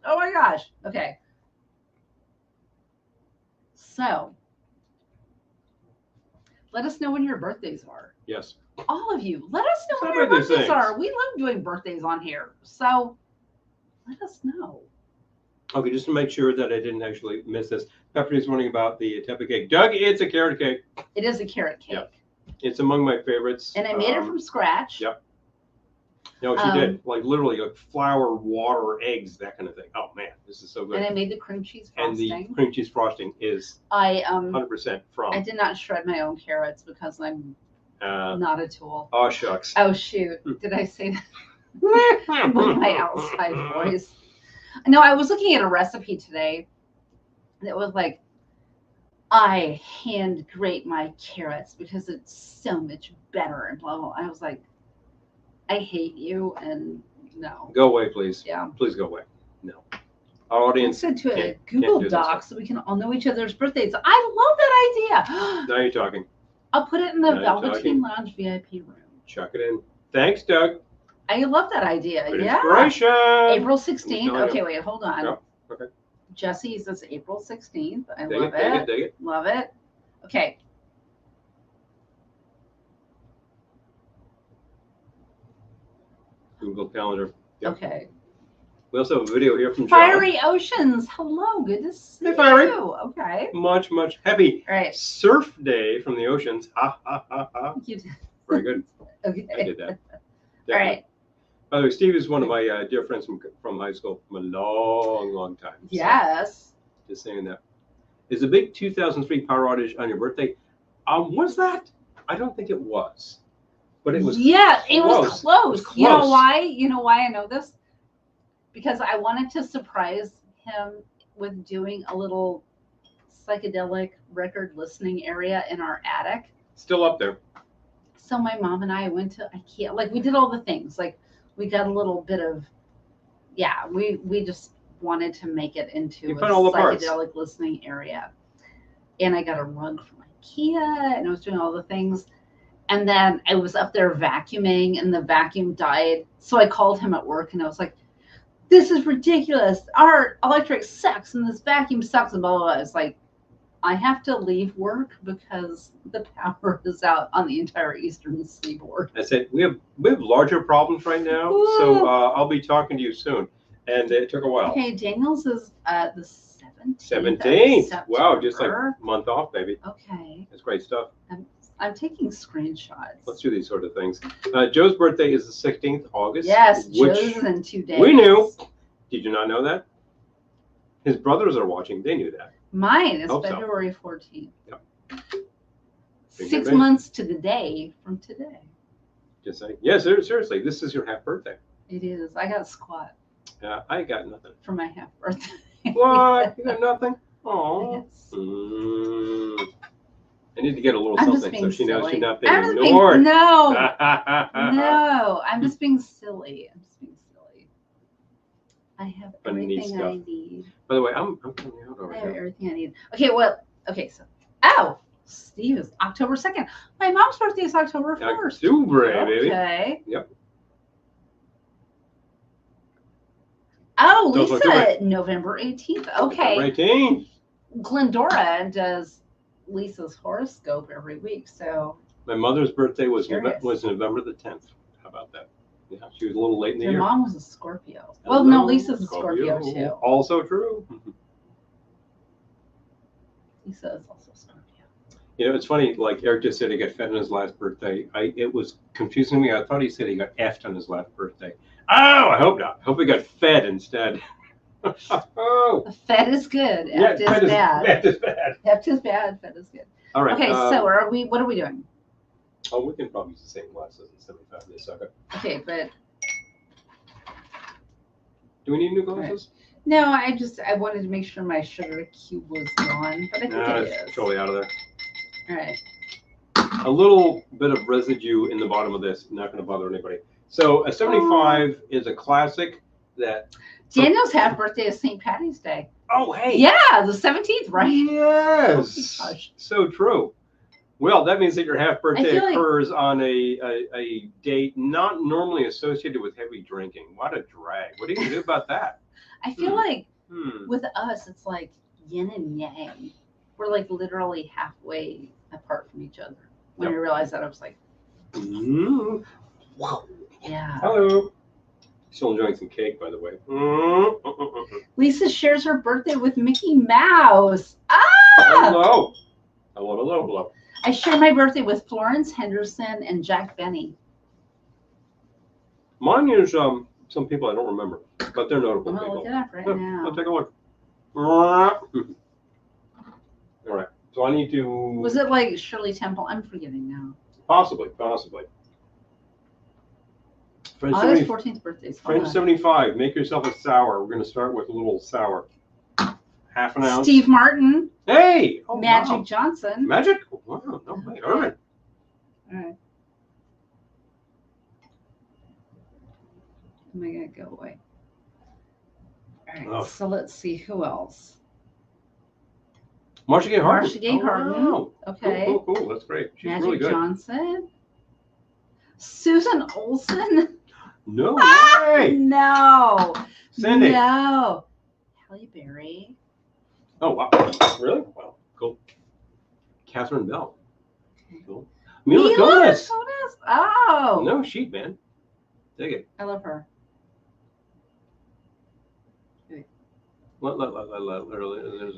Speaker 1: Oh my gosh. Okay. So, let us know when your birthdays are.
Speaker 2: Yes.
Speaker 1: All of you, let us know when
Speaker 2: Celebrate
Speaker 1: your
Speaker 2: these
Speaker 1: birthdays
Speaker 2: things.
Speaker 1: are. We love doing birthdays on here. So, let us know.
Speaker 2: Okay, just to make sure that I didn't actually miss this. Pepper's wondering about the Tepa cake. Doug, it's a carrot cake.
Speaker 1: It is a carrot cake.
Speaker 2: Yep. It's among my favorites.
Speaker 1: And I made it from scratch.
Speaker 2: Yep. No, she did. Like literally like flour, water, eggs, that kind of thing. Oh man, this is so good.
Speaker 1: And I made the cream cheese
Speaker 2: and
Speaker 1: frosting.
Speaker 2: the cream cheese frosting is 100% from.
Speaker 1: I did not shred my own carrots because I'm not a tool.
Speaker 2: Oh shucks.
Speaker 1: Oh shoot. Did I say that with my outside voice? No, I was looking at a recipe today that was like, I hand grate my carrots because it's so much better and blah, blah. I was like, I hate you and no.
Speaker 2: Go away, please.
Speaker 1: Yeah.
Speaker 2: Please go away. No. Our audience.
Speaker 1: Send to a
Speaker 2: can't
Speaker 1: Google
Speaker 2: do
Speaker 1: Doc so we can all know each other's birthdays. I love that idea.
Speaker 2: Now you're talking.
Speaker 1: I'll put it in the
Speaker 2: Now you're
Speaker 1: Velveteen
Speaker 2: talking.
Speaker 1: Lounge VIP room.
Speaker 2: Chuck it in. Thanks, Doug.
Speaker 1: I love that idea.
Speaker 2: Good
Speaker 1: Yeah.
Speaker 2: inspiration.
Speaker 1: April 16th.
Speaker 2: No,
Speaker 1: Okay, wait, hold on.
Speaker 2: Yep. Okay.
Speaker 1: Jesse says April 16th. I
Speaker 2: Dig
Speaker 1: love
Speaker 2: it, dig it, dig it.
Speaker 1: Love it. Okay.
Speaker 2: Google Calendar. Yep.
Speaker 1: Okay.
Speaker 2: We also have a video here from John.
Speaker 1: Fiery Oceans. Hello. Good to see
Speaker 2: Hey, Fiery.
Speaker 1: you. Okay.
Speaker 2: Much happy
Speaker 1: All right.
Speaker 2: surf day from the oceans. Ha ha ha ha.
Speaker 1: You did.
Speaker 2: Very good.
Speaker 1: Okay.
Speaker 2: I did that.
Speaker 1: All
Speaker 2: Definitely.
Speaker 1: right.
Speaker 2: By the way, Steve is one of my dear friends from high school from a long time. So,
Speaker 1: Yes.
Speaker 2: just saying that. Is a big 2003 power outage on your birthday? Was that? I don't think it was. But it was.
Speaker 1: Yeah, it was close.
Speaker 2: It was
Speaker 1: You know
Speaker 2: close.
Speaker 1: why? You know why I know this? because I wanted to surprise him with doing a little psychedelic record listening area in our attic.
Speaker 2: Still up there.
Speaker 1: So my mom and I went to IKEA. Like we did all the things. Like we got a little bit of, yeah, we just wanted to make it into a psychedelic listening area. And I got a rug from IKEA and I was doing all the things. And then I was up there vacuuming and the vacuum died. So I called him at work and I was like, this is ridiculous. Our electric sucks and this vacuum sucks and blah, blah, blah. It's like, I have to leave work because the power is out on the entire eastern seaboard.
Speaker 2: I said, we have larger problems right now. Ooh. So I'll be talking to you soon. And it took a while.
Speaker 1: Okay, Daniel's is the 17th.
Speaker 2: 17th. Wow, just like a month off, baby.
Speaker 1: Okay.
Speaker 2: That's great stuff.
Speaker 1: I'm taking screenshots.
Speaker 2: Let's do these sort of things. Joe's birthday is the 16th August.
Speaker 1: Yes, Joe's in 2 days.
Speaker 2: We knew. Did you not know that? His brothers are watching. They knew that.
Speaker 1: Mine is February 14th.
Speaker 2: Yep.
Speaker 1: 6 months to the day from today.
Speaker 2: Just saying. Yeah, seriously, this is your half birthday.
Speaker 1: It is. I got a squat.
Speaker 2: I got nothing.
Speaker 1: For my half birthday.
Speaker 2: What? You got nothing? Oh.
Speaker 1: Yes.
Speaker 2: I need to get a little something so she knows she's not being ignored.
Speaker 1: No, I'm just being silly. I have everything I need.
Speaker 2: By the way, I'm coming out over
Speaker 1: here. I have everything I need. Okay, so, Steve is October 2nd. My mom's birthday is October 1st.
Speaker 2: October, baby.
Speaker 1: Okay.
Speaker 2: Yep.
Speaker 1: Oh, Lisa, November 18th. Okay.
Speaker 2: November 18th.
Speaker 1: Glendora does Lisa's horoscope every week, so.
Speaker 2: My mother's birthday was November the 10th. How about that? Yeah, she was a little late in the year.
Speaker 1: Your mom was a Scorpio. Well, no, Lisa's a Scorpio too.
Speaker 2: Also true.
Speaker 1: Lisa is also Scorpio.
Speaker 2: You know, it's funny. Like Eric just said, he got fed on his last birthday. It was confusing me. I thought he said he got effed on his last birthday. Oh, I hope not. I hope he got fed instead. Oh.
Speaker 1: Fed is good. Effed is bad.
Speaker 2: Effed is bad.
Speaker 1: Effed is bad. Fed is good.
Speaker 2: All right.
Speaker 1: Okay, so what are we doing?
Speaker 2: Oh, we can probably use the same glasses in 75 days.
Speaker 1: Okay, but
Speaker 2: do we need new glasses?
Speaker 1: Right. No, I wanted to make sure my sugar cube was gone, but I think it is.
Speaker 2: It's totally out of there.
Speaker 1: All right.
Speaker 2: A little bit of residue in the bottom of this, not going to bother anybody. So a 75 is a classic that.
Speaker 1: Daniel's half birthday is St. Patty's Day.
Speaker 2: Oh, hey.
Speaker 1: Yeah, the 17th, right?
Speaker 2: Yes. Oh, so true. Well, that means that your half birthday occurs on a date not normally associated with heavy drinking. What a drag. What are you going to do about that?
Speaker 1: I feel like with us, it's like yin and yang. We're like literally halfway apart from each other. When I realized that, I was like,
Speaker 2: wow.
Speaker 1: Yeah.
Speaker 2: Hello. Still enjoying some cake, by the way.
Speaker 1: Lisa shares her birthday with Mickey Mouse.
Speaker 2: Hello. Hello.
Speaker 1: I share my birthday with Florence Henderson and Jack Benny.
Speaker 2: Mine is some people I don't remember, but they're notable
Speaker 1: I'm
Speaker 2: people.
Speaker 1: Look it up right now.
Speaker 2: I'll take a look. All right. So I need to.
Speaker 1: Was it like Shirley Temple? I'm forgetting now.
Speaker 2: Possibly.
Speaker 1: August 14th birthday.
Speaker 2: French 75. Make yourself a sour. We're going to start with a little sour. Half an ounce.
Speaker 1: Steve Martin.
Speaker 2: Hey. Oh,
Speaker 1: Magic Johnson.
Speaker 2: Magic? Wow. No way. All right.
Speaker 1: Am I going to go away? All right. So let's see who else.
Speaker 2: Marcia Gay Harden.
Speaker 1: Marcia Gay Harden.
Speaker 2: Wow.
Speaker 1: Okay.
Speaker 2: Cool. That's great. She's
Speaker 1: Magic
Speaker 2: really good.
Speaker 1: Johnson. Susan Olsen.
Speaker 2: No way.
Speaker 1: No.
Speaker 2: Cindy.
Speaker 1: No. Halle Berry.
Speaker 2: Oh, wow. Really? Wow. Cool. Catherine Bell. Cool. Mila Kunis.
Speaker 1: Oh.
Speaker 2: No sheet, man. Dig it.
Speaker 1: I love her.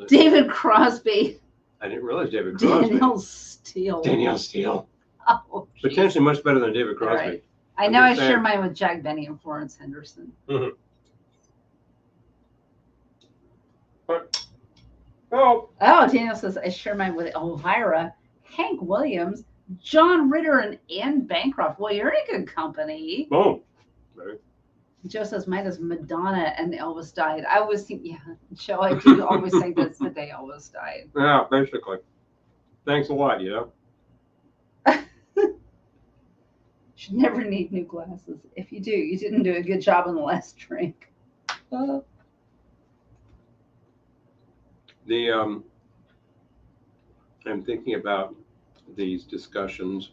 Speaker 1: David Crosby.
Speaker 2: I didn't realize David Crosby.
Speaker 1: Danielle Steele. Oh,
Speaker 2: potentially much better than David Crosby.
Speaker 1: Right. I know I share mine with Jack Benny and Florence Henderson.
Speaker 2: Mm-hmm.
Speaker 1: Daniel says I share mine with Elvira, Hank Williams, John Ritter, and Anne Bancroft. Well, you're in a good company.
Speaker 2: Boom.
Speaker 1: Joe says mine is Madonna and Elvis died. I always think, yeah, Joe, I do always think that's the day Elvis died.
Speaker 2: Yeah, basically. Thanks a lot, you know.
Speaker 1: Should never need new glasses. If you do, you didn't do a good job on the last drink.
Speaker 2: I'm thinking about these discussions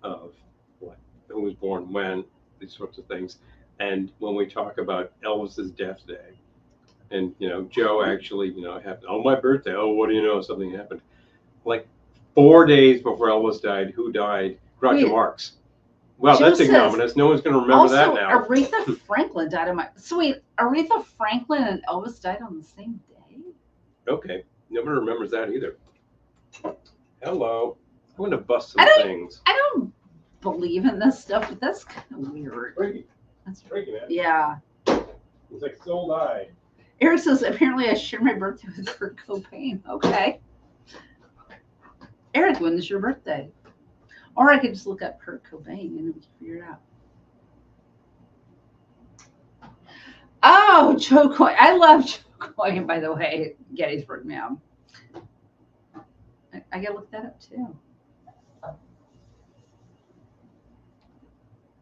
Speaker 2: of what, who was born when, these sorts of things. And when we talk about Elvis's death day, and, you know, Joe actually, you know, happened on my birthday. Oh, what do you know? Something happened. Like 4 days before Elvis died, who died? Groucho Marx. Well,
Speaker 1: Joe
Speaker 2: that's ignominious. No one's going to remember that now.
Speaker 1: Aretha Franklin died on my. So wait, Aretha Franklin and Elvis died on the same day?
Speaker 2: Okay. Nobody remembers that either. Hello. I'm going to bust some things.
Speaker 1: I don't believe in this stuff, but that's kind of weird.
Speaker 2: Freaky.
Speaker 1: That's
Speaker 2: freaky, man.
Speaker 1: Yeah.
Speaker 2: It's like so die.
Speaker 1: Eric says, apparently I share my birthday with Kurt Cobain. Okay. Eric, when is your birthday? Or I could just look up Kurt Cobain and we can figure it out. Oh, Joe Coyne. I love Joe Coyne, by the way. Gettysburg Ma'am. I gotta look that up too.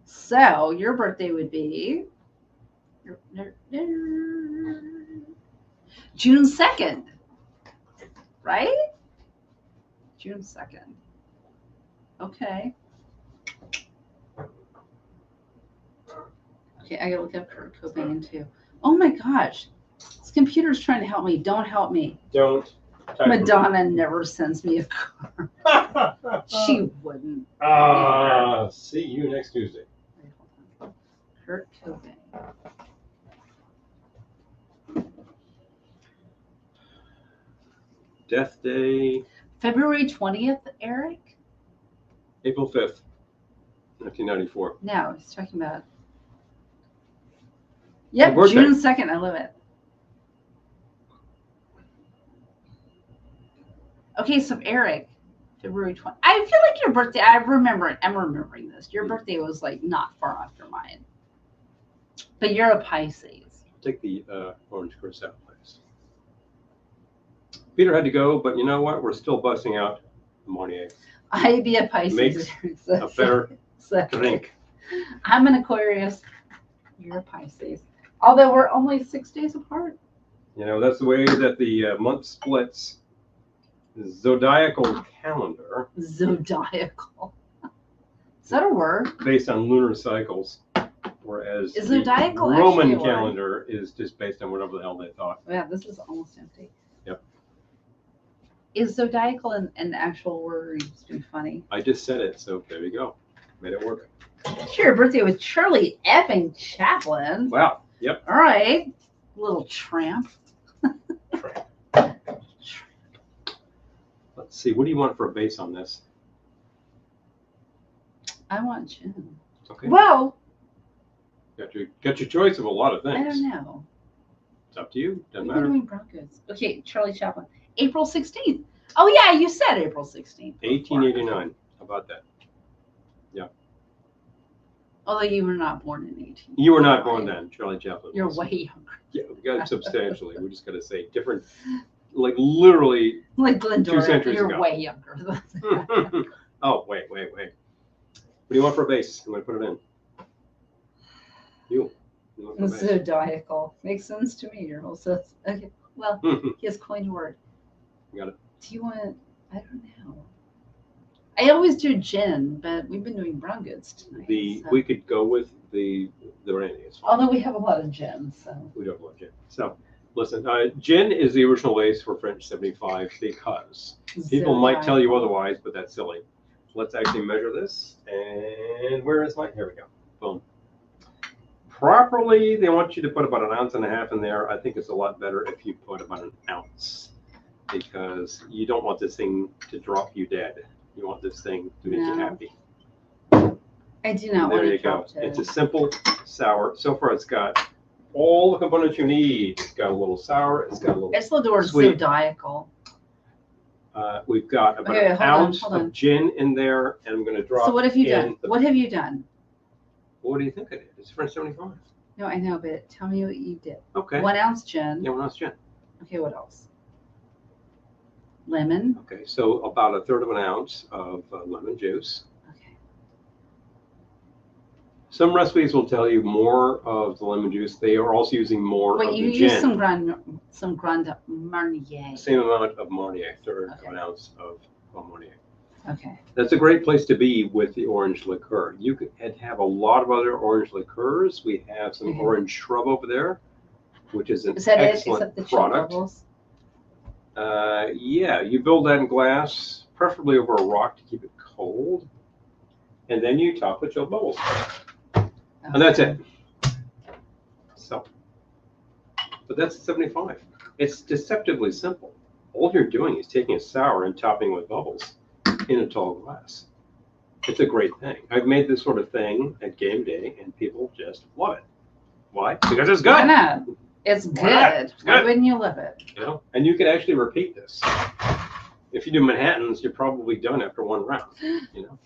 Speaker 1: So your birthday would be June 2nd, right? June 2nd. Okay. Okay, I gotta look up Kurt Cobain too. Oh my gosh. This computer's trying to help me. Don't help me.
Speaker 2: Don't.
Speaker 1: Madonna never sends me a card. She wouldn't.
Speaker 2: See you next Tuesday.
Speaker 1: Wait, hold on. Kurt Cobain.
Speaker 2: Death day.
Speaker 1: February 20th, Eric?
Speaker 2: April 5th, 1994.
Speaker 1: No, he's talking about. Yep, June 2nd. I love it. Okay, so Eric, February 20th. I feel like your birthday, I'm remembering this. Your birthday was like not far after mine. But you're a Pisces.
Speaker 2: Take the orange course out, please. Peter had to go, but you know what? We're still busting out the Marnier.
Speaker 1: I'd be a Pisces.
Speaker 2: Makes a better drink.
Speaker 1: I'm an Aquarius. You're a Pisces. Although we're only 6 days apart.
Speaker 2: You know, that's the way that the month splits. The zodiacal calendar.
Speaker 1: Zodiacal. Is that a word?
Speaker 2: Based on lunar cycles. Whereas
Speaker 1: is
Speaker 2: the
Speaker 1: zodiacal
Speaker 2: Roman calendar is just based on whatever the hell they thought.
Speaker 1: Yeah, this is almost empty.
Speaker 2: Yep.
Speaker 1: Is zodiacal an actual word, or are you just being funny?
Speaker 2: I just said it, so there you go. Made it work.
Speaker 1: Share your birthday with Charlie effing Chaplin.
Speaker 2: Wow. Yep.
Speaker 1: All right. Little tramp.
Speaker 2: Let's see. What do you want for a base on this?
Speaker 1: I want gin.
Speaker 2: Okay.
Speaker 1: Well,
Speaker 2: got your choice of a lot of things.
Speaker 1: I don't know.
Speaker 2: It's up to you. Doesn't
Speaker 1: We're
Speaker 2: matter.
Speaker 1: doing Broncos. Okay, Charlie Chaplin. April 16th. Oh yeah, you said April 16th.
Speaker 2: 1889. How about that? Yeah.
Speaker 1: Although you were not born in 18.
Speaker 2: You were not born then, Charlie Chaplin.
Speaker 1: You're way younger.
Speaker 2: Yeah, we got it substantially. We just got to say different, like literally.
Speaker 1: Like Glendora,
Speaker 2: 2 centuries
Speaker 1: you're
Speaker 2: ago.
Speaker 1: way younger.
Speaker 2: Oh, wait. What do you want for a base? I'm going to put it in. You want for a base?
Speaker 1: Zodiacal. Makes sense to me. You're also okay. Well, he has coined a word.
Speaker 2: Got it.
Speaker 1: Do you want? I don't know. I always do gin, but we've been doing brown goods tonight. So.
Speaker 2: We could go with the brandy.
Speaker 1: Although we have a lot of gin, so
Speaker 2: we don't want gin. So listen, gin is the original base for French 75 because people might tell you otherwise, but that's silly. Let's actually measure this. And where is my? Here we go. Boom. Properly, they want you to put about 1.5 ounces in there. I think it's a lot better if you put about 1 ounce because you don't want this thing to drop you dead. You want this thing to make you happy.
Speaker 1: I do not want to drop dead.
Speaker 2: It's a simple sour. So far, it's got all the components you need. It's got a little sour. It's got a little
Speaker 1: It's the word
Speaker 2: sweet.
Speaker 1: Zodiacal.
Speaker 2: We've got about an ounce of gin in there, and I'm going to drop.
Speaker 1: So what have you done? What have you done?
Speaker 2: What do you think I did? It's French 75.
Speaker 1: No, I know, but tell me what you did.
Speaker 2: Okay.
Speaker 1: 1 ounce gin.
Speaker 2: Yeah, 1 ounce gin.
Speaker 1: Okay, what else? Lemon.
Speaker 2: Okay, so about 1/3 of an ounce of lemon juice.
Speaker 1: Okay.
Speaker 2: Some recipes will tell you more of the lemon juice. They are also using more
Speaker 1: Wait,
Speaker 2: of
Speaker 1: you
Speaker 2: the
Speaker 1: use
Speaker 2: gin.
Speaker 1: some Grand Marnier.
Speaker 2: Same amount of Marnier, 1/3 of
Speaker 1: Okay.
Speaker 2: an ounce of Marnier.
Speaker 1: Okay.
Speaker 2: That's a great place to be with the orange liqueur. You could have a lot of other orange liqueurs. We have some orange shrub over there, which is an excellent product. Bubbles? Yeah, you build that in glass, preferably over a rock to keep it cold, and then you top with chilled bubbles. Okay. And that's it. So, but that's 75. It's deceptively simple. All you're doing is taking a sour and topping with bubbles in a tall glass. It's a great thing. I've made this sort of thing at game day, and people just love it. Why? Because it's good.
Speaker 1: Why not? It's good. Why wouldn't you love it?
Speaker 2: You know, and you can actually repeat this. If you do Manhattans, you're probably done after 1 round. You know.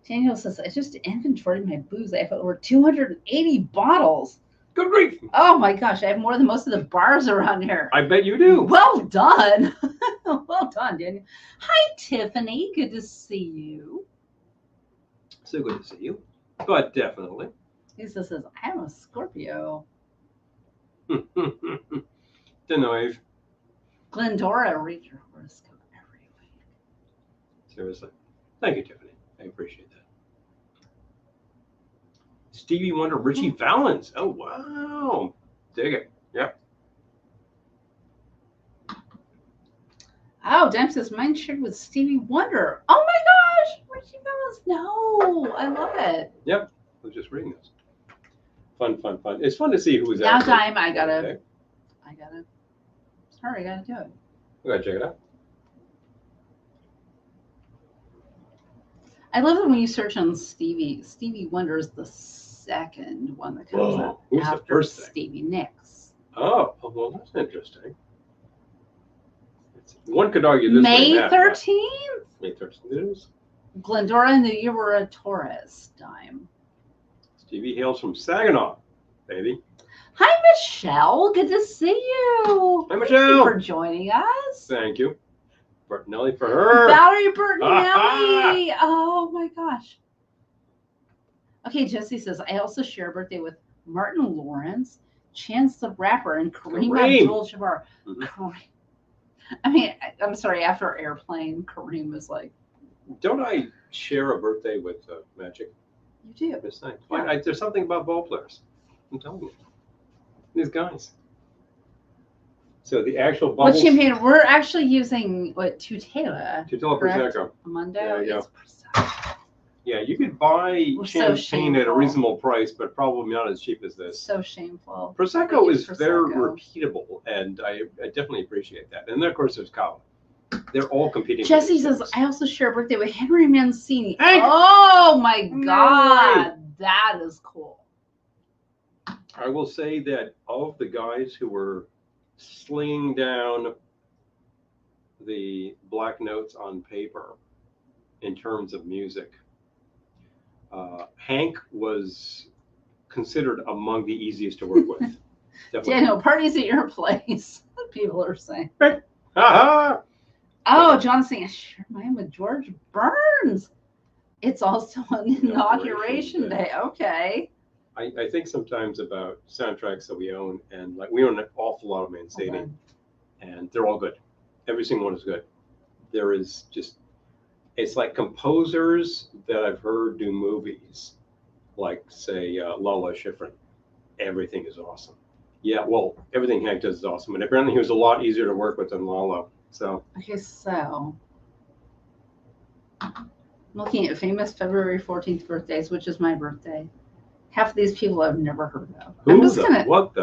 Speaker 1: Daniel says, I just inventoried my booze. I have over 280 bottles.
Speaker 2: Good grief.
Speaker 1: Oh my gosh, I have more than most of the bars around here.
Speaker 2: I bet you do.
Speaker 1: Well done. Well done, Daniel. Hi, Tiffany. Good to see you.
Speaker 2: So good to see you. But definitely.
Speaker 1: Lisa says, I'm a Scorpio.
Speaker 2: Denive.
Speaker 1: Glendora, read your horoscope every week.
Speaker 2: Seriously. Thank you, Tiffany. I appreciate that. Stevie Wonder, Richie Valens. Oh, wow. Dig it. Yep.
Speaker 1: Oh, Dan says, mine shared with Stevie Wonder. Oh my gosh, Richie Valens. No, I love it.
Speaker 2: Yep. I was just reading this. Fun. It's fun to see who was
Speaker 1: now
Speaker 2: actually.
Speaker 1: Time, I gotta. Sorry, I gotta do it.
Speaker 2: We gotta check it out.
Speaker 1: I love it when you search on Stevie. Stevie Wonder is the second one that comes up
Speaker 2: who's
Speaker 1: after
Speaker 2: the first thing?
Speaker 1: Stevie Nicks.
Speaker 2: Oh, well, that's interesting. One could argue this
Speaker 1: May
Speaker 2: way.
Speaker 1: 13th?
Speaker 2: May 13th it is.
Speaker 1: Glendora and the year were a Taurus dime.
Speaker 2: Stevie hails from Saginaw, baby.
Speaker 1: Hi, Michelle. Good to see you.
Speaker 2: Hi, Michelle.
Speaker 1: Thank you for joining us.
Speaker 2: Thank you. Bertinelli for her.
Speaker 1: Valerie Bertinelli. Oh, my gosh. Okay, Jesse says, I also share a birthday with Martin Lawrence, Chance the Rapper, and Kareem Abdul-Jabbar. Mm-hmm. I mean, I'm sorry, after Airplane, Kareem was like...
Speaker 2: Don't I share a birthday with Magic?
Speaker 1: You do.
Speaker 2: This night. Yeah. There's something about ball players. I'm telling you. These guys. So the actual bubbles...
Speaker 1: What champagne? We're actually using, Tutela.
Speaker 2: Tutela Prosecco.
Speaker 1: Mondo.
Speaker 2: Yeah, Prosecco. Yeah, you could buy champagne at a reasonable price, but probably not as cheap as this.
Speaker 1: So shameful.
Speaker 2: Prosecco is very repeatable, and I definitely appreciate that. And then, of course, there's Cava. They're all competing.
Speaker 1: Jesse says, I also share a birthday with Henry Mancini. Oh, my God. That is cool.
Speaker 2: I will say that of the guys who were slinging down the black notes on paper in terms of music, Hank was considered among the easiest to work with.
Speaker 1: Daniel, parties at your place, people are saying.
Speaker 2: Oh,
Speaker 1: John's saying, I share mine with George Burns. It's also an inauguration day. Okay.
Speaker 2: I think sometimes about soundtracks that we own, and like we own an awful lot of Mancini, and they're all good. Every single one is good. There is just, it's like composers that I've heard do movies, like say Lalo Schifrin. Everything is awesome. Yeah, well, everything Hank does is awesome, and apparently he was a lot easier to work with than Lalo. So
Speaker 1: okay, so I'm looking at famous February 14th birthdays, which is my birthday. Half of these people I've never heard of.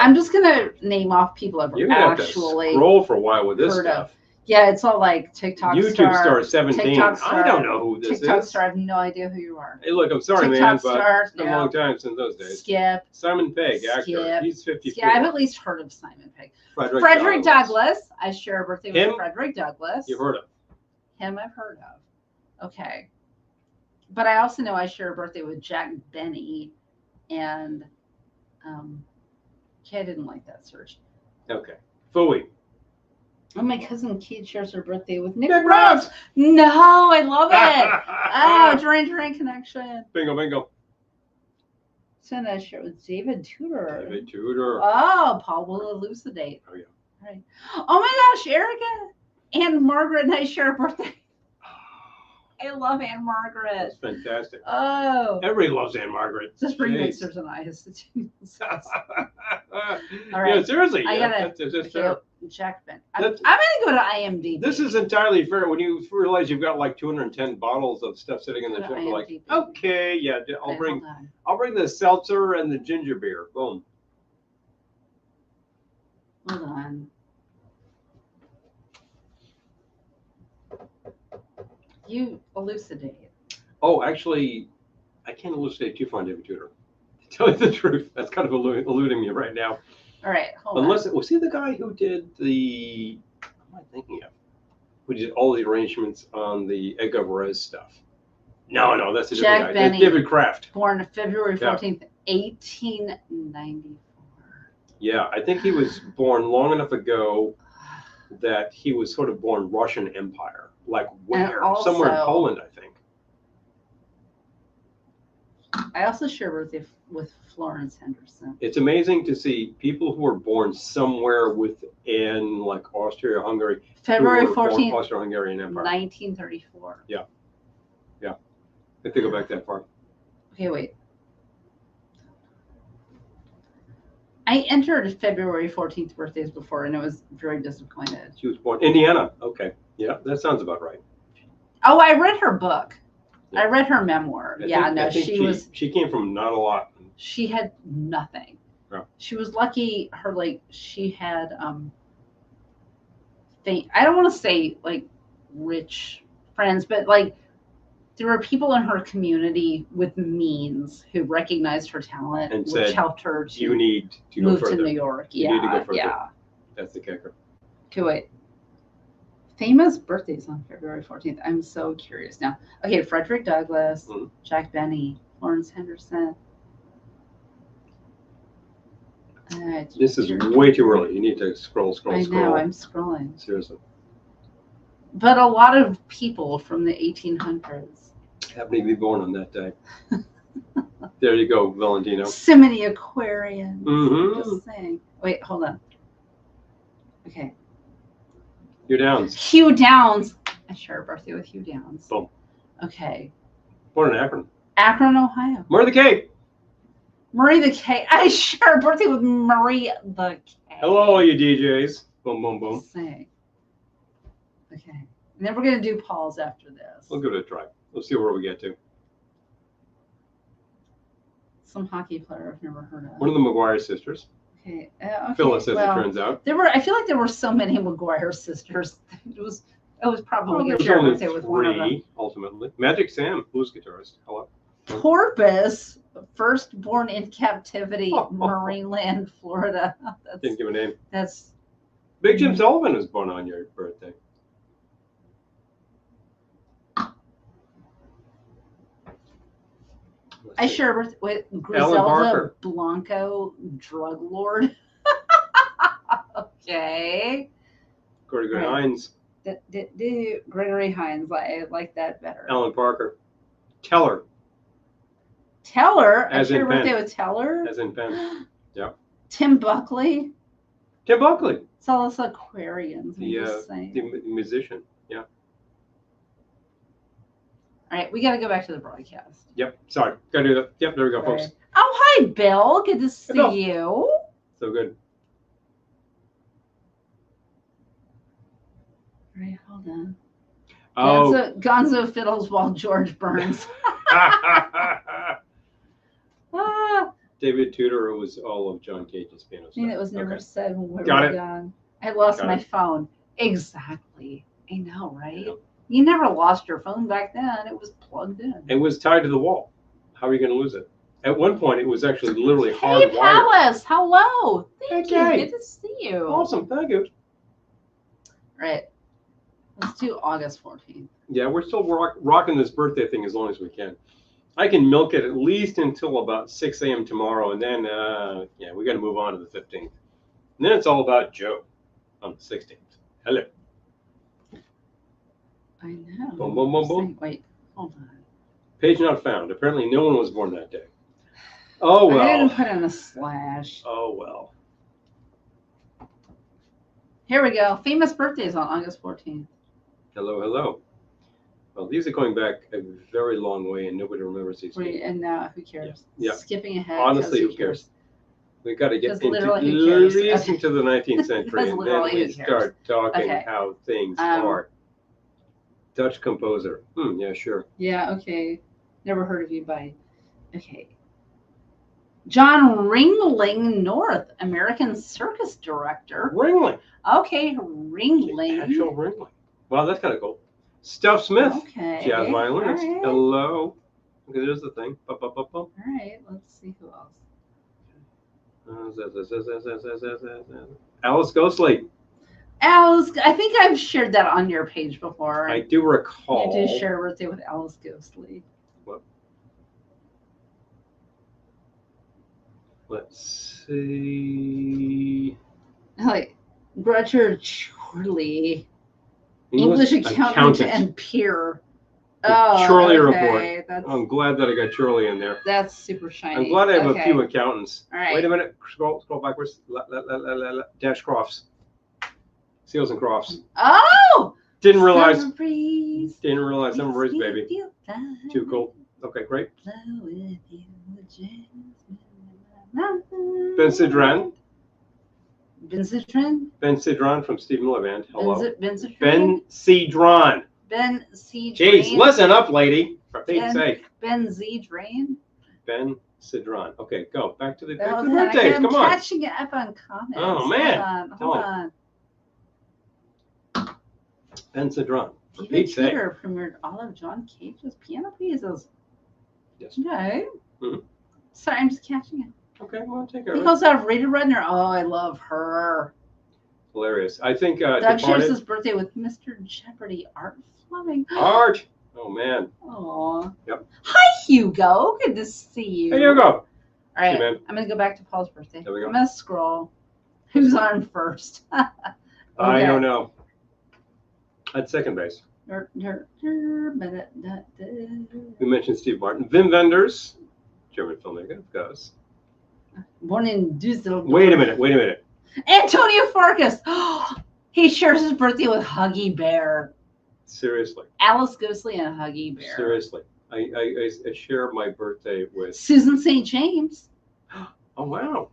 Speaker 1: I'm just gonna name off people I've actually
Speaker 2: scroll for a while with this stuff.
Speaker 1: Yeah, it's all like TikTok
Speaker 2: YouTube star 17. I don't know who this
Speaker 1: TikTok
Speaker 2: is.
Speaker 1: star, I have no idea who you are.
Speaker 2: Hey, look, I'm sorry, man, but it's been a long time since those days.
Speaker 1: Skip.
Speaker 2: Simon Pegg, actor. He's 54.
Speaker 1: Yeah, I've at least heard of Simon Pegg. Frederick Douglass. I share a birthday with Frederick Douglass.
Speaker 2: You've heard of
Speaker 1: him? I've heard of. Okay. But I also know I share a birthday with Jack Benny and Okay, I didn't like that search.
Speaker 2: Okay. Phooey.
Speaker 1: Oh, my cousin Keith shares her birthday with Nick
Speaker 2: Nick
Speaker 1: Rhodes.
Speaker 2: Rhodes.
Speaker 1: No, I love it. Oh, Duran connection.
Speaker 2: Bingo, bingo.
Speaker 1: Send that share with David Tudor.
Speaker 2: David Tudor.
Speaker 1: Oh, Paul will elucidate.
Speaker 2: Oh, yeah.
Speaker 1: All right. Oh my gosh, Erica and Margaret and I share a birthday. I love Anne Margaret.
Speaker 2: That's fantastic.
Speaker 1: Oh.
Speaker 2: Everybody loves Anne Margaret.
Speaker 1: Just bring
Speaker 2: Jeez.
Speaker 1: mixers and ice.
Speaker 2: All right. Yeah, seriously.
Speaker 1: I
Speaker 2: yeah,
Speaker 1: gotta
Speaker 2: that's fair.
Speaker 1: check Ben. I'm gonna go to IMDb.
Speaker 2: This is entirely fair. When you realize you've got like 210 bottles of stuff sitting in the shelf, you're like, okay, yeah, I'll bring the seltzer and the ginger beer. Boom.
Speaker 1: Hold on. You elucidate.
Speaker 2: Oh, actually, I can't elucidate too far on David Tudor. To tell you the truth, that's kind of eluding me right now.
Speaker 1: All right, hold on.
Speaker 2: Unless was he the guy who did the? What am I thinking of? Who did all the arrangements on the Edgar Varese stuff? No, that's a different guy.
Speaker 1: Benny,
Speaker 2: that's David Kraft.
Speaker 1: Born February 14th, 1894.
Speaker 2: Yeah, I think he was born long enough ago that he was sort of born Russian Empire. Like where?
Speaker 1: Also,
Speaker 2: somewhere in Poland, I think.
Speaker 1: I also share birthday with Florence Henderson.
Speaker 2: It's amazing to see people who were born somewhere within like Austria-Hungary.
Speaker 1: February 14th,
Speaker 2: Austro-Hungarian Empire.
Speaker 1: 1934.
Speaker 2: Yeah. I have to go back that far.
Speaker 1: Okay, wait. I entered February 14th birthdays before, and I was very disappointed.
Speaker 2: She was born Indiana. Okay. Yeah, that sounds about right.
Speaker 1: Oh, I read her book.
Speaker 2: Yeah.
Speaker 1: I read her memoir.
Speaker 2: I think she came from not a lot.
Speaker 1: She had nothing.
Speaker 2: Yeah.
Speaker 1: She was lucky. She had I don't want to say like rich friends, but like there were people in her community with means who recognized her talent,
Speaker 2: and
Speaker 1: which
Speaker 2: said,
Speaker 1: helped her to
Speaker 2: you need to
Speaker 1: move
Speaker 2: go further.
Speaker 1: to New York.
Speaker 2: You need to go further.
Speaker 1: Yeah.
Speaker 2: That's the kicker.
Speaker 1: Okay, wait. Famous birthdays on February 14th. I'm so curious now. Okay, Frederick Douglass, Jack Benny, Florence Henderson.
Speaker 2: This is way too early. You need to scroll.
Speaker 1: I know, I'm scrolling.
Speaker 2: Seriously.
Speaker 1: But a lot of people from the 1800s.
Speaker 2: Happened to be born on that day. There you go, Valentino.
Speaker 1: So many Aquarians.
Speaker 2: Mm-hmm.
Speaker 1: Just saying. Wait, hold on. Okay.
Speaker 2: Hugh Downs.
Speaker 1: Hugh Downs. I share a birthday with Hugh Downs.
Speaker 2: Boom.
Speaker 1: Okay.
Speaker 2: Born in Akron.
Speaker 1: Akron, Ohio.
Speaker 2: Murray the K.
Speaker 1: Marie the K. I share a birthday with Marie the K.
Speaker 2: Hello, you DJs. Boom, boom, boom.
Speaker 1: Say. Okay. And then we're going to do Paul's after this.
Speaker 2: We'll give it a try. We'll see where we get to.
Speaker 1: Some hockey player I've never heard of.
Speaker 2: One of the McGuire sisters.
Speaker 1: Okay.
Speaker 2: Phyllis, as it turns out.
Speaker 1: I feel like there were so many McGuire sisters. It was probably going to share a birthday with one of them.
Speaker 2: Ultimately. Magic Sam, blues guitarist. Hello.
Speaker 1: Porpoise, first born in captivity, Marineland, Florida.
Speaker 2: Didn't give a name.
Speaker 1: That's
Speaker 2: Big Jim Sullivan was born on your birthday.
Speaker 1: I share with Griselda Blanco, drug lord. Okay.
Speaker 2: Gregory Hines.
Speaker 1: Gregory Hines. I like that better.
Speaker 2: Alan Parker. Teller.
Speaker 1: Teller?
Speaker 2: As
Speaker 1: I share
Speaker 2: in
Speaker 1: birthday
Speaker 2: Penn.
Speaker 1: with Teller?
Speaker 2: As in Penn. Yeah.
Speaker 1: Tim Buckley.
Speaker 2: Tim Buckley.
Speaker 1: It's all us Aquarians.
Speaker 2: The musician. Yeah.
Speaker 1: All right, we got to go back to the broadcast.
Speaker 2: Yep. Sorry. Got to do that. Yep. There we go, folks.
Speaker 1: Oh, hi, Bill. Good to see you.
Speaker 2: So good.
Speaker 1: All right, hold on.
Speaker 2: Oh.
Speaker 1: Gonzo fiddles while George burns.
Speaker 2: David Tudor was all of John Cage's piano stuff.
Speaker 1: It was never said when we
Speaker 2: Got
Speaker 1: were
Speaker 2: it.
Speaker 1: young. I lost my phone. Exactly. I know, right? Yeah. You never lost your phone back then. It was plugged in.
Speaker 2: It was tied to the wall. How are you going to lose it? At one point, it was actually literally hardwired.
Speaker 1: Hey, Palace. Hello. Thank you. Good to see you.
Speaker 2: Awesome. Thank you.
Speaker 1: Right. Let's do August 14th.
Speaker 2: Yeah, we're still rocking this birthday thing as long as we can. I can milk it at least until about 6 a.m. tomorrow, and then yeah, we got to move on to the 15th. And then it's all about Joe on the 16th. Hello.
Speaker 1: I know.
Speaker 2: Boom, boom, boom, boom.
Speaker 1: Wait, hold on.
Speaker 2: Page not found. Apparently, no one was born that day. Oh well.
Speaker 1: I didn't put in a slash.
Speaker 2: Oh well.
Speaker 1: Here we go. Famous birthdays on August 14th.
Speaker 2: Hello, hello. Well, these are going back a very long way, and nobody remembers these.
Speaker 1: Wait, and who cares?
Speaker 2: Yeah.
Speaker 1: Skipping ahead.
Speaker 2: Honestly, who cares? We got to get into
Speaker 1: cares?
Speaker 2: into the 19th century, and then we start talking how things are. Dutch composer. Yeah, sure.
Speaker 1: Yeah, okay. Never heard of you by. Okay. John Ringling North, American circus director.
Speaker 2: Ringling.
Speaker 1: Okay, Ringling.
Speaker 2: Actual Ringling. Wow, that's kind of cool. Stuff Smith.
Speaker 1: Okay.
Speaker 2: Jazz violinist.
Speaker 1: Right.
Speaker 2: Hello. Okay, there's the thing.
Speaker 1: All right, let's see who else.
Speaker 2: Alice Ghostly.
Speaker 1: Alice, I think I've shared that on your page before.
Speaker 2: I do recall.
Speaker 1: You do share a birthday with Alice Ghostly.
Speaker 2: What? Let's see.
Speaker 1: Like Roger Chorley, English accountant and peer. Oh,
Speaker 2: Chorley
Speaker 1: okay.
Speaker 2: report. I'm glad that I got Chorley in there.
Speaker 1: That's super shiny.
Speaker 2: I'm glad I have a few accountants.
Speaker 1: All right.
Speaker 2: Wait a minute. Scroll backwards. Dash Crofts. Seals and Crofts.
Speaker 1: Oh!
Speaker 2: Didn't realize.
Speaker 1: Summer breeze.
Speaker 2: Didn't realize Summer Breeze, baby.
Speaker 1: Fine.
Speaker 2: Too cool. Okay, great. Ben Sidran.
Speaker 1: Ben Sidran?
Speaker 2: Ben Sidran from Steve Miller Band. Hello.
Speaker 1: Ben Sidran?
Speaker 2: Ben Sidran.
Speaker 1: Ben Sidran.
Speaker 2: Jeez, listen up, lady. For Pete's sake.
Speaker 1: Ben Sidran.
Speaker 2: Ben Sidran. Okay, go. Back to the
Speaker 1: birthdays.
Speaker 2: Come on.
Speaker 1: I'm catching up on comments.
Speaker 2: Oh, man.
Speaker 1: Hold on.
Speaker 2: Ben Sidran. For
Speaker 1: David
Speaker 2: Pete's sake.
Speaker 1: Tudor premiered all of John Cage's piano pieces.
Speaker 2: Yes.
Speaker 1: Okay.
Speaker 2: Mm-hmm.
Speaker 1: Sorry, I'm just catching it.
Speaker 2: Okay, well, take care
Speaker 1: He
Speaker 2: of it.
Speaker 1: calls out Rita Rudner. Oh, I love her.
Speaker 2: Hilarious. I think
Speaker 1: Doug shares his birthday with Mr. Jeopardy, Art Fleming.
Speaker 2: Art. Oh, man.
Speaker 1: Aw.
Speaker 2: Yep.
Speaker 1: Hi, Hugo. Good to see you.
Speaker 2: Hey, Hugo.
Speaker 1: All right.
Speaker 2: Hey, man.
Speaker 1: I'm going to go back to Paul's birthday.
Speaker 2: There we go.
Speaker 1: I'm going to scroll. Who's on first?
Speaker 2: I don't know. At second base. We mentioned Steve Martin. Wim Wenders, German filmmaker, of course.
Speaker 1: Born in Düsseldorf.
Speaker 2: Wait a minute.
Speaker 1: Antonio Farkas. He shares his birthday with Huggy Bear.
Speaker 2: Seriously.
Speaker 1: Alice Ghostly and Huggy Bear.
Speaker 2: Seriously. I share my birthday with
Speaker 1: Susan St. James.
Speaker 2: Oh, wow.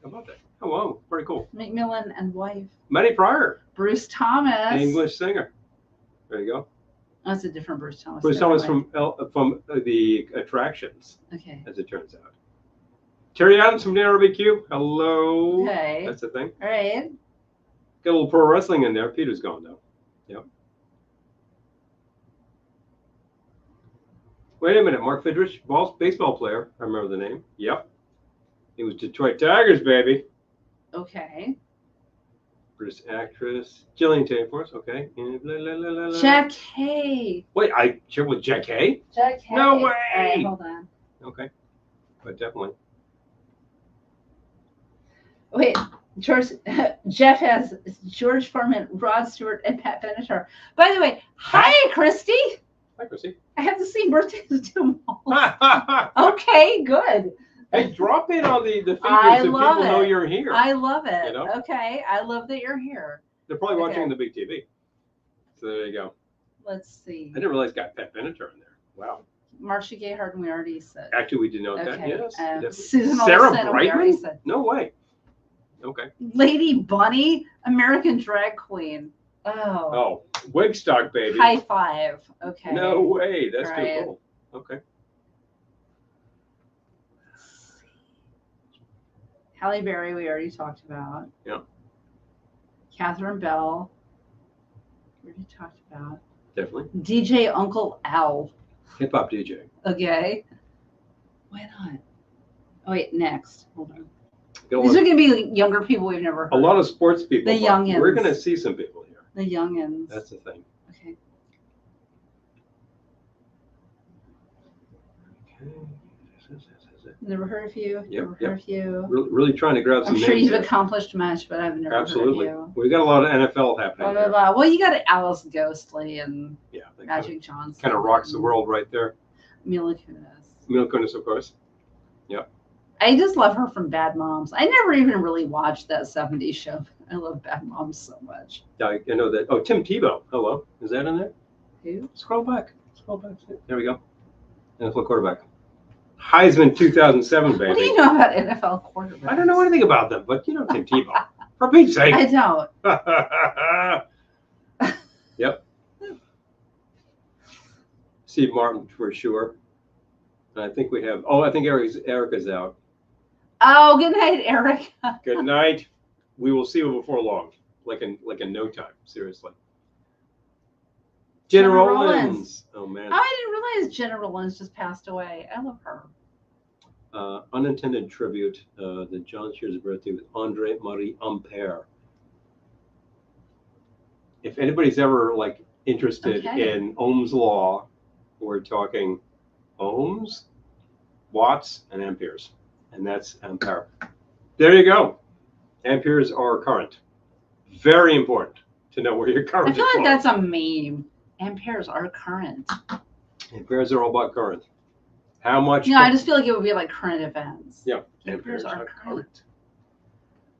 Speaker 2: How about that? Oh, wow. Pretty cool.
Speaker 1: Macmillan and wife.
Speaker 2: Matty Pryor.
Speaker 1: Bruce Thomas.
Speaker 2: English singer. There you go.
Speaker 1: Oh, it's a different Bruce Thomas.
Speaker 2: Bruce Thomas from the Attractions.
Speaker 1: Okay.
Speaker 2: As it turns out. Terry Adams from NRBQ. Hello.
Speaker 1: Okay.
Speaker 2: That's the thing.
Speaker 1: All right.
Speaker 2: Got a little pro wrestling in there. Peter's gone, though. Yep. Wait a minute. Mark Fidrich, baseball player. I remember the name. Yep. He was Detroit Tigers, baby.
Speaker 1: Okay.
Speaker 2: British actress. Gillian Taylor, okay.
Speaker 1: Jack Hay.
Speaker 2: Wait, I checked with Jack Hay?
Speaker 1: Jack Hay.
Speaker 2: No way.
Speaker 1: All right, hold on.
Speaker 2: Okay. But definitely.
Speaker 1: Wait, Jeff has George Foreman, Rod Stewart, and Pat Benatar. By the way, hi, Christy.
Speaker 2: Hi, Christy.
Speaker 1: I have the same birthday as them all. Okay, good.
Speaker 2: Hey, drop in on the figures so people know you're here.
Speaker 1: I love it.
Speaker 2: You know?
Speaker 1: Okay, I love that you're here.
Speaker 2: They're probably watching the big TV. So there you go.
Speaker 1: Let's see.
Speaker 2: I didn't realize got Pat Benatar in there. Wow.
Speaker 1: Marcia Gay Harden, we already said.
Speaker 2: Actually, we did know that. Yes.
Speaker 1: Susan
Speaker 2: Sarah
Speaker 1: Olsen, we already
Speaker 2: Brightman?
Speaker 1: said.
Speaker 2: No way. Okay.
Speaker 1: Lady Bunny, American drag queen. Oh.
Speaker 2: Oh, Wigstock, baby.
Speaker 1: High five. Okay.
Speaker 2: No way. That's too cool. Okay.
Speaker 1: Halle Berry, we already talked about.
Speaker 2: Yeah.
Speaker 1: Catherine Bell, we already talked about.
Speaker 2: Definitely.
Speaker 1: DJ Uncle Al.
Speaker 2: Hip hop DJ.
Speaker 1: Okay. Why not? Oh, wait, next. Hold on.
Speaker 2: These
Speaker 1: are going to be younger people we've never heard.
Speaker 2: A lot of sports people.
Speaker 1: The youngins.
Speaker 2: We're going to see some people here.
Speaker 1: The youngins.
Speaker 2: That's the thing.
Speaker 1: Okay. Never heard of you.
Speaker 2: Yep,
Speaker 1: Never heard of you.
Speaker 2: Really trying to grab some
Speaker 1: I'm sure
Speaker 2: names
Speaker 1: you've
Speaker 2: there.
Speaker 1: accomplished much, but I've never
Speaker 2: Absolutely.
Speaker 1: heard of you.
Speaker 2: We've got a lot of NFL happening.
Speaker 1: Blah, blah, blah. Well, you got Alice Ghostly and
Speaker 2: Yeah, that
Speaker 1: Magic Johnson.
Speaker 2: kind of rocks the world right there.
Speaker 1: Mila Kunis.
Speaker 2: Mila Kunis, of course.
Speaker 1: I just love her from Bad Moms. I never even really watched that 70s show. I love Bad Moms so much.
Speaker 2: I know that. Oh, Tim Tebow. Hello. Is that in there?
Speaker 1: Who?
Speaker 2: Scroll back. Scroll back. There we go. NFL quarterback. Heisman 2007, baby.
Speaker 1: What do you know about NFL quarterbacks?
Speaker 2: I don't know anything about them, but you know Tim Tebow. For Pete's sake.
Speaker 1: I don't.
Speaker 2: Yep. Steve Martin for sure. And I think we have. Oh, I think Erica's out.
Speaker 1: Oh, good night, Eric.
Speaker 2: Good night. We will see you before long, like in no time. Seriously. Jenna Rollins. Oh man.
Speaker 1: Oh, I didn't realize Jenna Rollins just passed away. I love her.
Speaker 2: Unintended tribute. The John Shear's birthday with Andre Marie Ampere. If anybody's ever like interested in Ohm's law, we're talking ohms, watts, and amperes, and that's ampere. There you go. Amperes are current. Very important to know where your current
Speaker 1: I feel
Speaker 2: is
Speaker 1: like
Speaker 2: flowing.
Speaker 1: that's a meme. Amperes are current.
Speaker 2: Amperes are all about current. How much?
Speaker 1: No, I just feel like it would be like current events.
Speaker 2: Yeah,
Speaker 1: Amperes are current.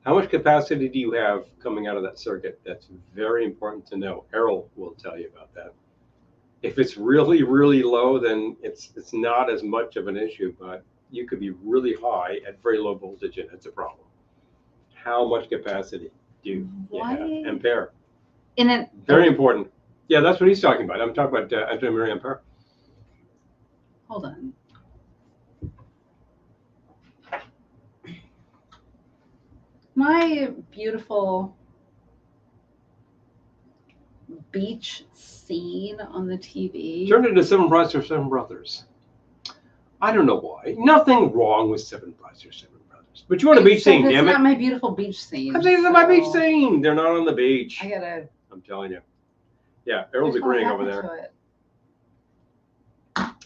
Speaker 2: How much capacity do you have coming out of that circuit? That's very important to know. Errol will tell you about that. If it's really, really low, then it's not as much of an issue, but you could be really high at very low voltage, and it's a problem. How much capacity do you have? Ampere. Very important. Yeah, that's what he's talking about. I'm talking about Andre Marie Ampere.
Speaker 1: Hold on. My beautiful beach scene on the TV.
Speaker 2: Turned into Seven Brides or Seven Brothers. I don't know why. Nothing wrong with Seven Brides or Seven Brothers. But you want a beach scene, damn it.
Speaker 1: It's not my beautiful beach scene.
Speaker 2: I'm saying it's my beach scene. They're not on the beach.
Speaker 1: I gotta.
Speaker 2: I'm telling you. Yeah, Errol's agreeing over there.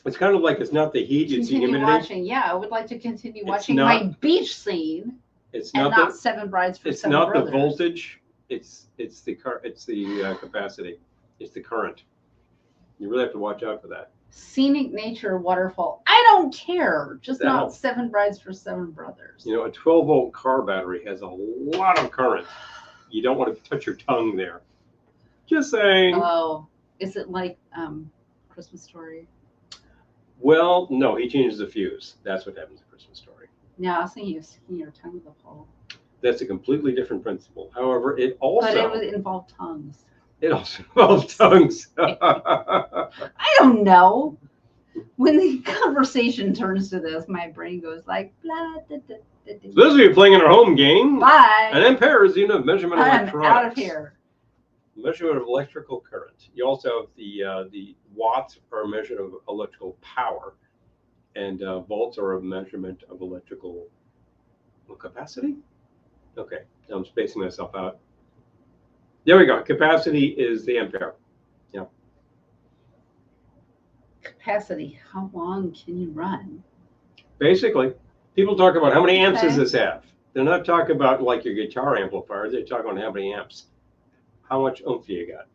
Speaker 2: It's kind of like it's not the heat, it's the humidity.
Speaker 1: Watching. Yeah, I would like to continue watching my beach scene.
Speaker 2: It's
Speaker 1: not Seven Brides for Seven Brothers.
Speaker 2: It's not the voltage. It's the capacity. It's the current. You really have to watch out for that.
Speaker 1: Scenic nature waterfall. I don't care. Just not Seven Brides for Seven Brothers.
Speaker 2: You know, a 12-volt car battery has a lot of current. You don't want to touch your tongue there. Just saying.
Speaker 1: Oh, is it like Christmas Story?
Speaker 2: Well, no, he changes the fuse. That's what happens in Christmas Story.
Speaker 1: Yeah, I was thinking of sticking your tongue to the pole.
Speaker 2: That's a completely different principle. However, it also...
Speaker 1: But it would involve tongues.
Speaker 2: It also involves tongues.
Speaker 1: I don't know. When the conversation turns to this, my brain goes like, blah, da, da, da, da.
Speaker 2: This will be playing in our home game.
Speaker 1: Bye.
Speaker 2: An ampere is unit of measurement of electronics.
Speaker 1: I'm out of here.
Speaker 2: Measurement of electrical current. You also have the watts are a measure of electrical power, and volts are a measurement of electrical capacity. Okay, I'm spacing myself out. There we go. Capacity is the ampere. Yeah.
Speaker 1: Capacity. How long can you run?
Speaker 2: Basically, people talk about how many amps does this have. They're not talking about like your guitar amplifier. They're talking about how many amps. How much oomph you got?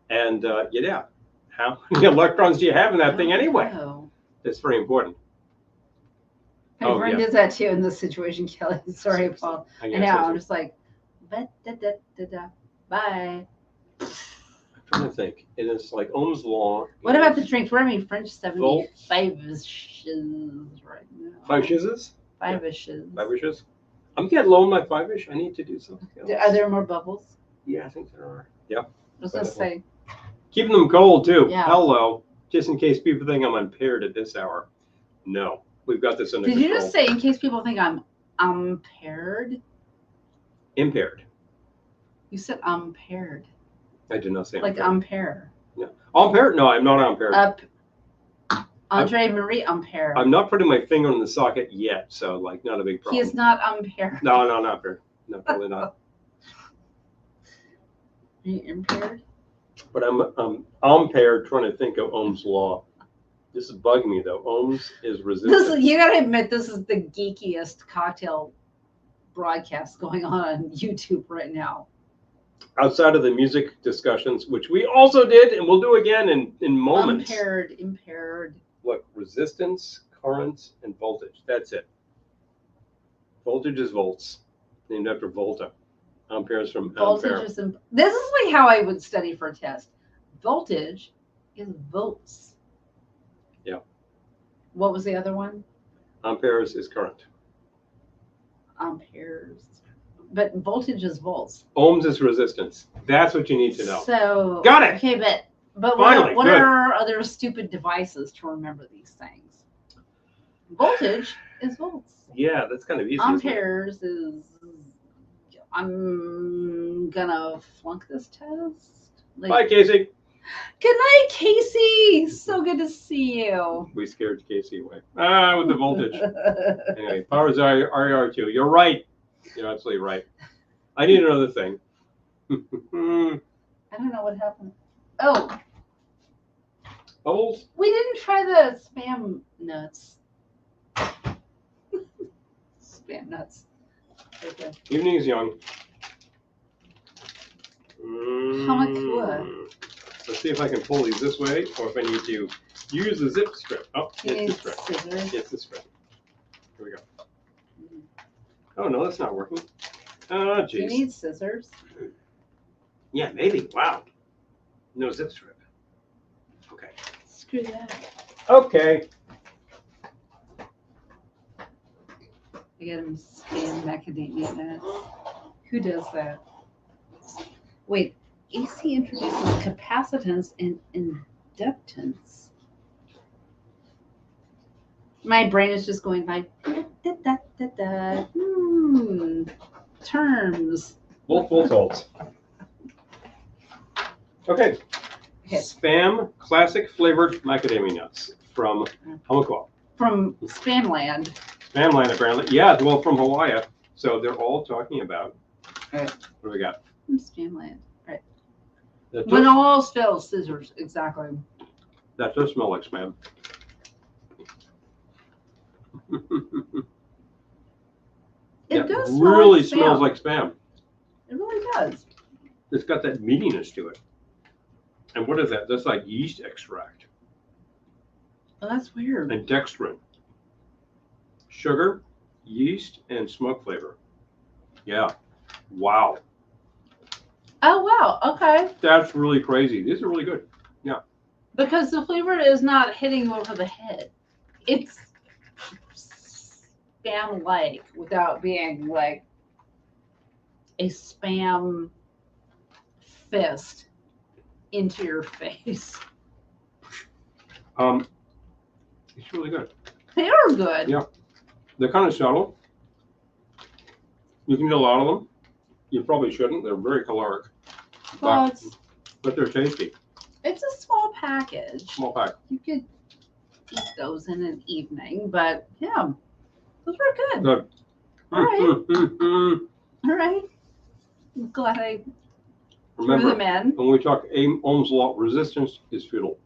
Speaker 2: And yeah, how many electrons do you have in that thing anyway? That's very important.
Speaker 1: My friend does that too in this situation, Kelly. Sorry, Paul. I know. I'm just like, bye.
Speaker 2: I'm trying to think. It is like Ohm's law.
Speaker 1: What about the drinks? We're having French 75-ishes right now.
Speaker 2: 5-ishes?
Speaker 1: 5-ishes.
Speaker 2: 5-ishes? I'm getting low on my 5-ish. I need to do something else.
Speaker 1: Are there more bubbles?
Speaker 2: Yeah, I think there are. Yep.
Speaker 1: I was going to say.
Speaker 2: Keeping them cold too.
Speaker 1: Yeah.
Speaker 2: Hello. Just in case people think I'm impaired at this hour. No. We've got this under control.
Speaker 1: Did you just say, in case people think I'm impaired?
Speaker 2: Impaired.
Speaker 1: You said impaired.
Speaker 2: I did not say
Speaker 1: like Ampere.
Speaker 2: No. Ampere? No, I'm not Ampere.
Speaker 1: Andre Marie Ampere.
Speaker 2: I'm not putting my finger in the socket yet, so like not a big problem.
Speaker 1: He is not Ampere.
Speaker 2: No, not Ampere. No, probably not.
Speaker 1: Are you impaired?
Speaker 2: But I'm Ampere trying to think of Ohm's law. This is bugging me though. Ohms is resistance.
Speaker 1: You gotta admit, this is the geekiest cocktail broadcast going on YouTube right now.
Speaker 2: Outside of the music discussions, which we also did and we'll do again in moments.
Speaker 1: Impaired.
Speaker 2: Look, resistance, current, and voltage. That's it. Voltage is volts, named after volta. Amperes from ampere.
Speaker 1: This is like how I would study for a test. Voltage is volts.
Speaker 2: Yeah.
Speaker 1: What was the other one?
Speaker 2: Amperes is current.
Speaker 1: Amperes. But voltage is volts.
Speaker 2: Ohms is resistance. That's what you need to know.
Speaker 1: So
Speaker 2: got it.
Speaker 1: Okay, but
Speaker 2: Finally,
Speaker 1: what are other stupid devices to remember these things? Voltage is volts.
Speaker 2: Yeah, that's kind of easy.
Speaker 1: Amperes is. I'm gonna flunk this test.
Speaker 2: Bye, Casey.
Speaker 1: Good night, Casey. So good to see you.
Speaker 2: We scared Casey away. With the voltage. Anyway, powers RR2. You're right. You're absolutely right. I need another thing.
Speaker 1: I don't know what happened. Oh.
Speaker 2: Bubbles?
Speaker 1: We didn't try the spam nuts. Spam nuts. Okay.
Speaker 2: Evening is young.
Speaker 1: Hamakua.
Speaker 2: Let's see if I can pull these this way or if I need to use the zip strip. Oh, it's the strip.
Speaker 1: Scissors.
Speaker 2: It's the strip. Here we go. Oh, no, that's not working. Oh, jeez.
Speaker 1: You need scissors?
Speaker 2: Yeah, maybe. Wow. No zip strip. Okay.
Speaker 1: Screw that.
Speaker 2: Okay.
Speaker 1: I get him spam macadamia nuts. Who does that? Wait, AC introduces capacitance and inductance. My brain is just going like, terms.
Speaker 2: Volts. Okay. Spam classic flavored macadamia nuts from Hamakua.
Speaker 1: From Spamland.
Speaker 2: Spamland, apparently. Yeah, well, from Hawaii. So they're all talking about.
Speaker 1: All right.
Speaker 2: What do we got?
Speaker 1: From Spamland. All right.
Speaker 2: That
Speaker 1: When
Speaker 2: does,
Speaker 1: all else fails, scissors. Exactly.
Speaker 2: that does smell like spam.
Speaker 1: It does smell
Speaker 2: really
Speaker 1: like spam.
Speaker 2: smells like spam.
Speaker 1: It really does.
Speaker 2: It's got that meatiness to it. And what is that? That's like yeast extract
Speaker 1: Oh, that's weird.
Speaker 2: and dextrin. Sugar, yeast, and smoke flavor. Yeah. Wow.
Speaker 1: Oh, wow. Okay.
Speaker 2: That's really crazy. These are really good. Yeah.
Speaker 1: Because the flavor is not hitting you over the head. It's spam-like without being like a spam fist into your face.
Speaker 2: It's really good.
Speaker 1: They are good.
Speaker 2: Yeah. They're kind of subtle. You can eat a lot of them. You probably shouldn't. They're very caloric.
Speaker 1: Well,
Speaker 2: But they're tasty.
Speaker 1: it's a small package.
Speaker 2: Small pack.
Speaker 1: You could eat those in an evening, but yeah, those were good.
Speaker 2: Good.
Speaker 1: All right. All right. I'm glad I threw
Speaker 2: Remember,
Speaker 1: them in.
Speaker 2: when we talk Ohm's law, resistance is futile.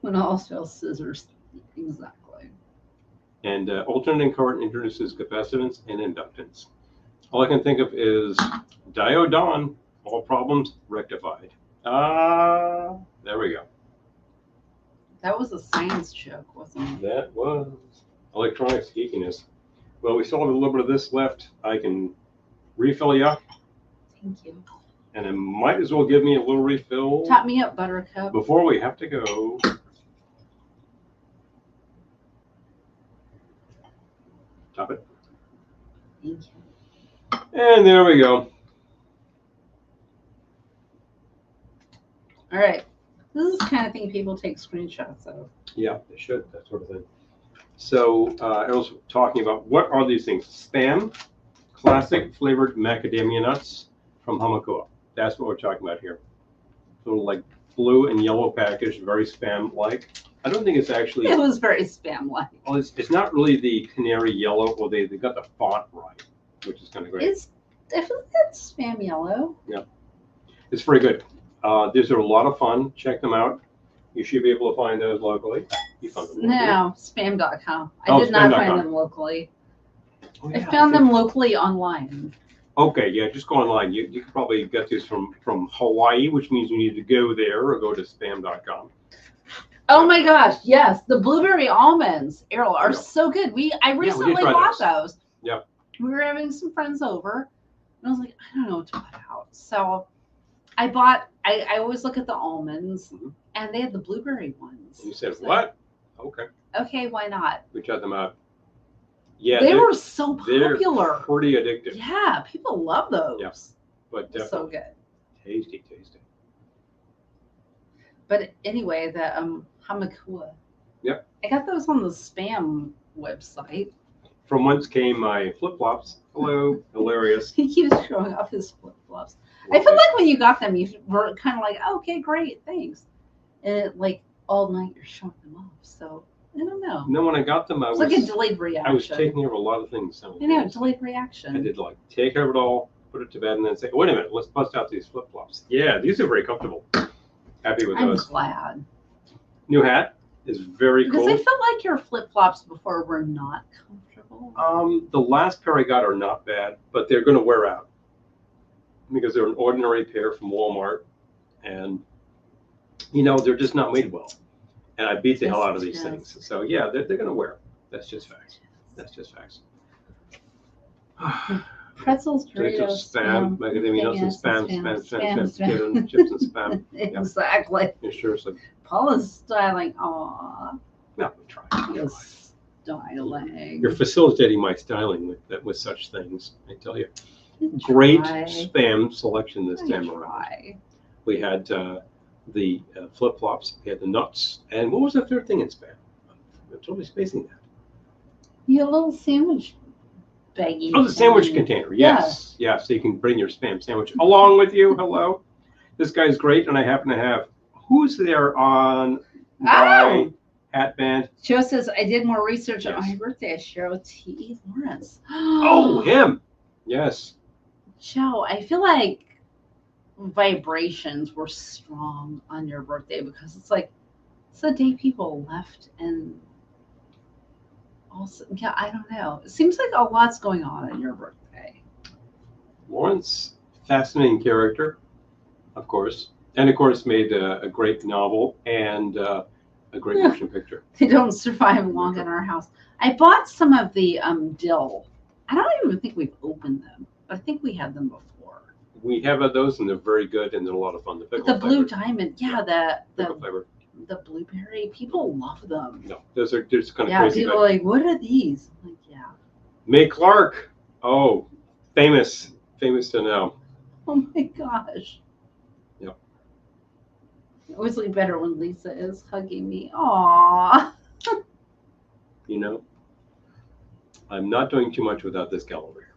Speaker 1: When all else fails, scissors. Exactly.
Speaker 2: And alternating current introduces capacitance and inductance. All I can think of is diode on, all problems rectified. There we go.
Speaker 1: That was a science joke, wasn't it?
Speaker 2: That was electronics geekiness. Well, we still have a little bit of this left. I can refill you,
Speaker 1: Thank you.
Speaker 2: and it might as well give me a little refill
Speaker 1: Top me up, Buttercup.
Speaker 2: before we have to go. Top it.
Speaker 1: Thank you.
Speaker 2: And there we go.
Speaker 1: All right. This is the kind of thing people take screenshots of.
Speaker 2: Yeah, they should, that sort of thing. So I was talking about what are these things? Spam, classic flavored macadamia nuts from Hamakua. That's what we're talking about here. Little like blue and yellow package, very spam-like. I don't think it's actually.
Speaker 1: It was very spam-like.
Speaker 2: Well, it's not really the canary yellow, or they got the font right, which is kind of great.
Speaker 1: It's definitely that spam yellow.
Speaker 2: Yeah, it's very good. These are a lot of fun. Check them out. You should be able to find those locally. You found them locally?
Speaker 1: No, spam.com. I did not find them locally.
Speaker 2: Oh, yeah,
Speaker 1: I found them locally online.
Speaker 2: Okay, yeah, just go online. You can probably get these from Hawaii, which means you need to go there or go to spam.com.
Speaker 1: Oh my gosh, yes, the blueberry almonds, Errol, are so good. I recently bought those.
Speaker 2: Yeah.
Speaker 1: We were having some friends over, and I was like, I don't know what to put out. So I bought, I always look at the almonds, and they had the blueberry ones.
Speaker 2: And you said, what? Okay.
Speaker 1: Okay, why not?
Speaker 2: We tried them out. Yeah,
Speaker 1: they were so popular.
Speaker 2: They're pretty addictive.
Speaker 1: Yeah, people love those.
Speaker 2: Yeah, but definitely.
Speaker 1: So good.
Speaker 2: Tasty.
Speaker 1: But anyway, the hamakua.
Speaker 2: Yep.
Speaker 1: I got those on the spam website.
Speaker 2: From whence came my flip-flops. Hello, hilarious.
Speaker 1: He keeps showing off his flip-flops. I feel like when you got them, you were kind of like, okay, great, thanks. And like all night you're showing them off. So I don't know.
Speaker 2: No, when I got them,
Speaker 1: it was like a delayed reaction.
Speaker 2: I was taking care of a lot of things.
Speaker 1: I know, delayed reaction.
Speaker 2: I did like take care of it all, put it to bed, and then say, wait a minute, let's bust out these flip-flops. Yeah, these are very comfortable. Happy with those.
Speaker 1: I'm glad.
Speaker 2: New hat is very cool.
Speaker 1: Because I felt like your flip-flops before were not comfortable.
Speaker 2: The last pair I got are not bad, but they're going to wear out because they're an ordinary pair from Walmart, and they're just not made well. And I beat the hell out of these things. So yeah, they're going to wear. That's just facts.
Speaker 1: Pretzels, Doritos,
Speaker 2: spam, macadamia nuts, and spam, chips and spam.
Speaker 1: Exactly.
Speaker 2: Yeah, seriously.
Speaker 1: Paula's styling. Aw.
Speaker 2: No, try.
Speaker 1: Styling.
Speaker 2: You're facilitating my styling with such things. I tell you. Great spam selection this time around. We had the flip-flops. We had the nuts. And what was the third thing in spam? I'm totally spacing that.
Speaker 1: You little sandwich baggie.
Speaker 2: Oh, the sandwich container. Yes. Yeah. So you can bring your spam sandwich along with you. Hello. This guy's great. And I happen to have, who's there on my hat band?
Speaker 1: Joe says, I did more research on my birthday. Cheryl T. Lawrence.
Speaker 2: Oh, him. Yes.
Speaker 1: Joe, I feel like vibrations were strong on your birthday because it's the day people left, and also, yeah, I don't know. It seems like a lot's going on your birthday.
Speaker 2: Lawrence, fascinating character, of course, and of course made a great novel and a great motion picture.
Speaker 1: They don't survive long in our house. I bought some of the dill. I don't even think we've opened them, but I think we had them before.
Speaker 2: We have those, and they're very good, and they're a lot of fun. The
Speaker 1: blue diamond, the
Speaker 2: flavor.
Speaker 1: The blueberry, people love them.
Speaker 2: No, those are just kind of crazy.
Speaker 1: Yeah, people are like, what are these? I'm like, yeah.
Speaker 2: May Clark. Oh, famous to know.
Speaker 1: Oh my gosh.
Speaker 2: Yep.
Speaker 1: It always look better when Lisa is hugging me. Aww.
Speaker 2: I'm not doing too much without this gal over here.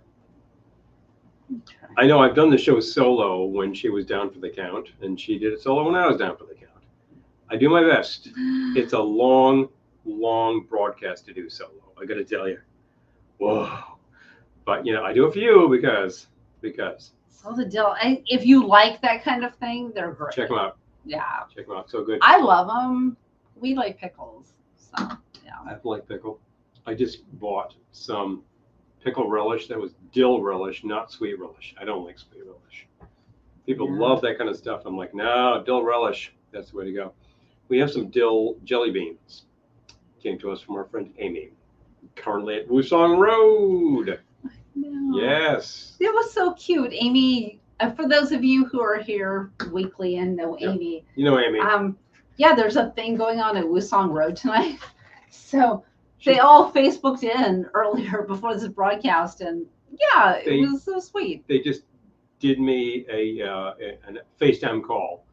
Speaker 2: Okay. I know I've done the show solo when she was down for the count, and she did it solo when I was down for the count. I do my best. It's a long broadcast to do solo. I got to tell you. Whoa. But, I do it for you because.
Speaker 1: So the dill, if you like that kind of thing, they're great.
Speaker 2: Check them out.
Speaker 1: Yeah.
Speaker 2: Check them out. So good.
Speaker 1: I love them. We like pickles. So, yeah.
Speaker 2: I like pickle. I just bought some pickle relish that was dill relish, not sweet relish. I don't like sweet relish. People love that kind of stuff. I'm like, no, dill relish. That's the way to go. We have some dill jelly beans. Came to us from our friend Amy, currently at Woosong Road.
Speaker 1: No.
Speaker 2: Yes.
Speaker 1: It was so cute. Amy, for those of you who are here weekly and know Amy.
Speaker 2: You know Amy.
Speaker 1: Yeah, there's a thing going on at Woosong Road tonight. So they all Facebooked in earlier before this broadcast, and yeah, it was so sweet.
Speaker 2: They just did me a FaceTime call.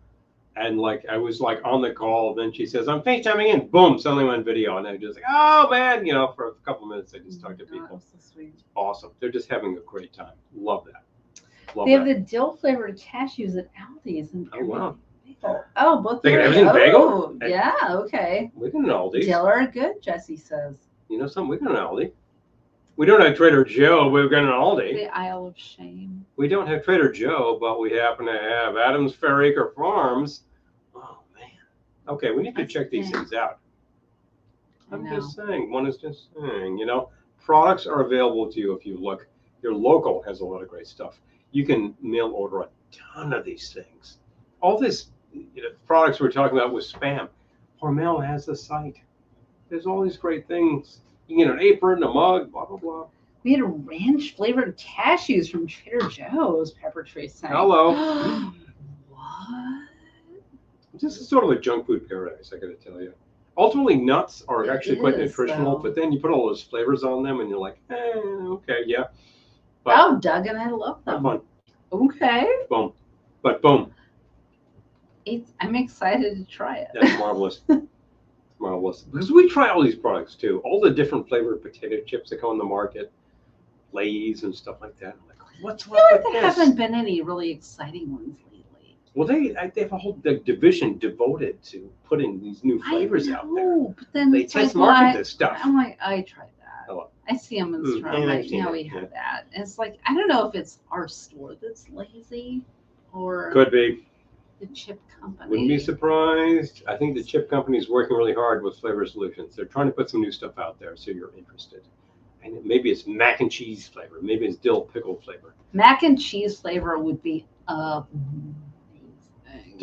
Speaker 2: And I was on the call, then she says, I'm FaceTiming in, boom, suddenly went video. And I was just like, oh man, for a couple of minutes, I just talked to people.
Speaker 1: So sweet.
Speaker 2: Awesome. They're just having a great time. Love that.
Speaker 1: They have the dill flavored cashews at Aldi's. And
Speaker 2: oh, wow.
Speaker 1: Bagel. Oh, both.
Speaker 2: They got everything bagel?
Speaker 1: Yeah, okay.
Speaker 2: We got an Aldi.
Speaker 1: Dill are good, Jesse says.
Speaker 2: You know something? We got an Aldi. We don't have Trader Joe. We've got an Aldi.
Speaker 1: The Isle of Shame.
Speaker 2: We don't have Trader Joe, but we happen to have Adams Fairacre Farms. Oh, man. Okay, we need to check these things out. I'm just saying. One is just saying, you know, products are available to you if you look. Your local has a lot of great stuff. You can mail order a ton of these things. All this products we're talking about with spam. Hormel has the site. There's all these great things. You can get an apron, a mug, blah, blah, blah.
Speaker 1: We had a ranch flavored cashews from Trader Joe's, Pepper Tree sent.
Speaker 2: Hello.
Speaker 1: What?
Speaker 2: This is sort of a junk food paradise, I gotta tell you. Ultimately, nuts are actually quite nutritional, but then you put all those flavors on them and you're like, okay, yeah. But,
Speaker 1: oh, Doug and I love them.
Speaker 2: Fun.
Speaker 1: Okay.
Speaker 2: Boom. But boom.
Speaker 1: I'm excited to try it.
Speaker 2: That's marvelous. Marvelous. Because we try all these products too. All the different flavored potato chips that come on the market, Lay's and stuff like that. I'm like, what's up with
Speaker 1: there
Speaker 2: this?
Speaker 1: haven't been any really exciting ones lately.
Speaker 2: Well, they have a whole division devoted to putting these new flavors out there.
Speaker 1: But then
Speaker 2: they test market this stuff.
Speaker 1: I'm like, I tried that.
Speaker 2: Hello.
Speaker 1: I see them in the store. I'm like, yeah, we have that. And it's like, I don't know if it's our store that's lazy or
Speaker 2: could be
Speaker 1: the chip company.
Speaker 2: Wouldn't be surprised. I think the chip company is working really hard with flavor solutions. They're trying to put some new stuff out there, so you're interested. And maybe it's mac and cheese flavor. Maybe it's dill pickle flavor.
Speaker 1: Mac and cheese flavor would be amazing.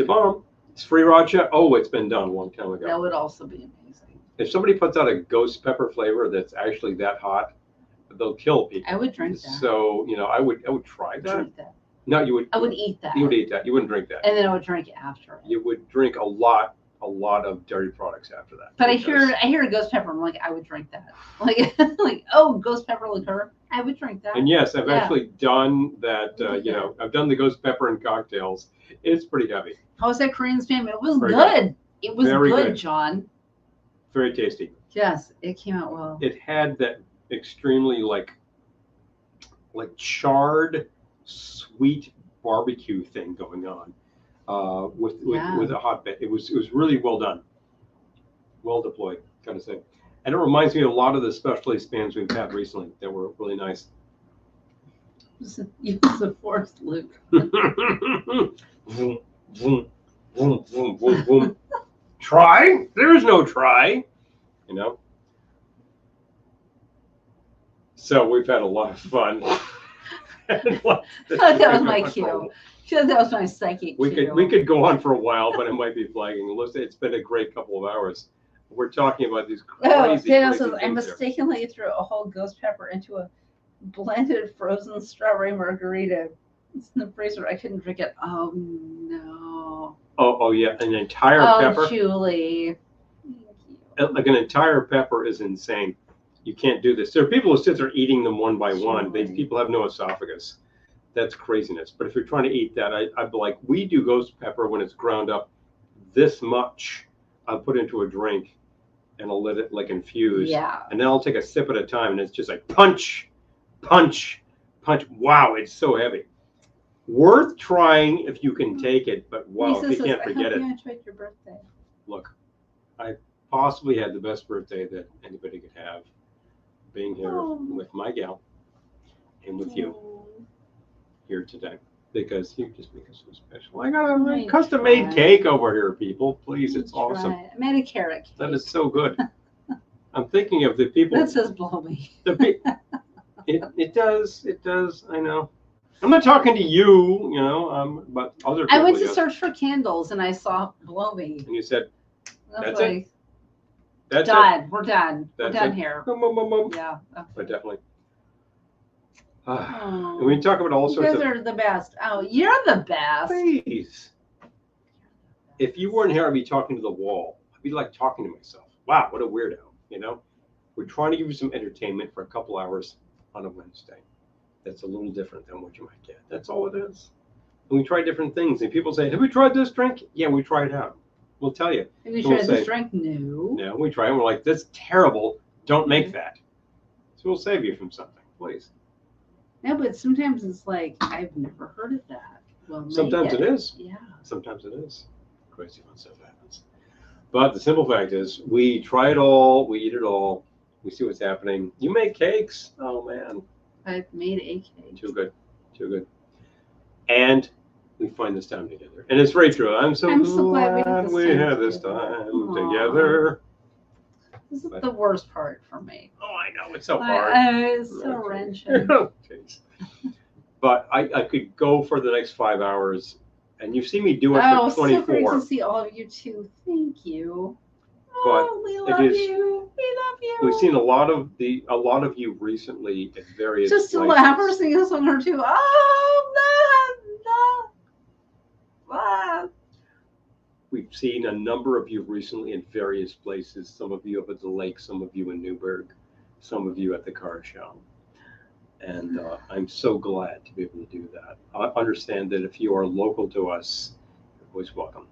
Speaker 2: bomb. It's sriracha. Oh, it's been done a long time ago.
Speaker 1: That would also be amazing.
Speaker 2: If somebody puts out a ghost pepper flavor that's actually that hot, they'll kill people.
Speaker 1: I would drink that.
Speaker 2: So, you know, I would try that.
Speaker 1: Drink that.
Speaker 2: No, you would.
Speaker 1: I would eat that.
Speaker 2: You would eat that. You wouldn't drink that.
Speaker 1: And then I would drink it after.
Speaker 2: You would drink a lot of dairy products after that.
Speaker 1: But I hear a ghost pepper. I'm like, I would drink that. Like oh, ghost pepper liqueur. I would drink that.
Speaker 2: And yes, I've actually done that. You know, I've done the ghost pepper in cocktails. It's pretty heavy.
Speaker 1: How was that Korean spam? It was
Speaker 2: Very
Speaker 1: good. It was
Speaker 2: Very
Speaker 1: good,
Speaker 2: good,
Speaker 1: John.
Speaker 2: Very tasty.
Speaker 1: Yes, it came out well.
Speaker 2: It had that extremely like charred, sweet barbecue thing going on with a hot bit. It was really well done, well deployed, gotta say. And it reminds me of a lot of the specialty spams we've had recently that were really nice.
Speaker 1: Use the force, Luke.
Speaker 2: Boom, boom, boom, boom, boom, boom, boom. Try? There's no try, you know. So we've had a lot of fun.
Speaker 1: That was my cue. That was my psychic cue.
Speaker 2: We could go on for a while, but it might be flagging. It's been a great couple of hours. We're talking about these crazy
Speaker 1: says, I mistakenly threw a whole ghost pepper into a blended frozen strawberry margarita. It's in the freezer. I couldn't drink it. Oh no.
Speaker 2: Oh yeah, an entire pepper.
Speaker 1: Oh, Julie.
Speaker 2: Like an entire pepper is insane. You can't do this. There are people who sit there eating them one by one. People have no esophagus. That's craziness. But if you're trying to eat that, I'd be like, we do ghost pepper when it's ground up this much. I'll put into a drink and I'll let it like infuse.
Speaker 1: Yeah.
Speaker 2: And then I'll take a sip at a time and it's just like punch, punch, punch. Wow, it's so heavy. Worth trying if you can take it, but wow, if you can't forget it.
Speaker 1: I hope you enjoyed your birthday.
Speaker 2: Look, I possibly had the best birthday that anybody could have, being here with my gal and with you here today, because you just make us so special. I got a custom-made cake over here, people. Please, it's awesome.
Speaker 1: I made a carrot cake.
Speaker 2: That is so good. I'm thinking of the people.
Speaker 1: That says blow me.
Speaker 2: It does. I know. I'm not talking to you, you know, but other people.
Speaker 1: I went to search for candles and I saw blow me.
Speaker 2: And you said, that's
Speaker 1: like,
Speaker 2: it? That's
Speaker 1: done.
Speaker 2: it?
Speaker 1: We're done.
Speaker 2: That's
Speaker 1: We're done
Speaker 2: it?
Speaker 1: here. Yeah. Okay.
Speaker 2: But definitely. And we talk about all sorts of.
Speaker 1: You guys are the best. Oh, you're the best.
Speaker 2: Please. If you weren't here, I'd be talking to the wall. I'd be like talking to myself. Wow, what a weirdo, you know? We're trying to give you some entertainment for a couple hours on a Wednesday. That's a little different than what you might get. That's all it is. And we try different things. And people say, have we tried this drink? Yeah, we tried it out. We'll tell you.
Speaker 1: Have you tried this drink? No.
Speaker 2: No, we try it. We're like, that's terrible. Don't make that. So we'll save you from something, please.
Speaker 1: No, but sometimes it's like, I've never heard of that. Well,
Speaker 2: sometimes it is.
Speaker 1: Yeah.
Speaker 2: Sometimes it is. Crazy when stuff happens. But the simple fact is, we try it all. We eat it all. We see what's happening. You make cakes? Oh, man.
Speaker 1: I made a cake.
Speaker 2: Too good. Too good. And we find this time together. And it's very true. I'm so glad we had this time together.
Speaker 1: This is the worst part for me.
Speaker 2: Oh, I know. It's so hard.
Speaker 1: It's so wrenching.
Speaker 2: But I could go for the next 5 hours. And you've seen me do it for 24.
Speaker 1: So great to see all of you too. Thank you.
Speaker 2: But
Speaker 1: we love you. We love you.
Speaker 2: We've seen a lot of you recently at various
Speaker 1: just to
Speaker 2: places.
Speaker 1: laugh or sing a song or two.
Speaker 2: We've seen a number of you recently in various places. Some of you up at the lake, some of you in Newburgh, some of you at the car show. And I'm so glad to be able to do that. I understand that if you are local to us, you're always welcome.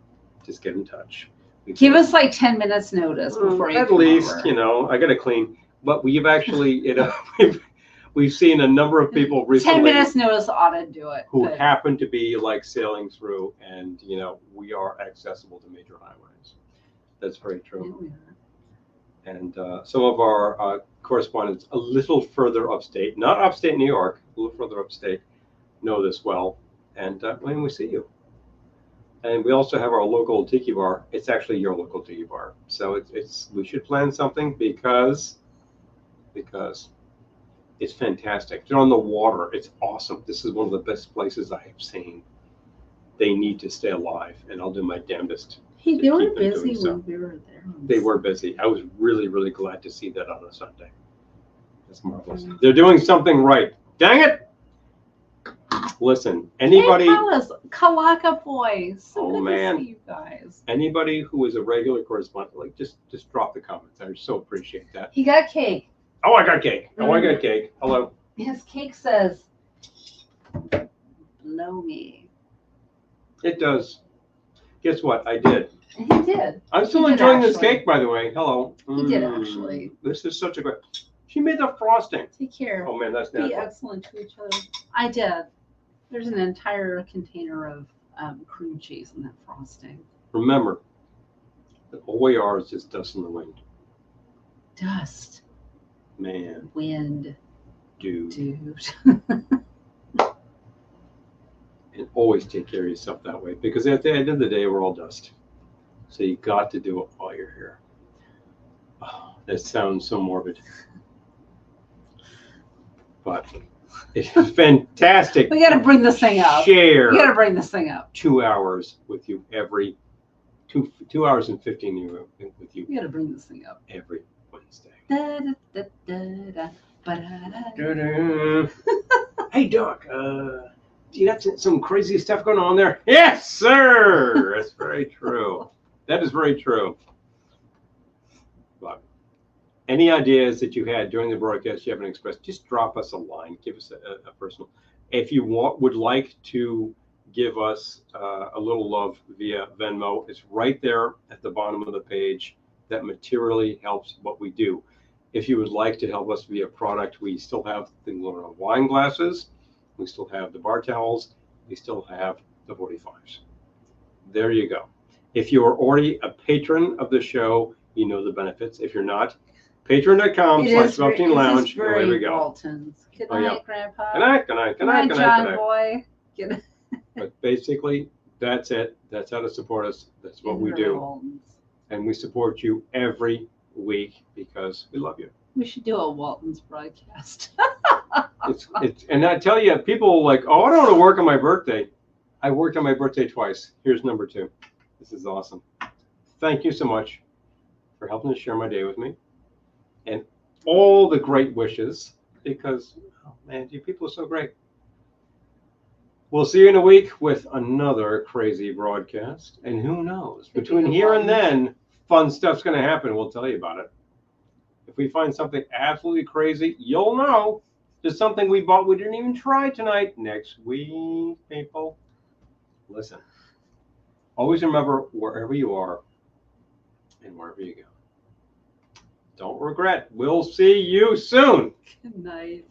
Speaker 2: Just get in touch.
Speaker 1: Give us like 10 minutes notice before you
Speaker 2: at
Speaker 1: come
Speaker 2: least,
Speaker 1: over.
Speaker 2: I got to clean. But we've actually, we've seen a number of people recently.
Speaker 1: 10 minutes notice ought to do it.
Speaker 2: Who happen to be like sailing through, and we are accessible to major highways. That's very true.
Speaker 1: Yeah,
Speaker 2: and some of our correspondents a little further upstate, not upstate New York, a little further upstate, know this well. And when we see you. And we also have our local tiki bar. It's actually your local tiki bar. So we should plan something because it's fantastic. They're on the water. It's awesome. This is one of the best places I have seen. They need to stay alive, and I'll do my damnedest.
Speaker 1: Hey, they were busy when we were there.
Speaker 2: They were busy. I was really, really glad to see that on a Sunday. That's marvelous. They're doing something right. Dang it! Listen, anybody.
Speaker 1: Hey, fellas, Kalaka boys. So good
Speaker 2: man.
Speaker 1: to see you guys.
Speaker 2: Anybody who is a regular correspondent, like just drop the comments. I so appreciate that.
Speaker 1: He got cake.
Speaker 2: Oh, I got cake. Oh, I got cake. Hello.
Speaker 1: His cake says, "Blow me."
Speaker 2: It does. Guess what? I did.
Speaker 1: He did.
Speaker 2: I'm still enjoying this cake, by the way. Hello.
Speaker 1: He did actually.
Speaker 2: This is such a great. She made the frosting.
Speaker 1: Take care.
Speaker 2: Oh man, that's natural.
Speaker 1: Be excellent to each other. I did. There's an entire container of cream cheese in that frosting.
Speaker 2: Remember, all we are is just dust in the wind.
Speaker 1: Dust.
Speaker 2: Man.
Speaker 1: Wind.
Speaker 2: Dude. And always take care of yourself that way, because at the end of the day, we're all dust. So you got to do it while you're here. Oh, that sounds so morbid. But it's fantastic.
Speaker 1: We got to bring this thing up.
Speaker 2: Share.
Speaker 1: We got to bring this thing up.
Speaker 2: 2 hours with you every 2 hours and 15 minutes with you.
Speaker 1: We got to bring this thing up
Speaker 2: every Wednesday.
Speaker 1: Da, da, da, da, da,
Speaker 2: da, da. Hey Doc, you got some crazy stuff going on there? Yes, sir. That's very true. That is very true. But any ideas that you had during the broadcast you haven't expressed, just drop us a line. Give us a personal. If you would like to give us a little love via Venmo, it's right there at the bottom of the page. That materially helps what we do. If you would like to help us via product, we still have the little wine glasses. We still have the bar towels. We still have the 45s. There you go. If you are already a patron of the show, you know the benefits. If you're not, patreon.com/Velveteen-Lounge. Away we go.
Speaker 1: Waltons. Good night, Grandpa.
Speaker 2: Good night, good night, good night, good night,
Speaker 1: John boy. Good night.
Speaker 2: But basically, that's it. That's how to support us. That's what we do.
Speaker 1: Waltons.
Speaker 2: And we support you every week because we love you.
Speaker 1: We should do a Waltons broadcast.
Speaker 2: And I tell you, people are like, oh, I don't want to work on my birthday. I worked on my birthday twice. Here's number 2. This is awesome. Thank you so much for helping to share my day with me and all the great wishes, because, oh man, you people are so great. We'll see you in a week with another crazy broadcast. And who knows, between here and then, fun stuff's going to happen. We'll tell you about it. If we find something absolutely crazy, you'll know. There's something we bought we didn't even try tonight. Next week, people. Listen. Always remember, wherever you are and wherever you go, don't regret. We'll see you soon.
Speaker 1: Good night.